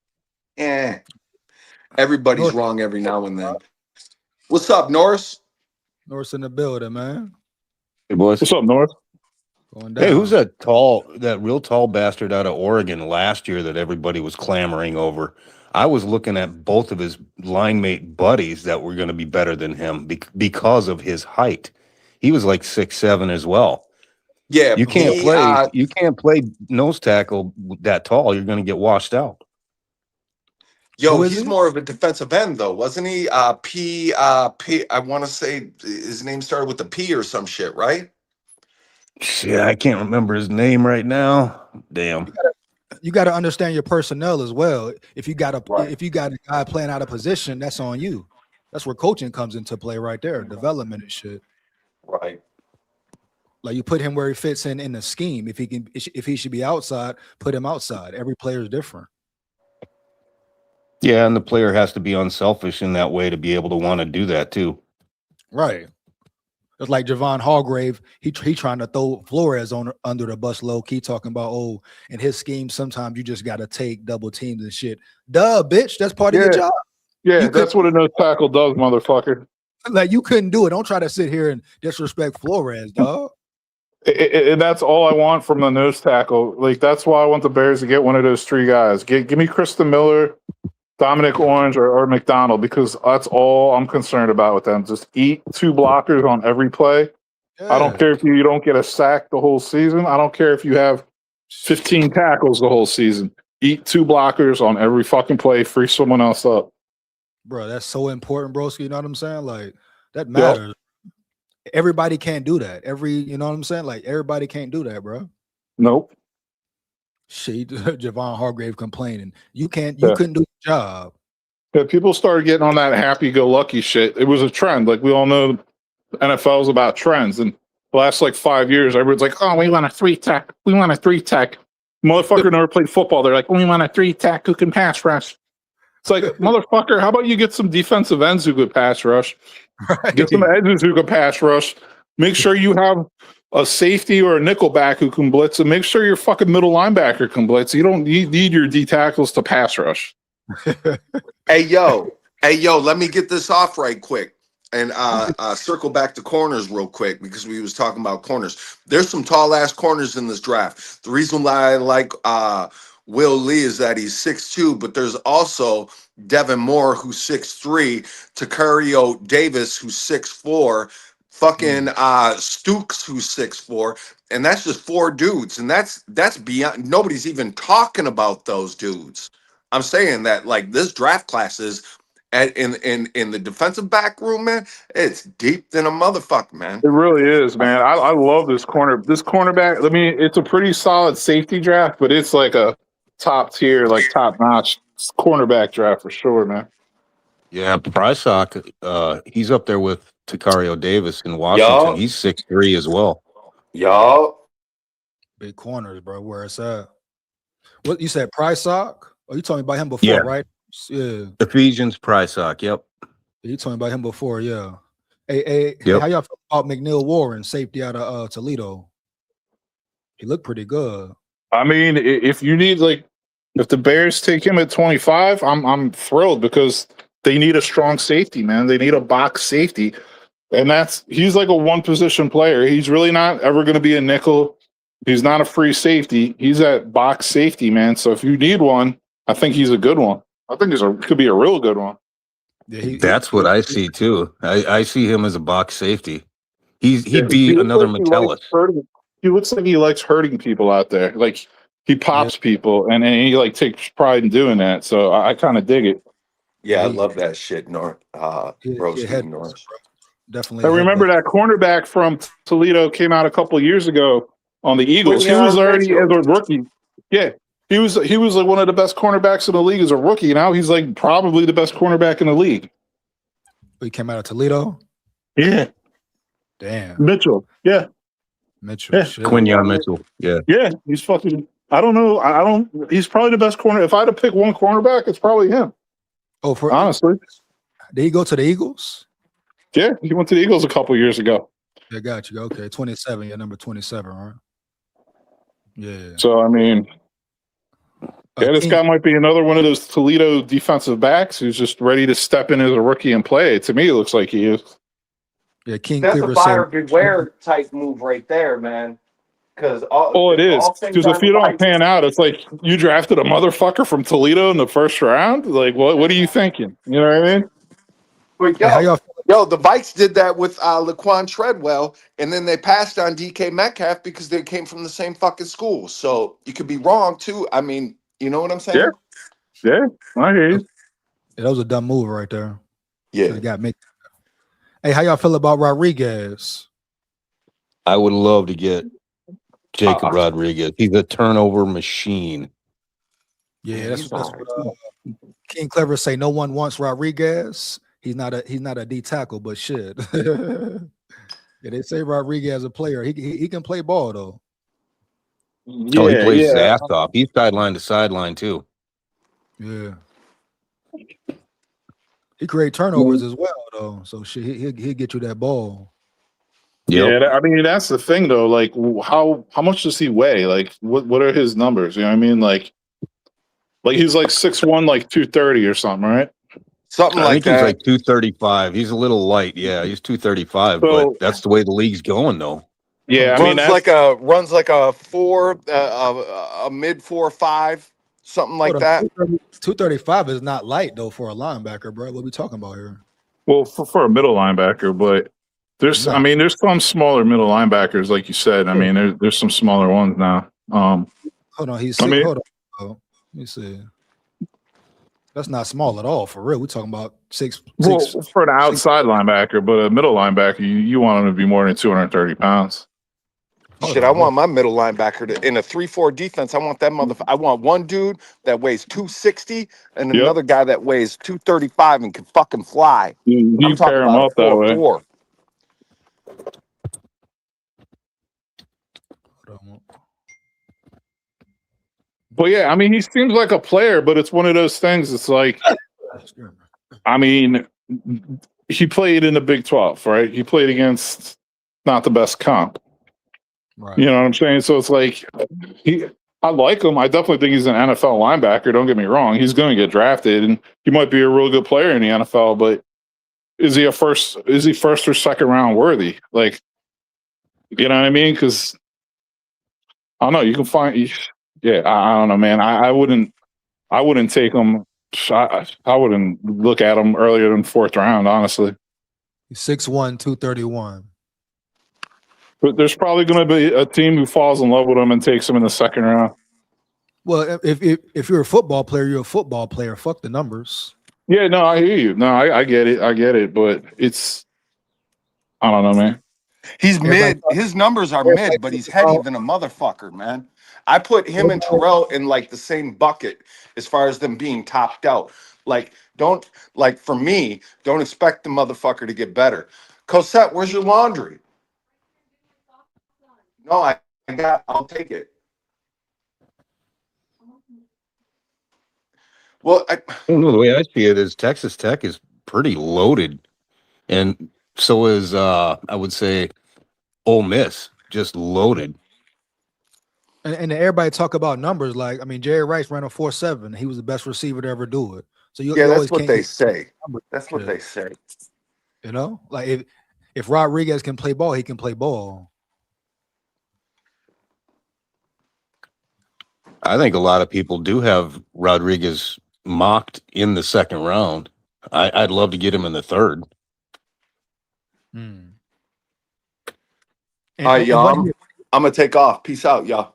Everybody's wrong every now and then. What's up, Norris? Norris in the building, man. Hey, boys. What's up, Norris? Hey, who's that real tall bastard out of Oregon last year that everybody was clamoring over? I was looking at both of his line mate buddies that were going to be better than him because of his height. He was like 6'7" as well. Yeah, you can't play nose tackle that tall. You're going to get washed out. Yo, he's more of a defensive end, though, wasn't he? P. I want to say his name started with the P or some shit, right? Shit, I can't remember his name right now. Damn. You got to understand your personnel as well. If you got a Right. if you got a guy playing out of position, that's on you. That's where coaching comes into play right there, development and shit. Right. Like you put him where he fits in the scheme. If he should be outside, put him outside. Every player is different. Yeah, and the player has to be unselfish in that way to be able to want to do that too. Right. It's like Javon Hargrave. He trying to throw Flores on under the bus low key, talking about, oh, in his scheme, sometimes you just got to take double teams and shit. Duh, bitch. That's part of your job. Yeah, that's what a nose tackle does, motherfucker. Like you couldn't do it. Don't try to sit here and disrespect Flores, dog. And that's all I want from the nose tackle. Like that's why I want the Bears to get one of those three guys. Give me Kristen Miller, Dominic Orange, or McDonald, because that's all I'm concerned about with them. Just eat 2 blockers on every play. Yeah. I don't care if you don't get a sack the whole season. I don't care if you have 15 tackles the whole season. Eat 2 blockers on every fucking play. Free someone else up. Bro, that's so important, broski. You know what I'm saying? Like that matters. Yep. Everybody can't do that. You know what I'm saying? Like everybody can't do that, bro. Nope. Shit, Javon Hargrave complaining. You couldn't do the job. Yeah, people started getting on that happy-go-lucky shit. It was a trend. Like we all know, NFL is about trends. And the last like 5 years, everyone's like, "Oh, we want a 3-tech. We want a 3-tech." Motherfucker never played football. They're like, "We want a 3-tech who can pass rush." It's like, motherfucker, how about you get some defensive ends who could pass rush? Right. Get some edges who can pass rush. Make sure you have a safety or a nickel back who can blitz, and make sure your fucking middle linebacker can blitz. You don't need your D tackles to pass rush. Hey, yo, let me get this off right quick and circle back to corners real quick, because we was talking about corners. There's some tall ass corners in this draft. The reason why I like Will Lee is that he's 6'2", but there's also Devin Moore, who's 6'3", Tacario Davis, who's 6'4", fucking Stooks, who's 6'4", and that's just 4 dudes, and that's beyond. Nobody's even talking about those dudes. I'm saying that like this draft class is in the defensive back room, man. It's deep than a motherfucker, man. It really is, man. I love this corner. This cornerback. I mean, it's a pretty solid safety draft, but it's like a top tier, like top notch cornerback draft for sure, man. Yeah, Prysock, he's up there with Tacario Davis in Washington. Yep. He's 6'3" as well. Y'all. Big corners, bro. Where it's at. What you said, Prysock? Oh, you told me about him before, right? Yeah. Ephesians Prysock, yep. You told me about him before, yeah. Hey, how y'all feel about McNeil Warren, safety out of Toledo? He looked pretty good. I mean, if you need if the Bears take him at 25, I'm thrilled, because they need a strong safety, man. They need a box safety. And he's like a one position player. He's really not ever going to be a nickel. He's not a free safety. He's at box safety, man. So if you need one, I think he's a good one. I think could be a real good one. Yeah, that's what I see too. I see him as a box safety. He'd be another Metellus. He looks like he likes hurting people out there. Like he pops people, and he like takes pride in doing that. So I kind of dig it. Yeah, I love that shit, North. North. Definitely. I remember that cornerback from Toledo came out a couple of years ago on the Eagles. He was already as a rookie. Yeah. He was like one of the best cornerbacks in the league as a rookie. Now he's like probably the best cornerback in the league. He came out of Toledo? Yeah. Damn. Mitchell. Yeah. Mitchell. Yeah. Quinyon Mitchell. Yeah. Yeah. He's fucking, I don't know. He's probably the best corner. If I had to pick one cornerback, it's probably him. Oh, honestly. Did he go to the Eagles? Yeah. He went to the Eagles a couple years ago. Yeah, got you. Okay. 27. Yeah, number 27, right? Yeah. So, I mean, yeah, this guy might be another one of those Toledo defensive backs who's just ready to step in as a rookie and play. To me, it looks like he is. Yeah, King That's Cleaver a buyer beware type move right there, man. Because it is. Because if you don't pan out, it's like you drafted a motherfucker from Toledo in the first round. Like, what are you thinking? You know what I mean? But the Vikes did that with Laquan Treadwell, and then they passed on DK Metcalf because they came from the same fucking school. So you could be wrong too. I mean, you know what I'm saying? Yeah, I hear you. Yeah, that was a dumb move right there. Yeah, so got me. Hey, how y'all feel about Rodriguez? I would love to get Jacob Rodriguez. He's a turnover machine. Yeah, that's what King Clever say. No one wants Rodriguez. He's not a D tackle, but shit. Yeah, they say Rodriguez a player. He can play ball though. Yeah, he plays his ass off. He's sideline to sideline too. Yeah. He create turnovers as well though. So shit, he'll get you that ball. Yep. Yeah, I mean that's the thing though. Like, how much does he weigh? Like, what are his numbers? You know what I mean? Like he's like 6'1", like 230 or something, right? Something like that. He's like 235. He's a little light. Yeah, he's 235. So, but that's the way the league's going, though. Yeah, runs like a mid 4.5, something like that. 235 is not light though for a linebacker, bro. What are we talking about here? Well, for a middle linebacker, but there's some smaller middle linebackers, like you said. I mean, there's some smaller ones now. Hold on, hold on. Let me see. That's not small at all, for real. We're talking about six. For an outside linebacker, but a middle linebacker, you want him to be more than 230 pounds. Shit, I want my middle linebacker to in a 3-4 defense. I want that motherfucker. I want one dude that weighs 260 and another guy that weighs 235 and can fucking fly. You pair him up that way. 4-4. But yeah, I mean, he seems like a player, but it's one of those things. It's like, I mean, he played in the Big 12, right? He played against not the best comp. Right. You know what I'm saying? So it's like, I like him. I definitely think he's an NFL linebacker. Don't get me wrong. He's going to get drafted, and he might be a real good player in the NFL. But is he first or second round worthy? Like, you know what I mean? Because I don't know. You can find. Yeah, I don't know, man. I wouldn't take him. I wouldn't look at him earlier than 4th round, honestly. He's 6'1", 231. But there's probably going to be a team who falls in love with him and takes him in the 2nd round. Well, if you're a football player, you're a football player. Fuck the numbers. Yeah, no, I hear you. No, I get it. I get it. But it's, I don't know, man. He's mid. His numbers are mid, but he's heady than a motherfucker, man. I put him and Terrell in like the same bucket as far as them being topped out. Like, for me, don't expect the motherfucker to get better. Cosette, where's your laundry? No, I'll take it. Well, I don't know. The way I see it is Texas Tech is pretty loaded. And so is, I would say, Ole Miss, just loaded. And everybody talk about numbers. Like, I mean, Jerry Rice ran a 4.7. He was the best receiver to ever do it. So that's what they say. That's what they say. You know, like if Rodriguez can play ball, he can play ball. I think a lot of people do have Rodriguez mocked in the 2nd round. I'd love to get him in the 3rd. All right, y'all. I'm gonna take off. Peace out, y'all.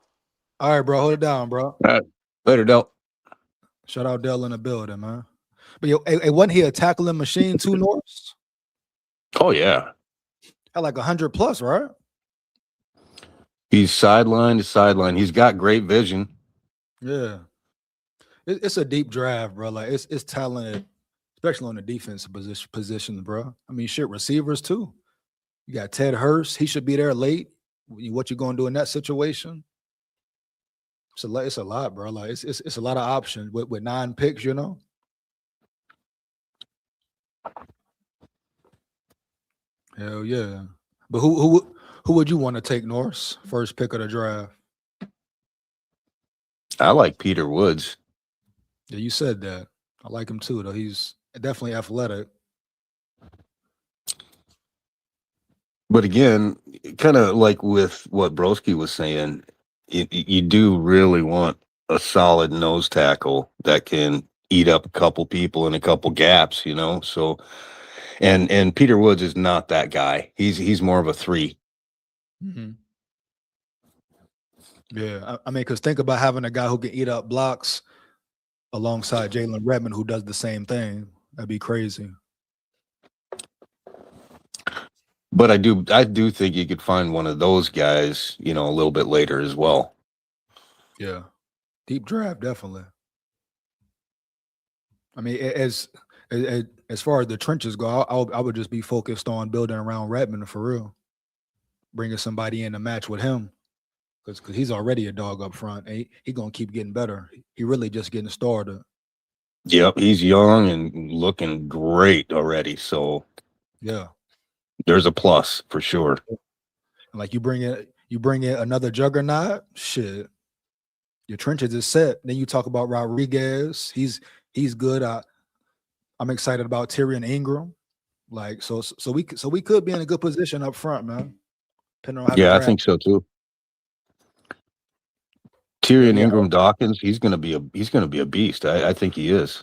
All right, bro. Hold it down, bro. All right. Later, Del. Shout out Del in the building, man. But wasn't he a tackling machine too, Norris? Oh yeah. Had like 100 plus, right? He's sideline to sideline. He's got great vision. Yeah. It's a deep draft, bro. Like it's talented, especially on the defensive position, bro. I mean, shit, receivers too. You got Ted Hurst. He should be there late. What you gonna do in that situation? It's a lot, bro. Like it's a lot of options with 9 picks, you know. Hell yeah. But who would you want to take, Norris? First pick of the draft. I like Peter Woods. Yeah, you said that. I like him too, though. He's definitely athletic. But again, kind of like with what Broski was saying, you do really want a solid nose tackle that can eat up a couple people in a couple gaps, you know. So, and Peter Woods is not that guy. He's more of a 3. Mm-hmm. Yeah, I mean, because think about having a guy who can eat up blocks alongside Jalen Redmond, who does the same thing. That'd be crazy. But I do think you could find one of those guys, a little bit later as well. Yeah, deep draft definitely. I mean, as far as the trenches go, I would just be focused on building around Redmond for real, bringing somebody in to match with him, because he's already a dog up front. And he gonna keep getting better. He really just getting started. Yep, he's young and looking great already. So yeah, there's a plus for sure. Like you bring in another juggernaut, shit. Your trenches is set. Then you talk about Rodriguez. He's good. I'm excited about Tyrion Ingram. Like so we could be in a good position up front, man. Depending on how I think so too. Tyrion Ingram Dawkins, he's gonna be a beast. I think he is.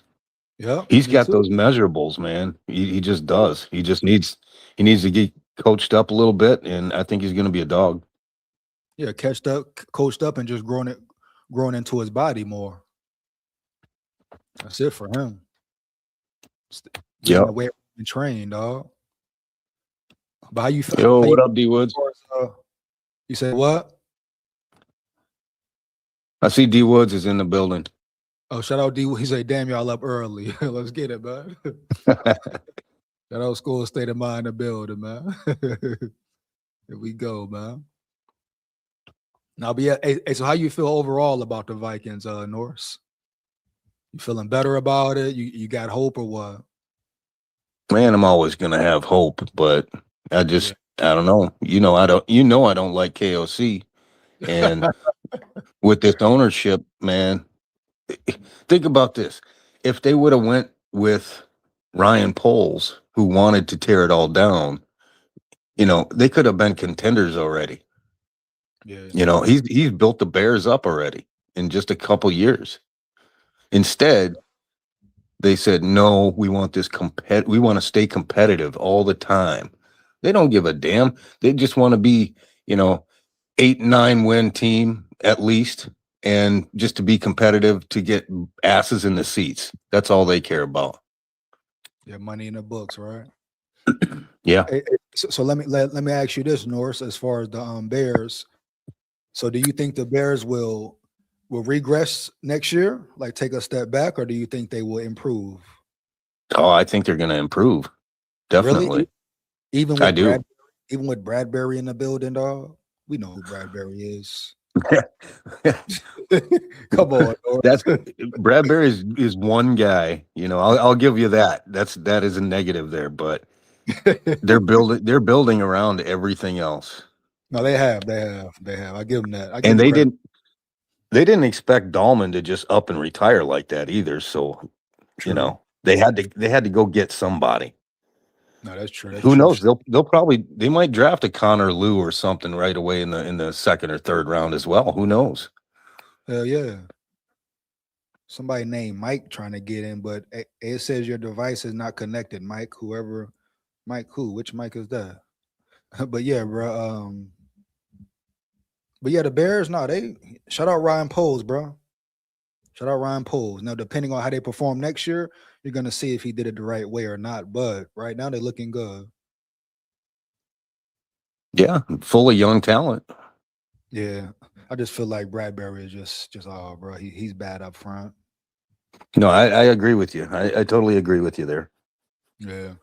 Yeah, he's got those measurables, man. He just does. He needs to get coached up a little bit, and I think he's gonna be a dog. Yeah, coached up, and just growing into his body more. That's it for him. Yeah, the way and trained, dog. But how you feel? Yo, what up, D Woods? You said what? I see D Woods is in the building. Oh, shout out D. He said, "Damn, y'all up early. Let's get it, man." Shout out School State of Mind in the building, man. Here we go, man. Now, but yeah, hey, so how you feel overall about the Vikings, Norse? You feeling better about it? You got hope or what? Man, I'm always gonna have hope, but I don't know. I don't like KOC, and with this ownership, man, think about this. If they would have went with Ryan Poles, who wanted to tear it all down, they could have been contenders already. Yeah. He's built the Bears up already in just a couple years. Instead, they said, no, we want this we want to stay competitive all the time. They don't give a damn. They just want to be, 8-9 win team at least, and just to be competitive, to get asses in the seats. That's all they care about. Yeah, money in the books, right? Yeah. So let me ask you this, Norris, as far as the Bears. So do you think the Bears will regress next year, like take a step back, or do you think they will improve? Oh, I think they're going to improve. Definitely. Really? Even with Bradbury in the building, dog. We know who Bradbury is. Come on, that's Bradbury is one guy. I'll give you that. That is a negative there, but they're building around everything else. No, they have. I give them that. And they didn't expect Dahlman to just up and retire like that either. So, true. They had to go get somebody. No, that's true. Who knows? They might draft a Connor Liu or something right away in the second or third round as well. Who knows? Hell yeah. Somebody named Mike trying to get in, but it says your device is not connected, Mike. Which Mike is that? But yeah, bro. But yeah, the Bears, they shout out Ryan Poles, bro. Shout out Ryan Poles. Now, depending on how they perform next year, you're gonna see if he did it the right way or not. But right now, they're looking good. Yeah, full of young talent. Yeah, I just feel like Bradbury is just bro. He's bad up front. No, I agree with you. I totally agree with you there. Yeah.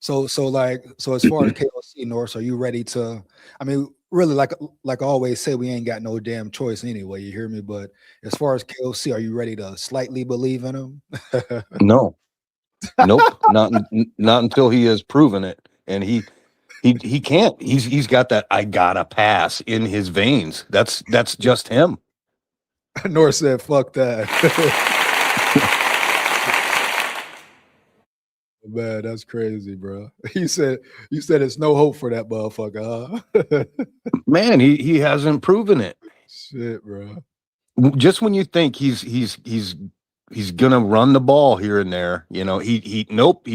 So as far as KOC, Norris, are you ready to? I mean, really, like I always say, we ain't got no damn choice anyway. You hear me? But as far as KOC, are you ready to slightly believe in him? No, nope, not until he has proven it, and he can't. He's got that I gotta pass in his veins. That's just him. Norris said, "Fuck that." Man, that's crazy, bro. You said it's no hope for that motherfucker, huh? Man, he hasn't proven it. Shit, bro. Just when you think he's gonna run the ball here and there, he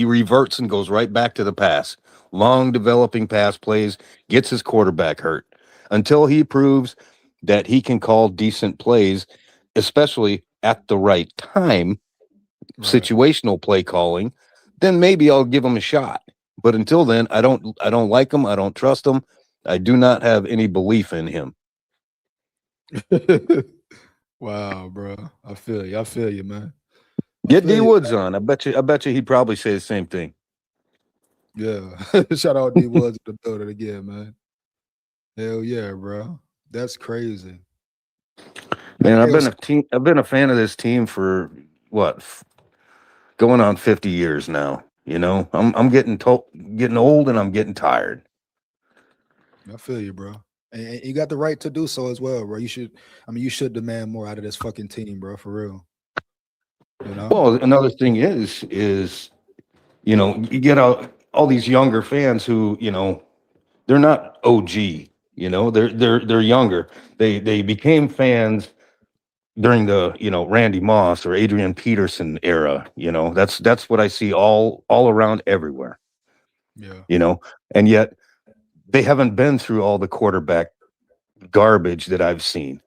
reverts and goes right back to the pass. Long developing pass plays, gets his quarterback hurt. Until he proves that he can call decent plays, especially at the right time, right. Situational play calling, then maybe I'll give him a shot. But until then, I don't like him. I don't trust him. I do not have any belief in him. Wow, bro. I feel you. I feel you, man. Get D Woods on. I bet you he'd probably say the same thing. Yeah. Shout out D Woods in the building again, man. Hell yeah, bro. That's crazy. Man, I've been a fan of this team for what, going on 50 years now. You know, I'm getting old and I'm getting tired. I feel you, bro. And you got the right to do so as well, bro. You should demand more out of this fucking team, bro, for real. You know? Well, another thing is, you know, you get all these younger fans who, you know, they're not OG, you know, they're younger. They became fans during the, you know, Randy Moss or Adrian Peterson era. You know, that's what I see all around everywhere. Yeah. You know, and yet they haven't been through all the quarterback garbage that I've seen.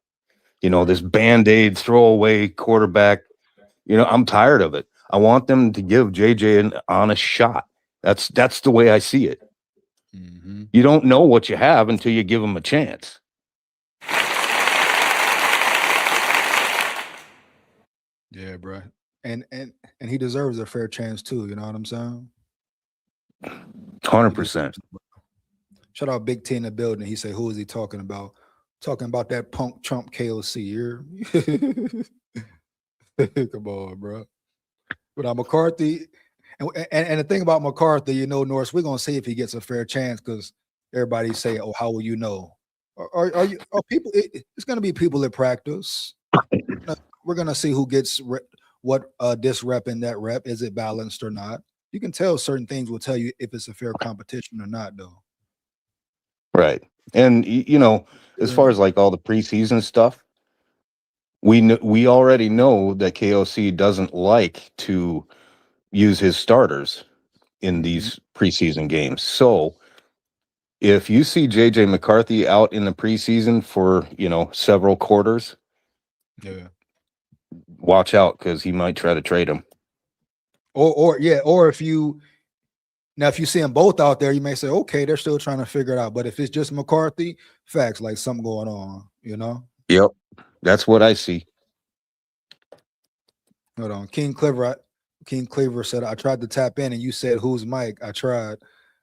You know, this Band-Aid throwaway quarterback. You know, I'm tired of it. I want them to give JJ an honest shot. That's the way I see it. Mm-hmm. You don't know what you have until you give him a chance. Yeah, bro. And he deserves a fair chance too. You know what I'm saying? 100%. Shout out Big T in the building. He said, "Who is he talking about? Talking about that punk Trump KOC here." Come on, bro. But McCarthy, and the thing about McCarthy, you know, Norris, we're gonna see if he gets a fair chance because everybody say, "Oh, how will you know?" Are people? It's gonna be people at practice. We're gonna see who gets what this rep and that rep. Is it balanced or not? You can tell certain things will tell you if it's a fair competition or not, though. Right. And you know, as far as like all the preseason stuff, we already know that KOC doesn't like to use his starters in these preseason games. So if you see JJ McCarthy out in the preseason for, you know, several quarters, yeah, watch out because he might try to trade him. Or if you see them both out there, you may say, okay, they're still trying to figure it out. But if it's just McCarthy, facts, like something going on, you know? Yep. That's what I see. Hold on. King Cleaver said, I tried to tap in and you said, who's Mike? I tried.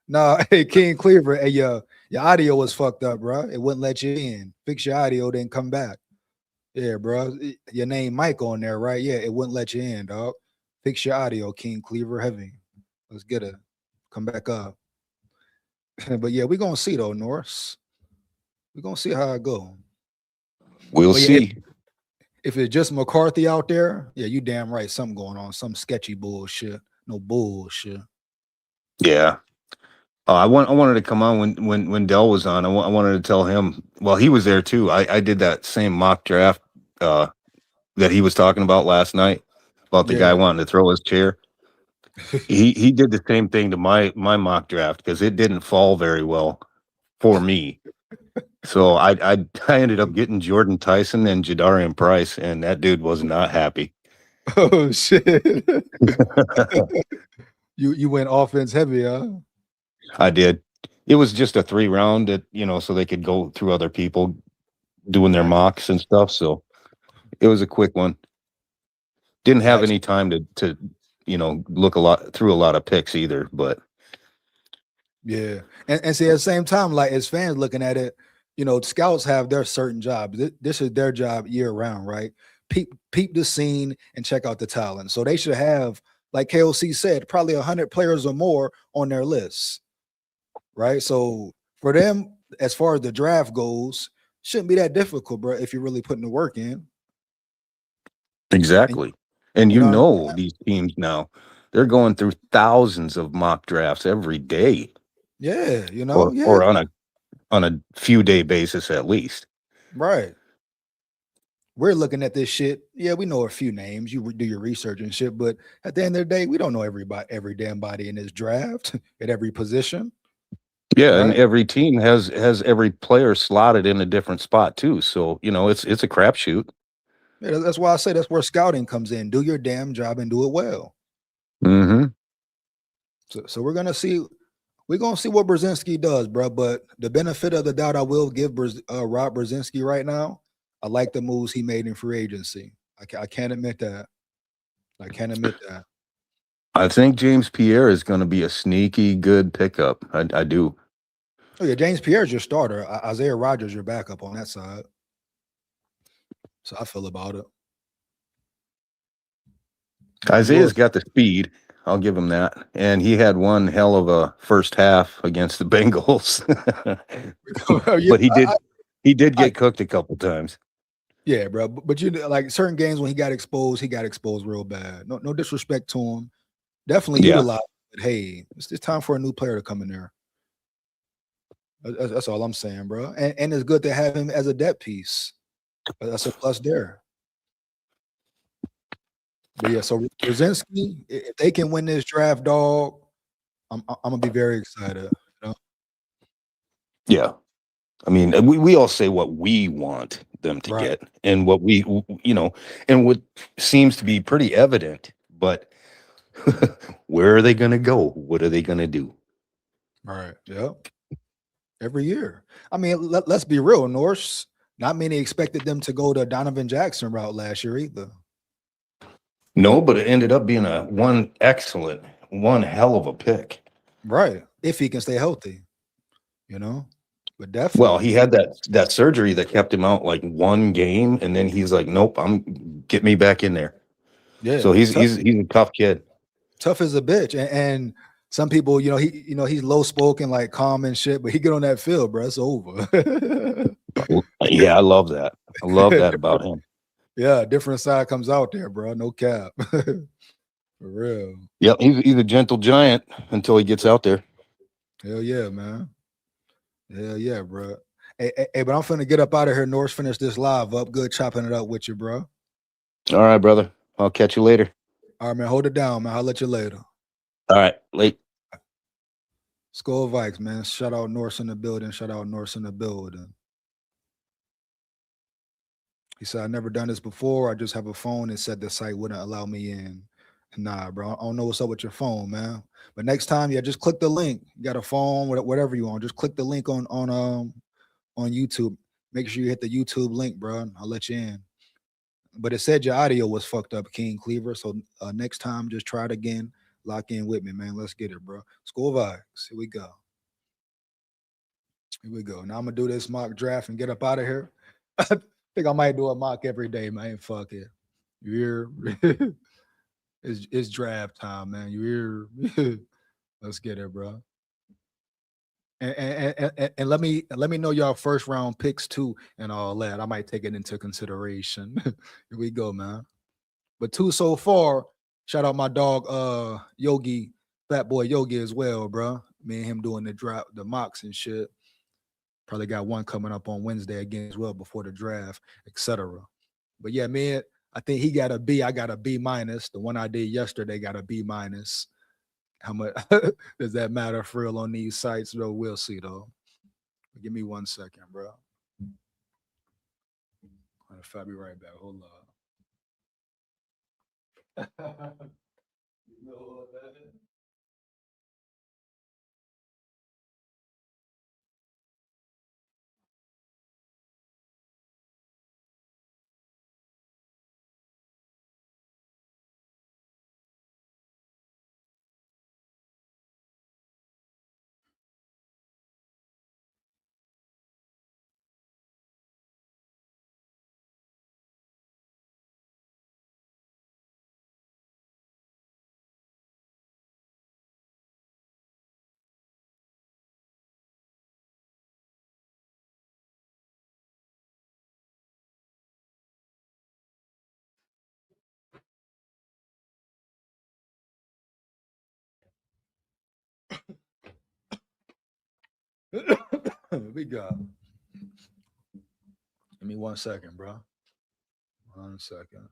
No, hey, King Cleaver, hey, your audio was fucked up, bro. It wouldn't let you in. Fix your audio, then come back. Yeah, bro. Your name Mike on there, right? Yeah, it wouldn't let you in, dog. Fix your audio, King Cleaver Heavy. Let's get it. Come back up. But yeah, we're gonna see though, Norris. We're gonna see how it go. We'll see. If it's just McCarthy out there, yeah, you damn right. Something going on, some sketchy bullshit. No bullshit. Yeah. I wanted to come on when Dell was on. I wanted to tell him. Well, he was there too. I did that same mock draft that he was talking about last night about the guy wanting to throw his chair. He did the same thing to my mock draft because it didn't fall very well for me. So I ended up getting Jordan Tyson and Jadarian Price, and that dude was not happy. Oh shit! You went offense heavy, huh? I did. It was just a 3-round that, you know, so they could go through other people doing their mocks and stuff. So it was a quick one. Didn't have any time to you know, look through a lot of picks either, but yeah. And see, at the same time, like as fans looking at it, you know, scouts have their certain jobs. This is their job year round, right? Peep the scene and check out the talent. So they should have, like KOC said, probably 100 players or more on their list, right? So for them, as far as the draft goes, shouldn't be that difficult, bro, if you're really putting the work in. Exactly. And you know these teams now, they're going through thousands of mock drafts every day. Yeah, you know, or on a few day basis at least. Right. We're looking at this shit. Yeah, we know a few names. You do your research and shit, but at the end of the day, we don't know every damn body in this draft at every position. Yeah, right? And every team has every player slotted in a different spot too. So, you know, it's a crapshoot. Yeah, that's why I say that's where scouting comes in. Do your damn job and do it well. Mm-hmm. So we're gonna see We're gonna see what Brzezinski does, bro. But the benefit of the doubt I will give Rob Brzezinski right now. I like the moves he made in free agency. I can't admit that. I can't admit that. I think James Pierre is going to be a sneaky good pickup. I do. Oh yeah, James Pierre's your starter. Isaiah Rodgers your backup on that side. So I feel about it. Isaiah's got the speed. I'll give him that. And he had one hell of a first half against the Bengals. But he did get cooked a couple times. Yeah, bro. But you like certain games when he got exposed real bad. No disrespect to him. Definitely utilize. But hey, it's time for a new player to come in there. That's all I'm saying, bro. And it's good to have him as a depth piece. That's a plus there. But yeah, so Brzezinski, if they can win this draft, dog, I'm gonna be very excited. You know? Yeah. I mean, we all say what we want them to get and what we, and what seems to be pretty evident, but where are they going to go? What are they going to do? Right. Yep. Every year. I mean, let's be real, Norse. Not many expected them to go the Donovan Jackson route last year either. No, but it ended up being one hell of a pick. Right. If he can stay healthy, But definitely. Well, he had that surgery that kept him out like one game, and then he's like, "Nope, get me back in there." Yeah. So he's a tough kid. Tough as a bitch, and some people, he's low spoken, like calm and shit, but he get on that field, bro. It's over. Yeah, I love that. I love that about him. Yeah, different side comes out there, bro. No cap. For real. Yep, he's a gentle giant until he gets out there. Hell yeah, man. Hell yeah, bro. Hey, but I'm finna get up out of here. Norse, finish this live up. Good chopping it up with you, bro. All right, brother. I'll catch you later. All right, man. Hold it down, man. I'll let you later. All right, late. SKOL VIKES, man. Shout out Norse in the building. Shout out Norse in the building. He said, I've never done this before. I just have a phone and said the site wouldn't allow me in. Nah, bro. I don't know what's up with your phone, man. But next time, yeah, just click the link. You got a phone, whatever you want. Just click the link on YouTube. Make sure you hit the YouTube link, bro. I'll let you in. But it said your audio was fucked up, King Cleaver. So next time, just try it again. Lock in with me, man. Let's get it, bro. SKOL VIKES. Here we go. Here we go. Now I'm gonna do this mock draft and get up out of here. I think I might do a mock every day, man. Fuck it. You hear? It's draft time, man. You hear? Let's get it, bro. And let me know y'all first round picks too and all that. I might take it into consideration. Here we go, man. But 2 so far. Shout out my dog Yogi, Fat Boy Yogi as well, bro. Me and him doing the mocks and shit. Probably got one coming up on Wednesday again as well before the draft, etc. But yeah, man, I think he got a B. I got a B minus. The one I did yesterday got a B minus. How much does that matter for real on these sites? Though we'll see though. Give me 1 second, bro. I'll be right back. Hold on. We got. Give me 1 second, bro. 1 second.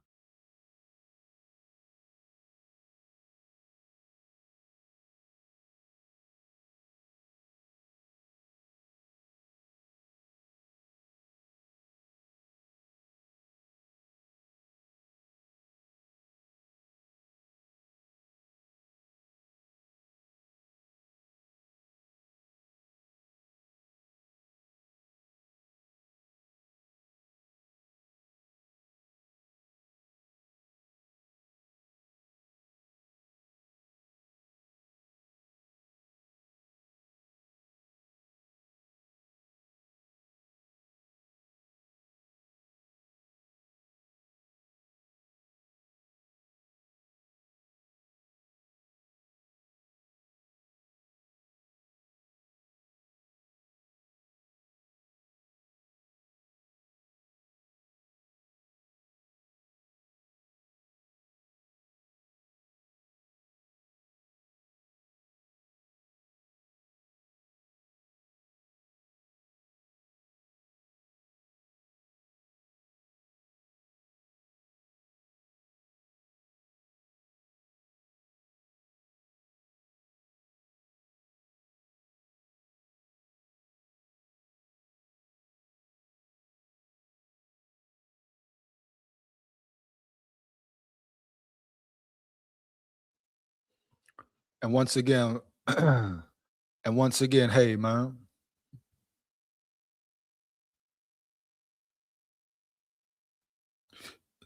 And once again, hey man.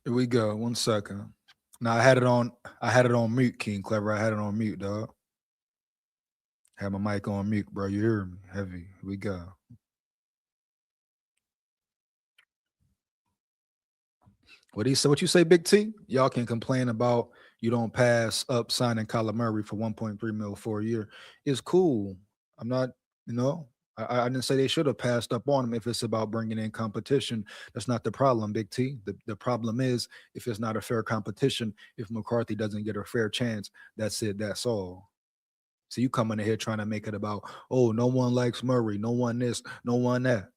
Here we go. 1 second. Now I had it on mute, King Clever. I had it on mute, dog. Have my mic on mute, bro. You hear me? Heavy. Here we go. What you say, Big T? Y'all can complain about you don't pass up signing Kyler Murray for 1.3 mil for a year. It's cool. I'm not, I didn't say they should have passed up on him if it's about bringing in competition. That's not the problem, Big T. The problem is if it's not a fair competition, if McCarthy doesn't get a fair chance, that's it. That's all. So you coming in here trying to make it about, oh, no one likes Murray, no one this, no one that.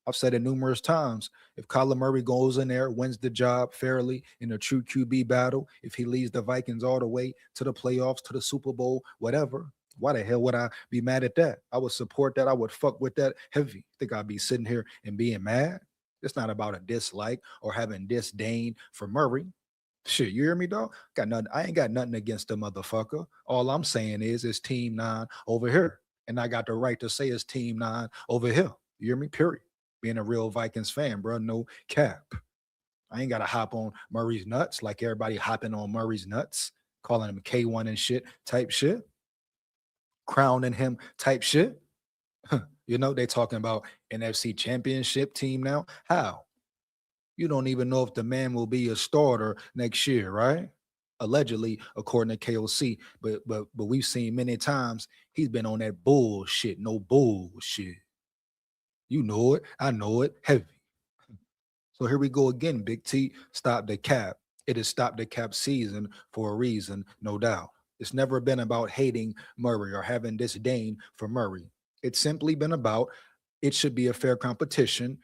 I've said it numerous times. If Kyler Murray goes in there, wins the job fairly in a true QB battle, if he leads the Vikings all the way to the playoffs, to the Super Bowl, whatever, why the hell would I be mad at that? I would support that. I would fuck with that heavy. Think I'd be sitting here and being mad? It's not about a dislike or having disdain for Murray. Shit, you hear me, dog? Got nothing. I ain't got nothing against the motherfucker. All I'm saying is it's Team 9 over here. And I got the right to say it's Team 9 over here. You hear me? Period. Being a real Vikings fan, bro, no cap. I ain't got to hop on Murray's nuts like everybody hopping on Murray's nuts, calling him K1 and shit type shit, crowning him type shit. They talking about NFC championship team now. How? You don't even know if the man will be a starter next year, right? Allegedly, according to KOC. But we've seen many times he's been on that bullshit, no bullshit. You know it. I know it. Heavy. So here we go again, Big T. Stop the cap. It is stop the cap season for a reason, no doubt. It's never been about hating Murray or having disdain for Murray. It's simply been about it should be a fair competition,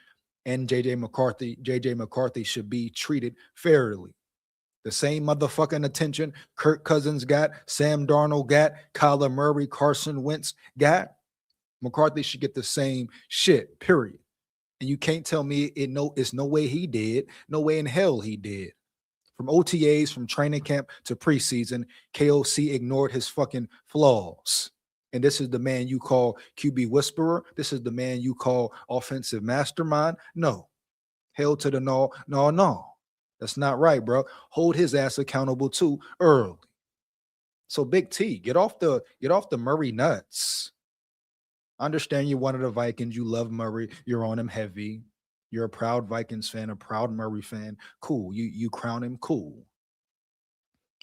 and JJ McCarthy should be treated fairly. The same motherfucking attention Kirk Cousins got, Sam Darnold got, Kyler Murray, Carson Wentz got. McCarthy should get the same shit, period. And you can't tell me it's no way he did, no way in hell he did. From OTAs, from training camp to preseason, KOC ignored his fucking flaws. And this is the man you call QB whisperer? This is the man you call offensive mastermind? No. Hell to the no. That's not right, bro. Hold his ass accountable too early. So Big T, get off the Murray nuts. I understand you're one of the Vikings. You love Murray. You're on him heavy. You're a proud Vikings fan, a proud Murray fan. Cool. You crown him. Cool.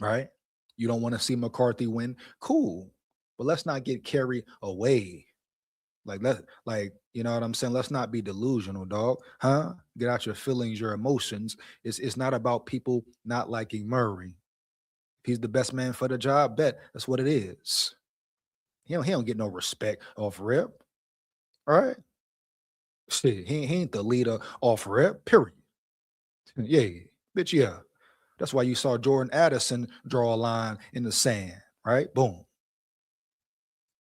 Right? You don't want to see McCarthy win. Cool. But let's not get carried away. You know what I'm saying? Let's not be delusional, dog. Huh? Get out your feelings, your emotions. It's not about people not liking Murray. If he's the best man for the job, bet that's what it is. He don't get no respect off rip. All right? Shit, he ain't the leader off rip, period. Yeah, bitch, yeah. That's why you saw Jordan Addison draw a line in the sand, right? Boom.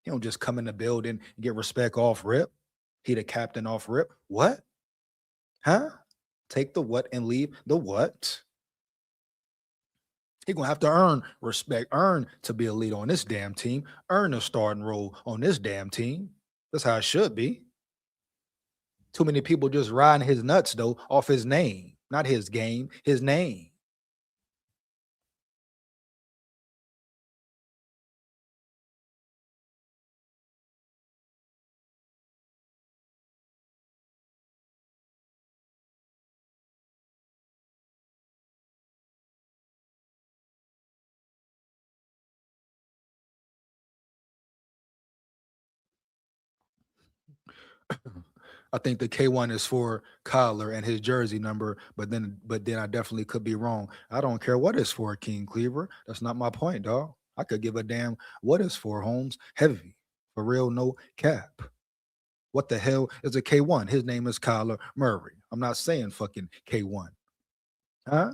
He don't just come in the building and get respect off rip. He the captain off rip. What? Huh? Take the what and leave the what? He gonna have to earn respect, earn to be a leader on this damn team, earn a starting role on this damn team. That's how it should be. Too many people just riding his nuts, though, off his name. Not his game, his name. I think the K1 is for Kyler and his jersey number, but then I definitely could be wrong. I don't care what it's for, King Cleaver. That's not my point, dog. I could give a damn what it's for, Holmes. Heavy. For real, no cap. What the hell is a K1? His name is Kyler Murray. I'm not saying fucking K1. Huh?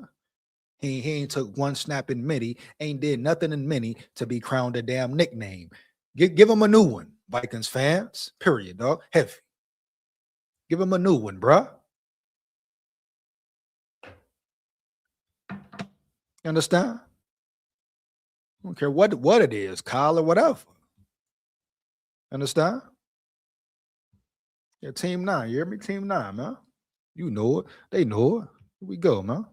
He ain't took one snap in mini, ain't did nothing in mini to be crowned a damn nickname. Give him a new one, Vikings fans. Period, dog. Heavy. Give him a new one, bruh. You understand? don't care what it is, Kyle or whatever. Understand? Yeah, Team 9. You hear me? Team 9, man. You know it. They know it. Here we go, man.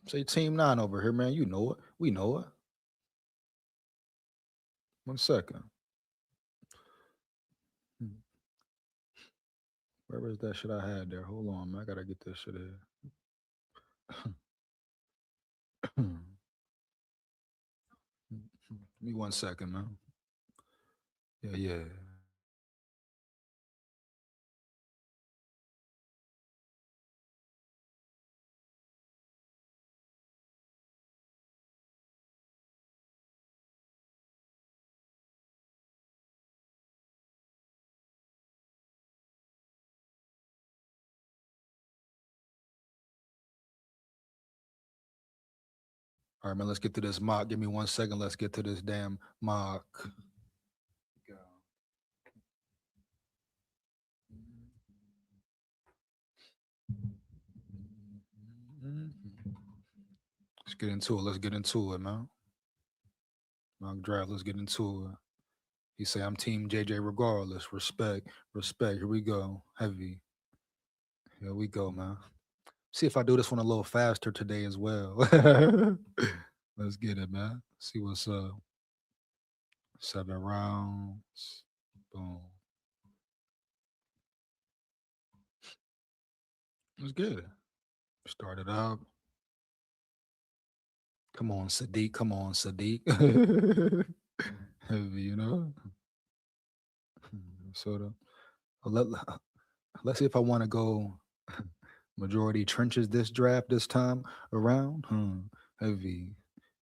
Say Team 9 over here, man. You know it. We know it. 1 second. Where was that shit I had there? Hold on, man. I gotta get this shit in. Give me 1 second, man. Yeah. All right, man, let's get to this mock. Give me 1 second. Let's get to this damn mock. Let's get into it. Let's get into it, man. Mock draft. Let's get into it. He say, I'm Team JJ regardless. Respect. Here we go. Heavy. Here we go, man. See if I do this one a little faster today as well. Let's get it, man. See what's up. 7 rounds. Boom. Let's get it. Start it up. Come on, Sadiq. Heavy, you know? Sort of. Let's see if I want to go majority trenches this draft this time around. Heavy.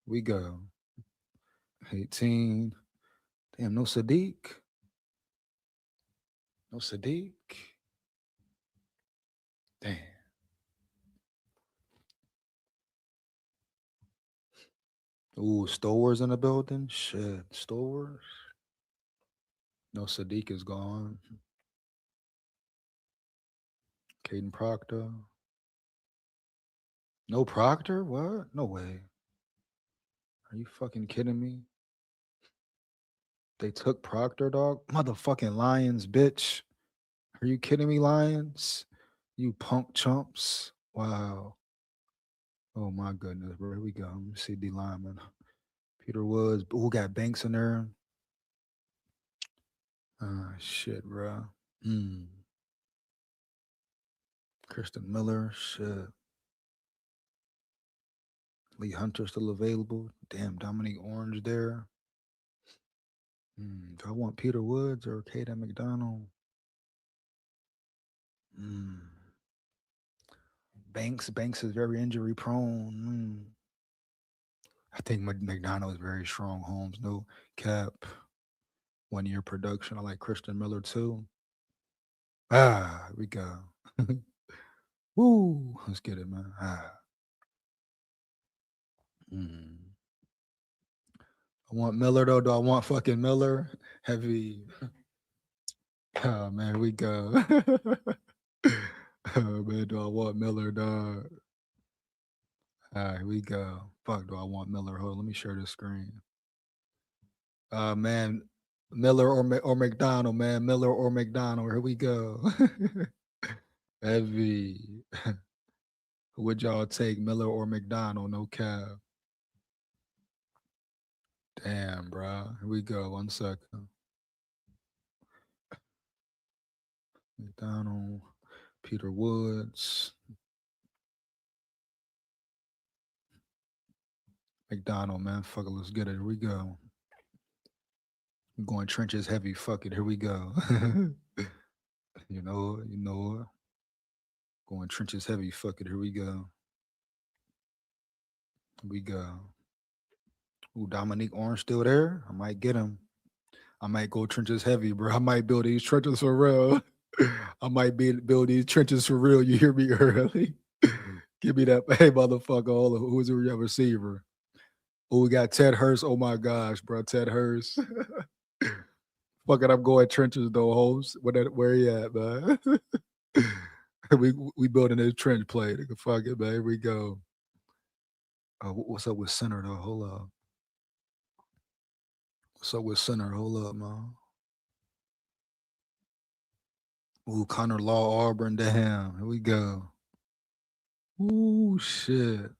We go. 18. Damn, no Sadiq. Damn. Ooh, Stowers in the building. Shit, Stowers. No Sadiq is gone. Caden Proctor. No Proctor? What? No way. Are you fucking kidding me? They took Proctor, dog? Motherfucking Lions, bitch. Are you kidding me, Lions? You punk chumps. Wow. Oh my goodness, bro. Here we go. Let me see D lineman. Peter Woods. Who got Banks in there? Shit, bro. Kristen Miller. Shit. Lee Hunter still available. Damn, Dominique Orange there. Do I want Peter Woods or Kaden McDonald? Banks is very injury prone. I think McDonald is very strong. Holmes, no cap. 1 year production. I like Christian Miller too. Here we go. Woo, let's get it, man. I want Miller though. Do I want fucking Miller? Heavy. Oh man, here we go. Oh man, do I want Miller, dog? All right, here we go. Fuck, do I want Miller? Hold on, let me share the screen. Man, Miller or McDonald, man. Miller or McDonald. Here we go. Heavy. Who would y'all take, Miller or McDonald? No cap. Damn, bro. Here we go. 1 second. McDonald, Peter Woods. McDonald, man. Fuck it. Let's get it. Here we go. I'm going trenches heavy. Fuck it. Here we go. You know it. Going trenches heavy. Fuck it. Here we go. Ooh, Dominique Orange still there? I might get him. I might go trenches heavy, bro. I might build these trenches for real. I might build these trenches for real. You hear me early? Give me that. Hey, motherfucker. Who's your receiver? Oh, we got Ted Hurst. Oh, my gosh, bro. Ted Hurst. Fuck it. I'm going trenches, though, Holmes. Where he at, man? we building this trench play. Nigga, fuck it, man. Here we go. What's up with center though? Hold up. What's up with center? Hold up, man. Ooh, Connor Law, Auburn, damn. Here we go. Ooh, shit.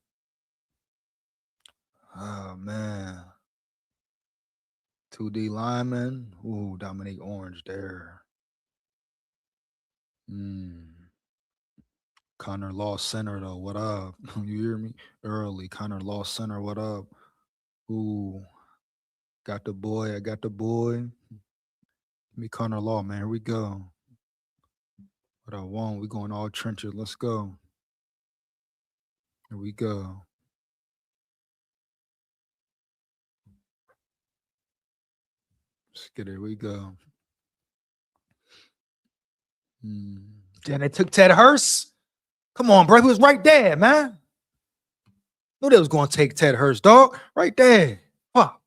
Oh, man. 2D lineman. Ooh, Dominique Orange there. Connor Law Center, though. What up? You hear me? Early. Connor Law Center, what up? Ooh. Got the boy. I got the boy. Give me Connor Law, man. Here we go. What I want. We going all trenches. Let's go. Here we go. Let's get it. Here we go. Damn, they took Ted Hurst. Come on, bro. He was right there, man. Knew they was going to take Ted Hurst, dog. Right there. Fuck.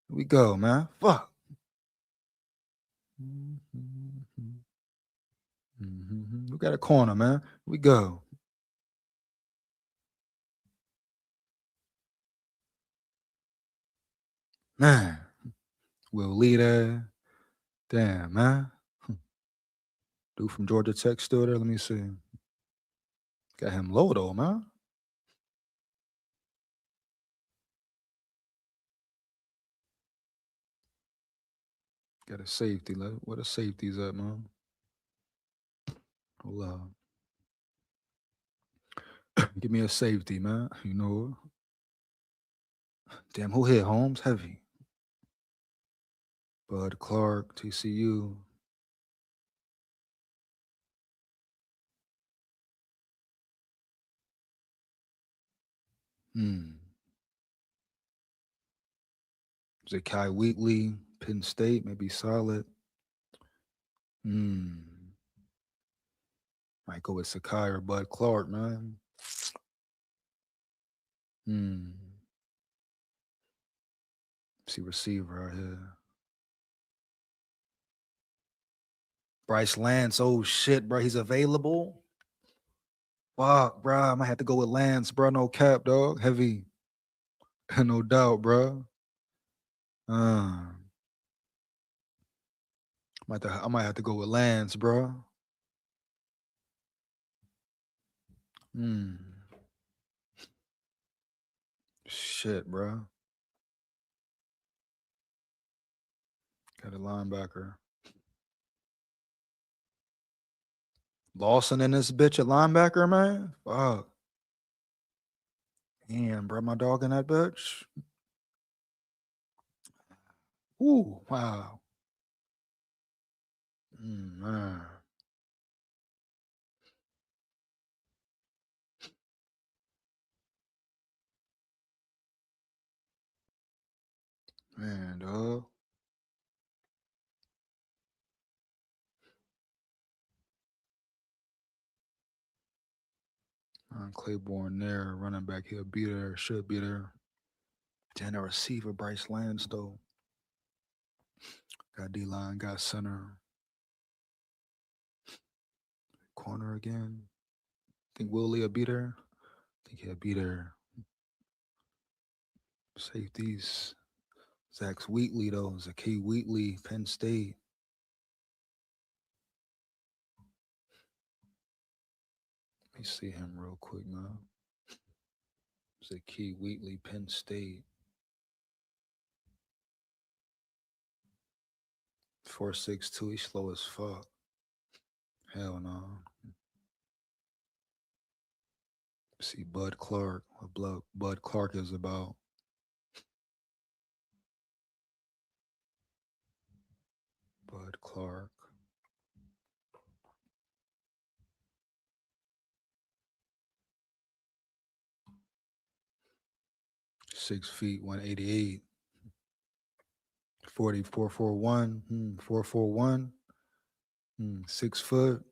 Here we go, man. Fuck. We got a corner, man. Here we go. Man. Will Leader. Damn, man. Dude from Georgia Tech still there. Let me see. Got him low, though, man. Got a safety. What a safety's at, man? Hold up. Give me a safety, man. You know. Damn, who hit Holmes? Heavy. Bud Clark, TCU. Zakai Wheatley, Penn State, maybe solid. Might go with Sakai or Bud Clark, man. See receiver out here. Bryce Lance, oh shit, bro. He's available. Fuck, bro. I might have to go with Lance, bro. No cap, dog. Heavy. No doubt, bro. I might have to go with Lance, bro. Shit, bro. Got a linebacker. Lawson in this bitch, a linebacker, man. Fuck. Damn, bro, my dog in that bitch. Ooh, wow. Man. Man, dog. Claiborne there, running back, he'll be there, should be there. Then a receiver, Bryce Lance, though. Got D-line, got center. Corner again. Think Willie will be there. Think he'll be there. Safeties. Zach Wheatley, though. Zakai Wheatley, Penn State. Let me see him real quick, man. Zakai Wheatley, Penn State. 4.62. He's slow as fuck. Hell no. See Bud Clark. What Bud Clark is about. Bud Clark. Six feet, 188. 441. 441. 6 foot.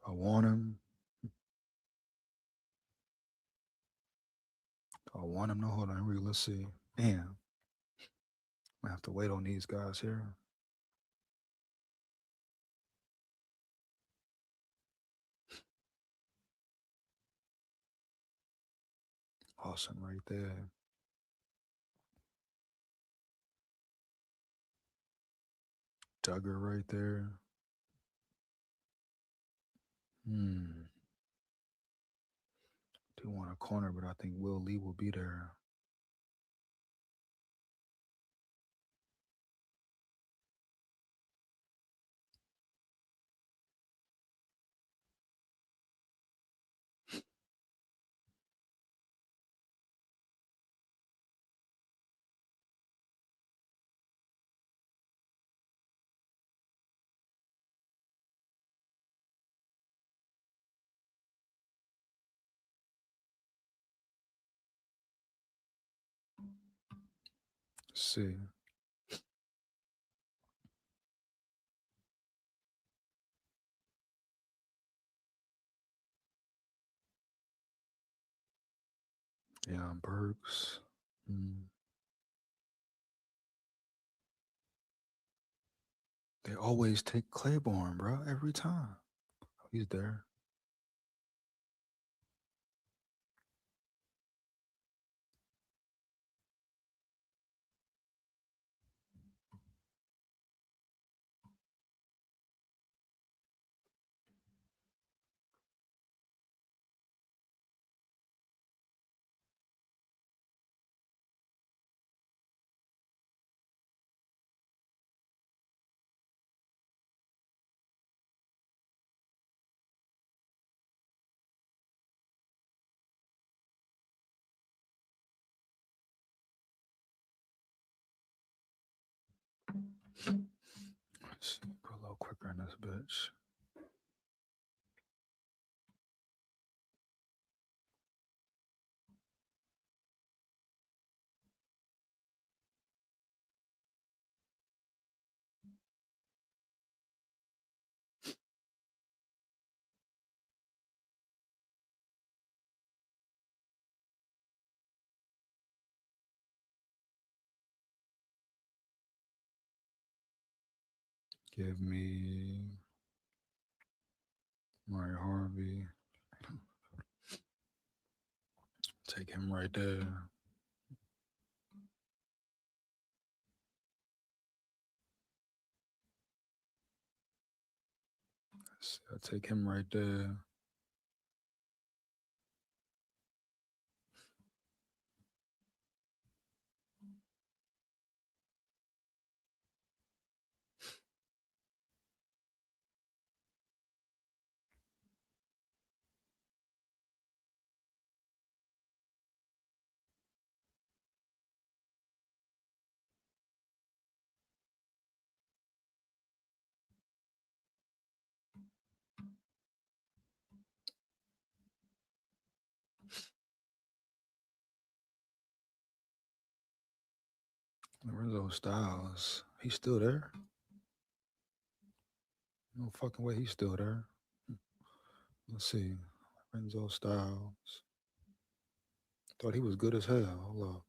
I want him. No, hold on. Let's see. Damn. I have to wait on these guys here. Dawson right there. Duggar right there. Do want a corner, but I think Will Lee will be there. Let's see. Yeah, Burks. They always take Claiborne, bro, every time. Oh, he's there. Let's see, go a little quicker in this bitch. Give me Murray Harvey. Take him right there. I'll take him right there. Lorenzo Styles. He's still there? No fucking way he's still there. Let's see. Lorenzo Styles. Thought he was good as hell. Hold up.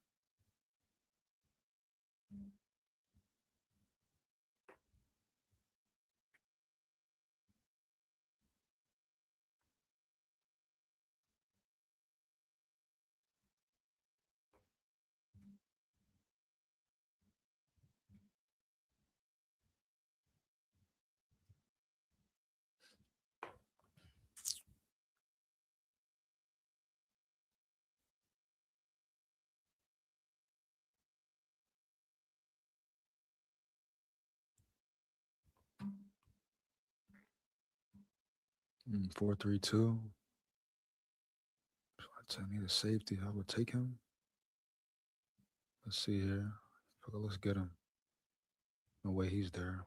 Mm, 4-3-2. So I need a safety. I would take him. Let's see here. Let's get him. No way he's there.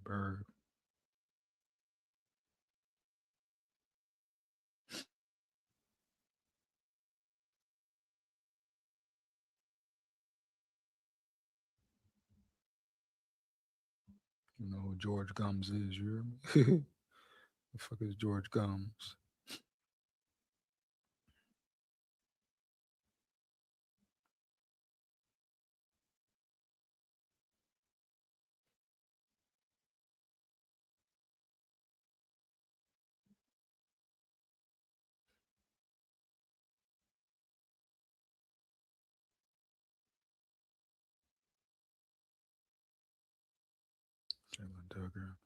Bird. You know who George Gums is, you hear me? The fuck is George Gums? Jalen Duggar.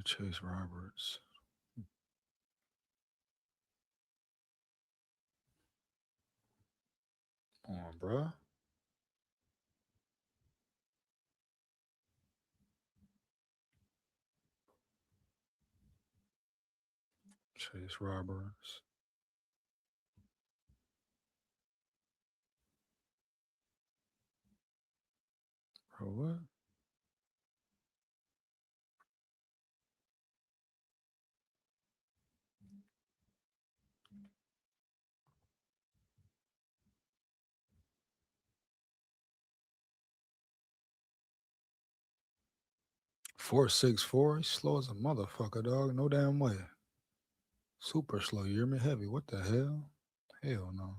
Chase Roberts. Come on, bruh. Chase Roberts. Bro, what? .464. He's slow as a motherfucker, dog. No damn way. Super slow. You hear me? Heavy. What the hell? Hell no.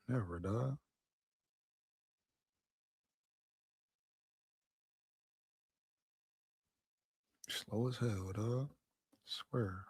Never, dog. Slow as hell, dog. Swear.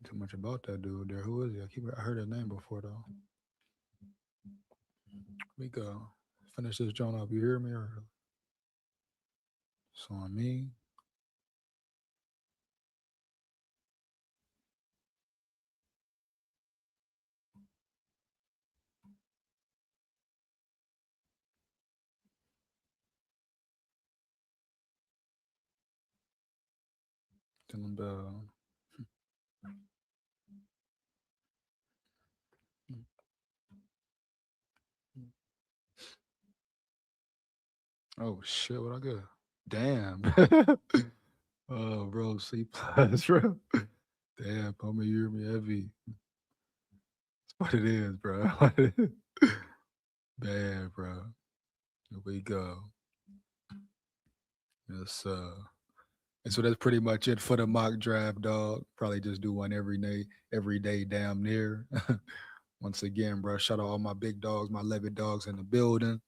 Too much about that dude there. Who is he? I heard his name before though. We go. Finish this joint up. You hear me? Or it's on me. Dylan Bell. Oh shit! What I got? Damn. Oh, bro, C+, bro. Damn, homie, you hear me heavy. That's what it is, bro. Bad, bro. Here we go. Yes, and so that's pretty much it for the mock draft, dog. Probably just do one every day, damn near. Once again, bro, shout out all my big dogs, my Levy dogs in the building.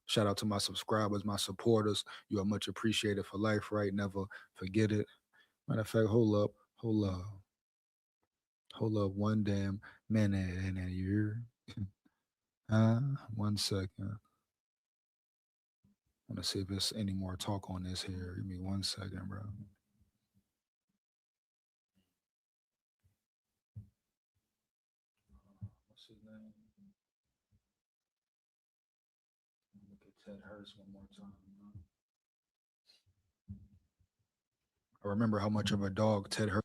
Shout out to my subscribers, my supporters. You are much appreciated for life, right? Never forget it. Matter of fact, hold up one damn minute in a year. 1 second. I want to see if there's any more talk on this here. Give me 1 second, bro. What's his name? Look at Ted Hurst one more time. I remember how much of a dog Ted Hurst.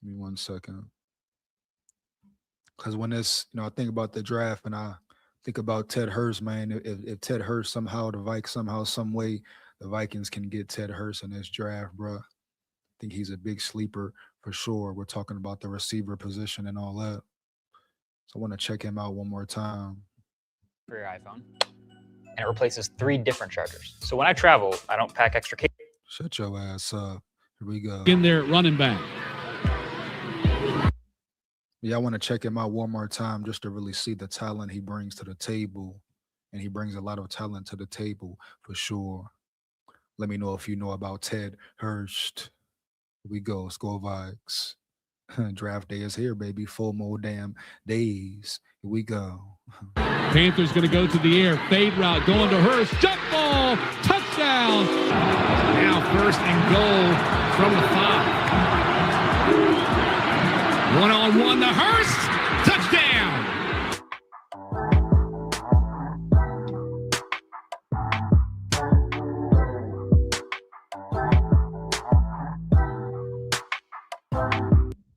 Give me 1 second. Because when this, I think about the draft and I think about Ted Hurst, man. If Ted Hurst somehow, the Vikes somehow, some way, the Vikings can get Ted Hurst in this draft, bro. I think he's a big sleeper for sure. We're talking about the receiver position and all that. So I want to check him out one more time. For your iPhone. And it replaces 3 different chargers. So when I travel, I don't pack extra cables. Shut your ass up. Here we go. In there, running back. Yeah, I want to check him out one more time just to really see the talent he brings to the table. And he brings a lot of talent to the table for sure. Let me know if you know about Ted Hurst. Here we go. SKOL VIKES. Draft day is here, baby. 4 more damn days. Here we go. Panthers going to go to the air. Fade route going to Hurst. Jump ball. Touchdown. Now 1st and goal from the 5. One-on-one to Hurst. Touchdown.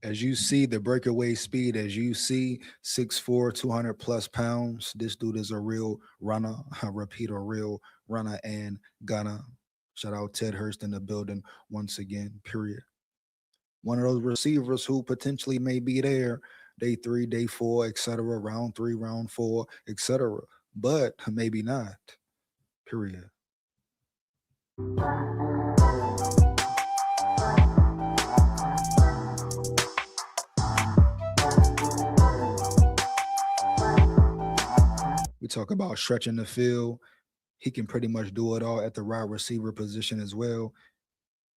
As you see the breakaway speed, as you see 6'4", 200 plus pounds, this dude is a real runner. I repeat, a real runner and gunner. Shout out Ted Hurst in the building once again, period. One of those receivers who potentially may be there day 3, day 4, etc., round 3, round 4, etc., but maybe not, period. We talk about stretching the field. He can pretty much do it all at the wide receiver position as well.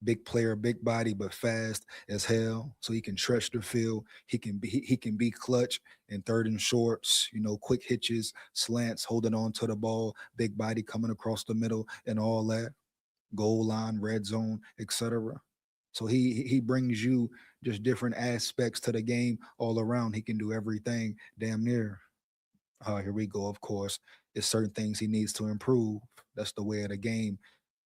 Big player, big body, but fast as hell. So he can stretch the field. He can be clutch in 3rd and shorts, you know, quick hitches, slants, holding on to the ball, big body coming across the middle and all that. Goal line, red zone, etc. So he brings you just different aspects to the game all around. He can do everything damn near. Here we go, of course. There's certain things he needs to improve. That's the way of the game.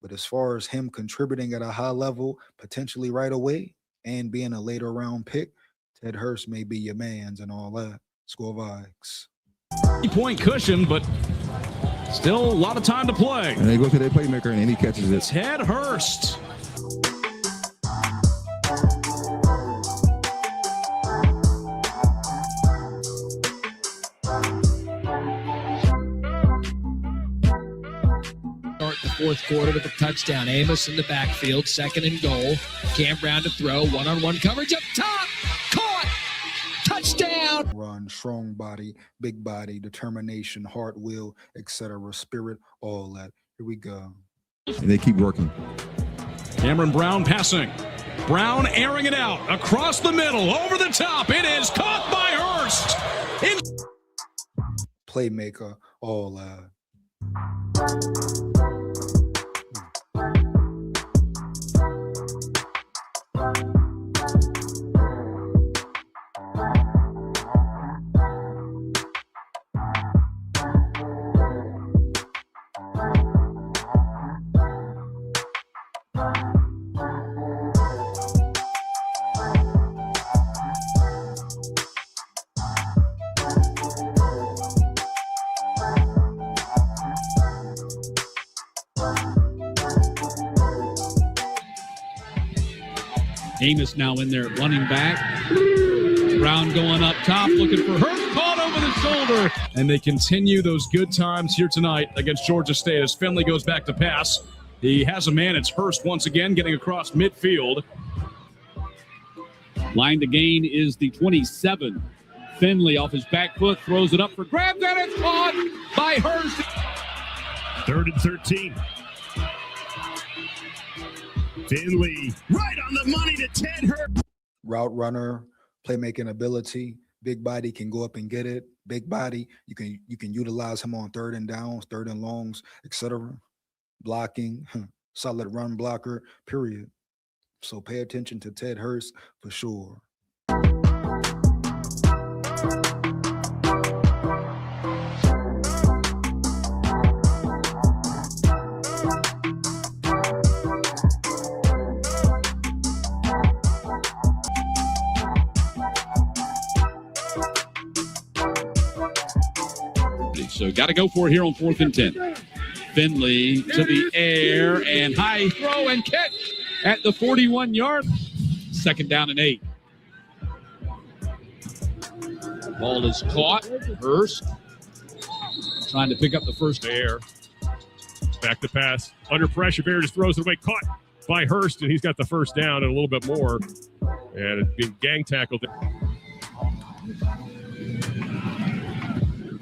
But as far as him contributing at a high level, potentially right away, and being a later round pick, Ted Hurst may be your man's and all that. SKOL VIKES. 3-point cushion, but still a lot of time to play. And they go to their playmaker and he catches it. Ted Hurst. The 4th quarter with a touchdown. Amos in the backfield, 2nd and goal. Cam Brown to throw, one-on-one coverage up top. Caught! Touchdown! Run, strong body, big body, determination, heart, will, etc., spirit, all that. Here we go. And they keep working. Cameron Brown passing. Brown airing it out across the middle, over the top. It is caught by Hurst. Playmaker, all that. Amos now in there running back. Brown going up top, looking for Hurst, caught over the shoulder. And they continue those good times here tonight against Georgia State as Finley goes back to pass. He has a man. It's Hurst once again getting across midfield. Line to gain is the 27. Finley off his back foot, throws it up for grabs, and it's caught by Hurst. 3rd and 13. Finley right on the money to Ted Hurst. Route runner, playmaking ability, big body, can go up and get it. Big body, you can utilize him on 3rd and downs, 3rd and longs, etc. Blocking, solid run blocker, period. So pay attention to Ted Hurst for sure. So got to go for it here on 4th and 10. Finley to the air and high throw and catch at the 41-yard. 2nd down and 8. Ball is caught. Hurst trying to pick up the first air. Back to pass. Under pressure, Bear just throws it away. Caught by Hurst, and he's got the first down and a little bit more. And it's being gang tackled.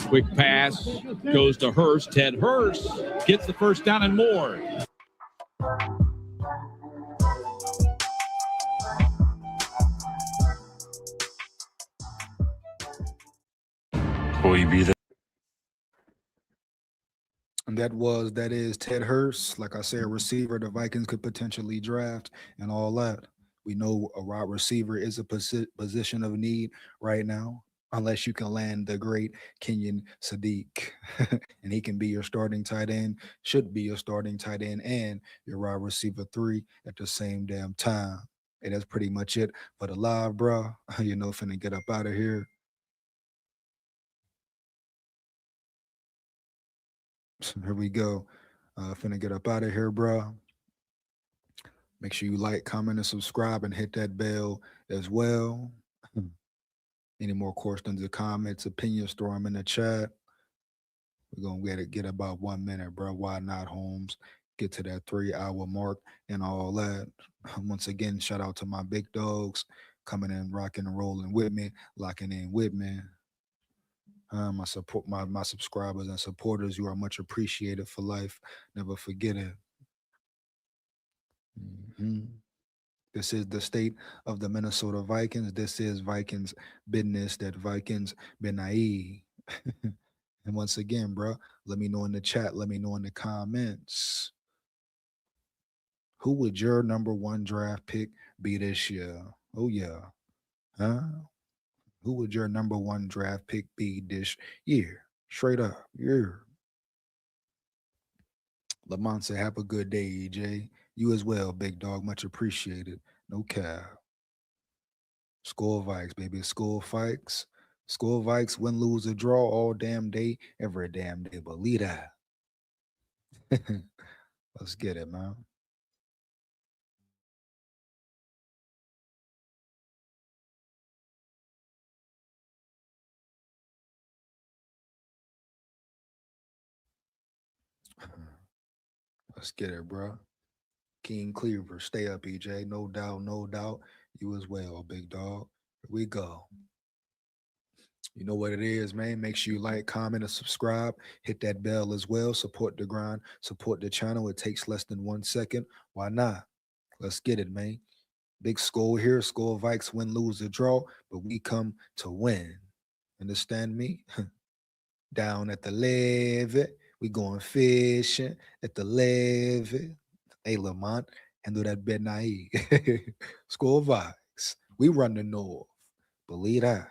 Quick pass goes to Hurst. Ted Hurst gets the first down and more. Will you be there? And that is Ted Hurst. Like I said, receiver the Vikings could potentially draft and all that. We know a wide receiver is a position of need right now, unless you can land the great Kenyon Sadiq. And he can be your starting tight end, should be your starting tight end and your wide receiver 3 at the same damn time. And that's pretty much it for the live, bro. You know, finna get up out of here. Here we go. Finna get up out of here, bro. Make sure you like, comment, and subscribe, and hit that bell as well. Any more questions or comments, opinions, throw them in the chat. We're gonna get about 1 minute, bro. Why not, Holmes? Get to that 3-hour mark and all that. Once again, shout out to my big dogs coming in, rocking and rolling with me, locking in with me. My subscribers and supporters, you are much appreciated for life. Never forget it. This is the state of the Minnesota Vikings. This is Vikings business that Vikings been naive. And once again, bro, let me know in the chat. Let me know in the comments. Who would your number 1 draft pick be this year? Oh, yeah. Huh? Who would your number 1 draft pick be this year? Straight up. Yeah. Lamont said, have a good day, EJ. You as well, big dog. Much appreciated. No cap. SKOL Vikes, baby. SKOL Vikes. SKOL Vikes, win, lose, or draw all damn day, every damn day. Believe that. Let's get it, man. Let's get it, bro. King Cleaver, stay up, EJ. No doubt, no doubt. You as well, big dog. Here we go. You know what it is, man. Make sure you like, comment, and subscribe. Hit that bell as well. Support the grind. Support the channel. It takes less than 1 second. Why not? Let's get it, man. Big SKOL here. SKOL Vikes, win, lose, or draw. But we come to win. Understand me? Down at the levee. We going fishing at the levee. Hey, Lamont, handle that bed naive. SKOL Vikes. We run the north. Believe that.